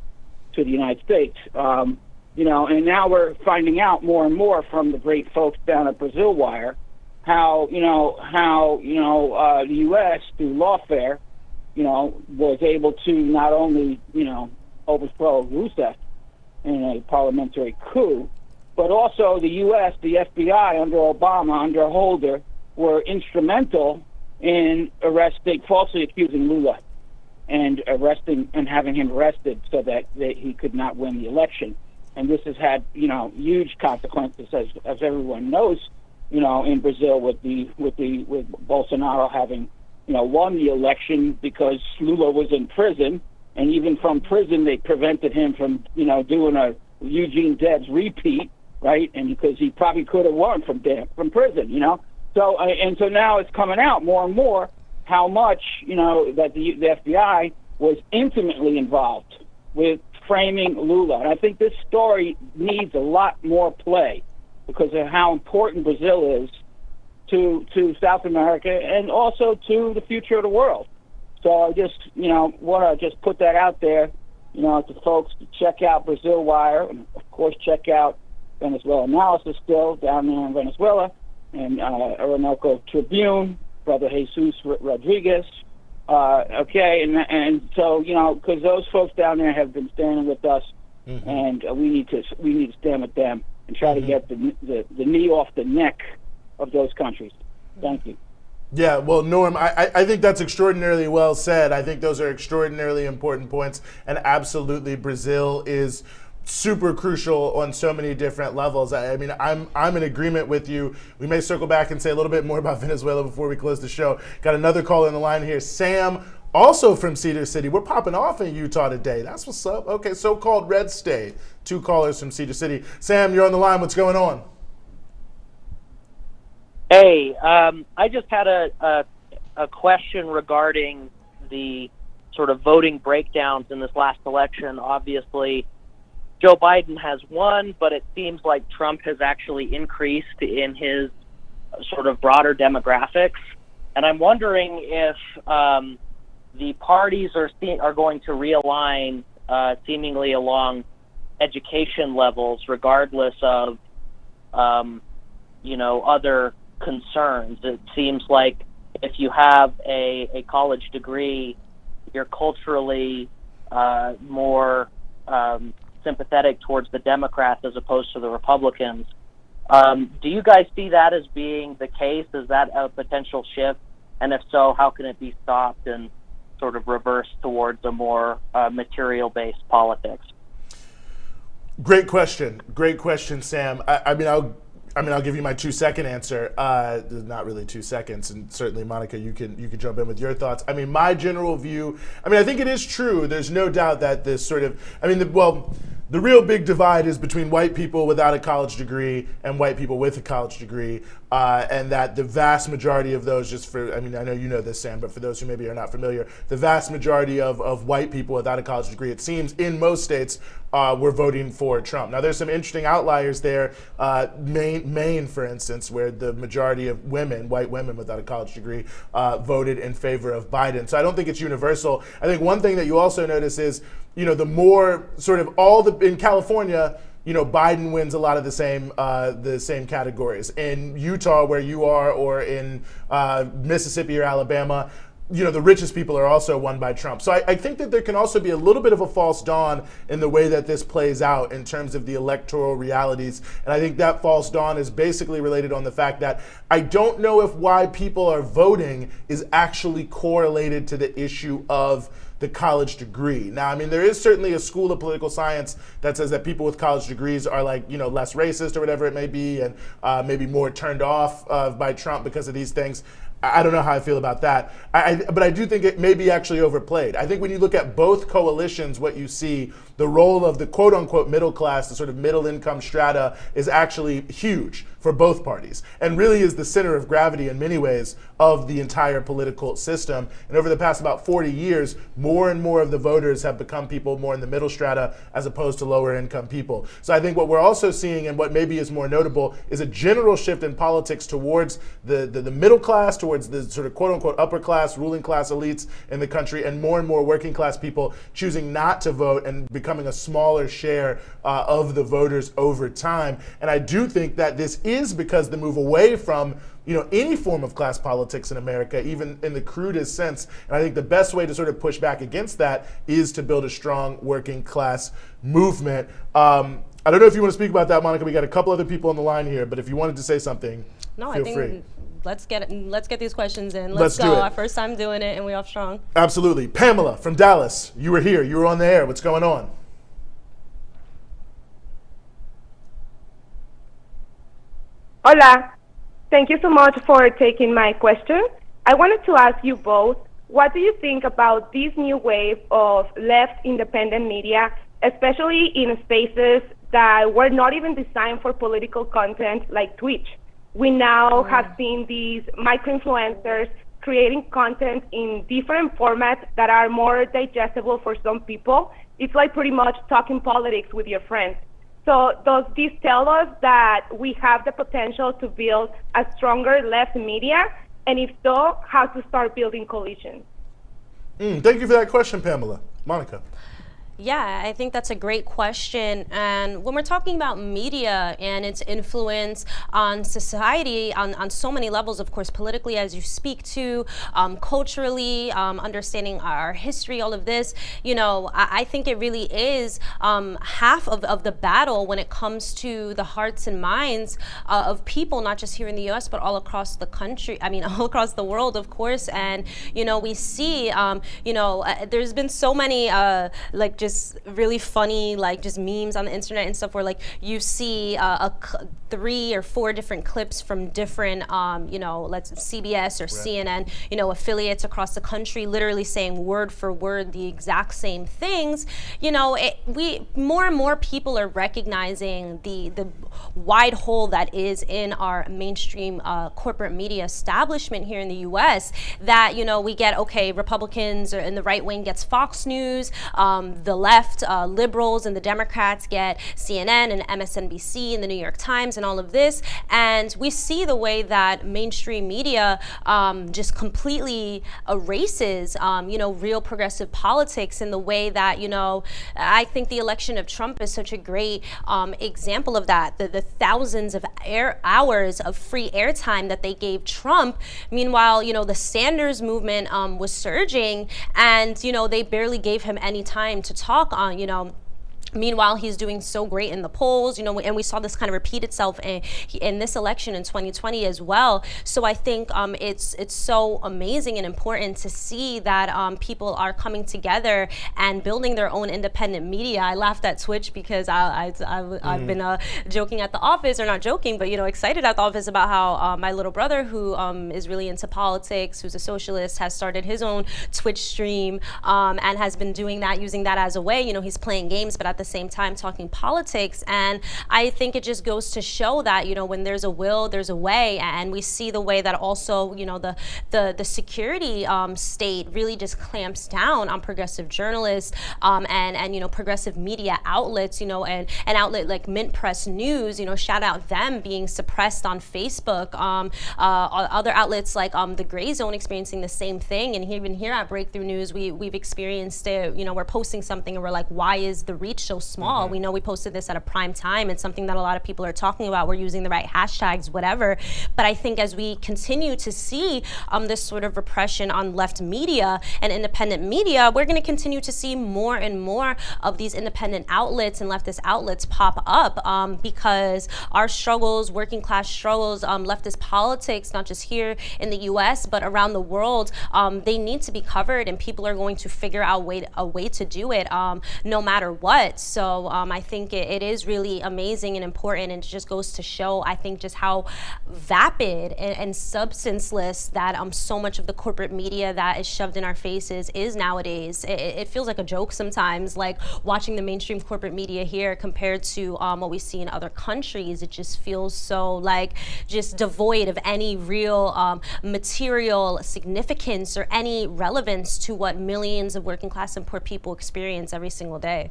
[SPEAKER 13] to the United States. And now we're finding out more and more from the great folks down at Brazil Wire how the U.S. through lawfare, was able to not only, overthrow Rousseff in a parliamentary coup, but also the U.S., the FBI under Obama, under Holder, were instrumental in falsely accusing Lula and arresting and having him arrested so that he could not win the election. And this has had, huge consequences, as everyone knows, in Brazil with Bolsonaro having, won the election because Lula was in prison, and even from prison they prevented him from, doing a Eugene Debs repeat, right? And because he probably could have won from prison, So so now it's coming out more and more how much, that the FBI was intimately involved with framing Lula. And I think this story needs a lot more play because of how important Brazil is to South America and also to the future of the world. So I just, want to just put that out there, to folks to check out Brazil Wire, and of course check out Venezuela Analysis still down there in Venezuela, and Orinoco Tribune, Brother Jesus Rodriguez. And so, because those folks down there have been standing with us, and we need to stand with them and try to get the knee off the neck of those countries. Thank you.
[SPEAKER 1] Yeah, well, Norm, I think that's extraordinarily well said. I think those are extraordinarily important points, and absolutely Brazil is super crucial on so many different levels. I mean, I'm in agreement with you. We may circle back and say a little bit more about Venezuela before we close the show. Got another caller on the line here, Sam, also from Cedar City. We're popping off in Utah today. That's what's up. Okay, so-called red state. 2 callers from Cedar City. Sam, you're on the line. What's going on?
[SPEAKER 14] Hey, I just had a a question regarding the sort of voting breakdowns in this last election. Obviously, Joe Biden has won, but it seems like Trump has actually increased in his sort of broader demographics. And I'm wondering if the parties are going to realign seemingly along education levels, regardless of other concerns. It seems like if you have a college degree, you're culturally more sympathetic towards the Democrats as opposed to the Republicans. Do you guys see that as being the case? Is that a potential shift? And if so, how can it be stopped and sort of reversed towards a more material-based politics?
[SPEAKER 1] Great question, Sam. I mean, I'll give you my 2-second answer. Not really 2 seconds, and certainly, Monica, you can jump in with your thoughts. I mean, my general view. I mean, I think it is true. There's no doubt that this sort of. I mean, the real big divide is between white people without a college degree and white people with a college degree, and that the vast majority of those, I know you know this, Sam, but for those who maybe are not familiar, the vast majority of white people without a college degree, it seems, in most states, were voting for Trump. Now, there's some interesting outliers there. Maine, for instance, where the majority of white women without a college degree, voted in favor of Biden. So I don't think it's universal. I think one thing that you also notice is, the more sort of in California, Biden wins a lot of the same categories. In Utah, where you are, or in Mississippi or Alabama, the richest people are also won by Trump. So I think that there can also be a little bit of a false dawn in the way that this plays out in terms of the electoral realities. And I think that false dawn is basically related on the fact that I don't know if why people are voting is actually correlated to the issue of the college degree. Now, I mean, there is certainly a school of political science that says that people with college degrees are less racist or whatever it may be, and maybe more turned off by Trump because of these things. I don't know how I feel about that. But I do think it may be actually overplayed. I think when you look at both coalitions, what you see, the role of the quote unquote middle class, the sort of middle income strata, is actually huge for both parties, and really is the center of gravity in many ways of the entire political system. And over the past about 40 years, more and more of the voters have become people more in the middle strata as opposed to lower income people. So I think what we're also seeing, and what maybe is more notable, is a general shift in politics towards the middle class, towards the sort of quote unquote upper class, ruling class elites in the country, and more working class people choosing not to vote and becoming a smaller share of the voters over time. And I do think that this is because the move away from any form of class politics in America, even in the crudest sense. And I think the best way to sort of push back against that is to build a strong working class movement. I don't know if you want to speak about that, Monica. We got a couple other people on the line here, but if you wanted to say something, feel free.
[SPEAKER 2] Let's get these questions in. Let's go. Our first time doing it, and we're off strong.
[SPEAKER 1] Absolutely. Pamela from Dallas, you were here. You were on the air. What's going on?
[SPEAKER 15] Hola. Thank you so much for taking my question. I wanted to ask you both, what do you think about this new wave of left independent media, especially in spaces that were not even designed for political content like Twitch? We now have seen these micro-influencers creating content in different formats that are more digestible for some people. It's like pretty much talking politics with your friends. So does this tell us that we have the potential to build a stronger left media? And if so, how to start building coalitions?
[SPEAKER 1] Thank you for that question, Pamela. Monica.
[SPEAKER 2] Yeah, I think that's a great question. And when we're talking about media and its influence on society on so many levels, of course, politically, as you speak to, culturally, understanding our history, all of this, I think it really is half of the battle when it comes to the hearts and minds of people, not just here in the US, but all across the country. I mean, all across the world, of course. And, we see, there's been so many, just just really funny, like just memes on the internet and stuff where like you see 3 or 4 different clips from different, let's CBS or CNN, affiliates across the country, literally saying word for word the exact same things. More and more people are recognizing the wide hole that is in our mainstream corporate media establishment here in the U.S. That we get, okay, Republicans in the right wing gets Fox News, the left, liberals and the Democrats get CNN and MSNBC and the New York Times and all of this, and we see the way that mainstream media just completely erases real progressive politics in the way that I think the election of Trump is such a great example of that. The thousands of hours of free airtime that they gave Trump. Meanwhile, the Sanders movement was surging, and they barely gave him any time to talk on. Meanwhile, he's doing so great in the polls, and we saw this kind of repeat itself in this election in 2020 as well. So I think it's so amazing and important to see that people are coming together and building their own independent media. I laughed at Twitch because I've been joking at the office, or not joking, but excited at the office about how my little brother, who is really into politics, who's a socialist, has started his own Twitch stream and has been doing that, using that as a way. He's playing games, but at the same time talking politics. And I think it just goes to show that when there's a will, there's a way. And we see the way that also the security state really just clamps down on progressive journalists and progressive media outlets, and an outlet like Mint Press News, shout out them being suppressed on Facebook. Other outlets like the Gray Zone experiencing the same thing. And even here at Breakthrough News, we've experienced it. We're posting something and we're like, why is the reach so small? We know we posted this at a prime time. It's something that a lot of people are talking about. We're using the right hashtags, whatever. But I think as we continue to see this sort of repression on left media and independent media, we're going to continue to see more and more of these independent outlets and leftist outlets pop up because our struggles, working class struggles, leftist politics, not just here in the US, but around the world, they need to be covered, and people are going to figure out a way to do it no matter what. So I think it is really amazing and important, and it just goes to show, I think, just how vapid and substanceless that so much of the corporate media that is shoved in our faces is nowadays. It feels like a joke sometimes, like watching the mainstream corporate media here compared to what we see in other countries. It just feels so like just devoid of any real material significance or any relevance to what millions of working class and poor people experience every single day.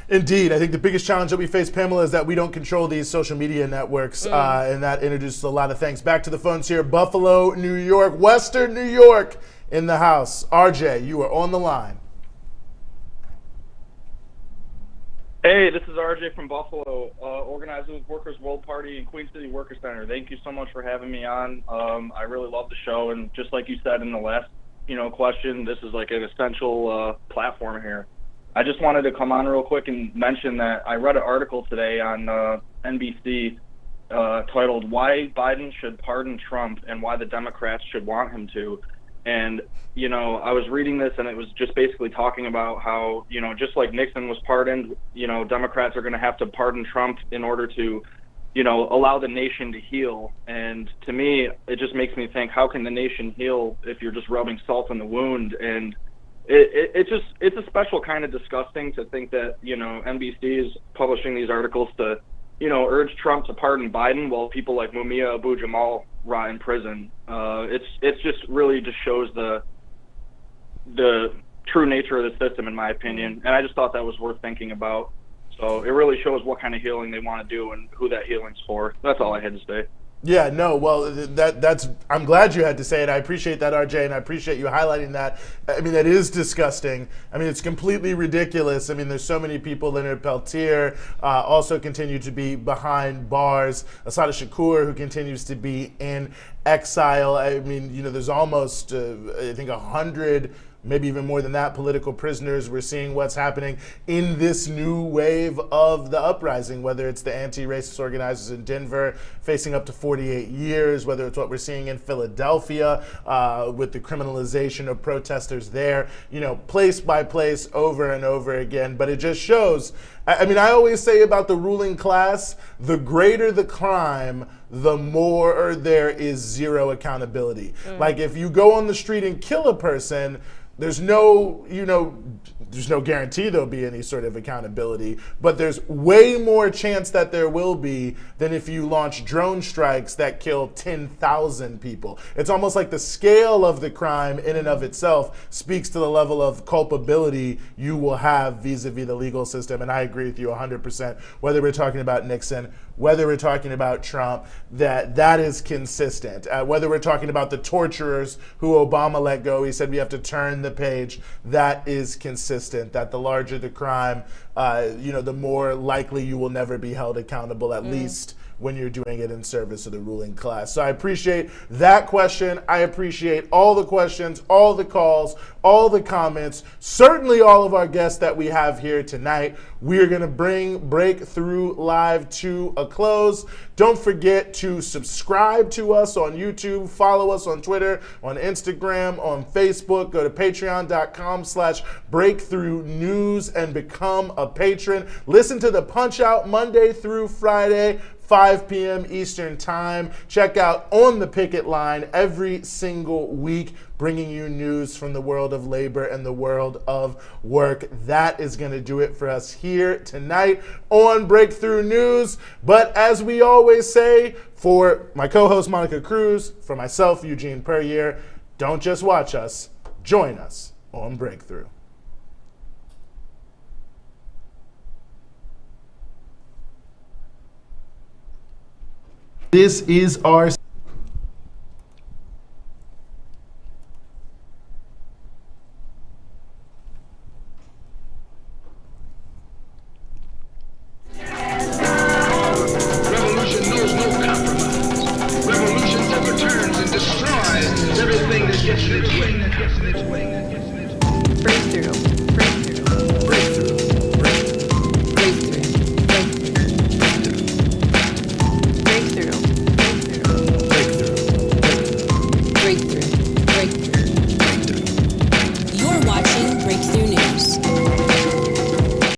[SPEAKER 1] Indeed. I think the biggest challenge that we face, Pamela, is that we don't control these social media networks, and that introduces a lot of things. Back to the phones here. Buffalo, New York, Western New York in the house. RJ, you are on the line.
[SPEAKER 16] Hey, this is RJ from Buffalo, organizer with Workers' World Party and Queen City Worker Center. Thank you so much for having me on. I really love the show, and just like you said in the last question, this is like an essential platform here. I just wanted to come on real quick and mention that I read an article today on NBC titled "Why Biden Should Pardon Trump and Why the Democrats Should Want Him to." And, I was reading this, and it was just basically talking about how, just like Nixon was pardoned, Democrats are going to have to pardon Trump in order to, allow the nation to heal. And to me, it just makes me think, how can the nation heal if you're just rubbing salt in the wound? And it's a special kind of disgusting to think that, NBC is publishing these articles to, urge Trump to pardon Biden while people like Mumia Abu-Jamal rot in prison. It's just really just shows the true nature of the system, in my opinion. And I just thought that was worth thinking about. So it really shows what kind of healing they want to do and who that healing's for. That's all I had to say.
[SPEAKER 1] Yeah, no, well, that's. I'm glad you had to say it. I appreciate that, RJ, and I appreciate you highlighting that. I mean, that is disgusting. I mean, it's completely ridiculous. I mean, there's so many people. Leonard Peltier also continue to be behind bars. Assata Shakur, who continues to be in exile. I mean, there's almost, I think, 100 maybe even more than that, political prisoners. We're seeing what's happening in this new wave of the uprising, whether it's the anti-racist organizers in Denver facing up to 48 years, whether it's what we're seeing in Philadelphia with the criminalization of protesters there, place by place over and over again. But it just shows, I mean, I always say about the ruling class, the greater the crime, the more there is zero accountability. Like if you go on the street and kill a person, there's no guarantee there'll be any sort of accountability, but there's way more chance that there will be than if you launch drone strikes that kill 10,000 people. It's almost like the scale of the crime in and of itself speaks to the level of culpability you will have vis-a-vis the legal system. And I agree with you 100%, whether we're talking about Nixon, whether we're talking about Trump, that is consistent. Whether we're talking about the torturers who Obama let go, he said we have to turn the page, that is consistent, that the larger the crime, the more likely you will never be held accountable, at least when you're doing it in service of the ruling class. So I appreciate that question. I appreciate all the questions, all the calls, all the comments, certainly all of our guests that we have here tonight. We're going to bring Breakthrough Live to a close. Don't forget to subscribe to us on YouTube, follow us on Twitter, on Instagram, on Facebook. Go to patreon.com/Breakthrough News and become a patron. Listen to the Punch Out Monday through Friday, 5 p.m. Eastern Time. Check out On the Picket Line every single week, bringing you news from the world of labor and the world of work. That is going to do it for us here tonight on Breakthrough News. But as we always say, for my co-host Monica Cruz, for myself, Eugene Puryear, don't just watch us, join us on Breakthrough. This is our
[SPEAKER 17] Revolution knows no compromise. Revolution overturns and destroys everything that gets in its way. Breakthrough.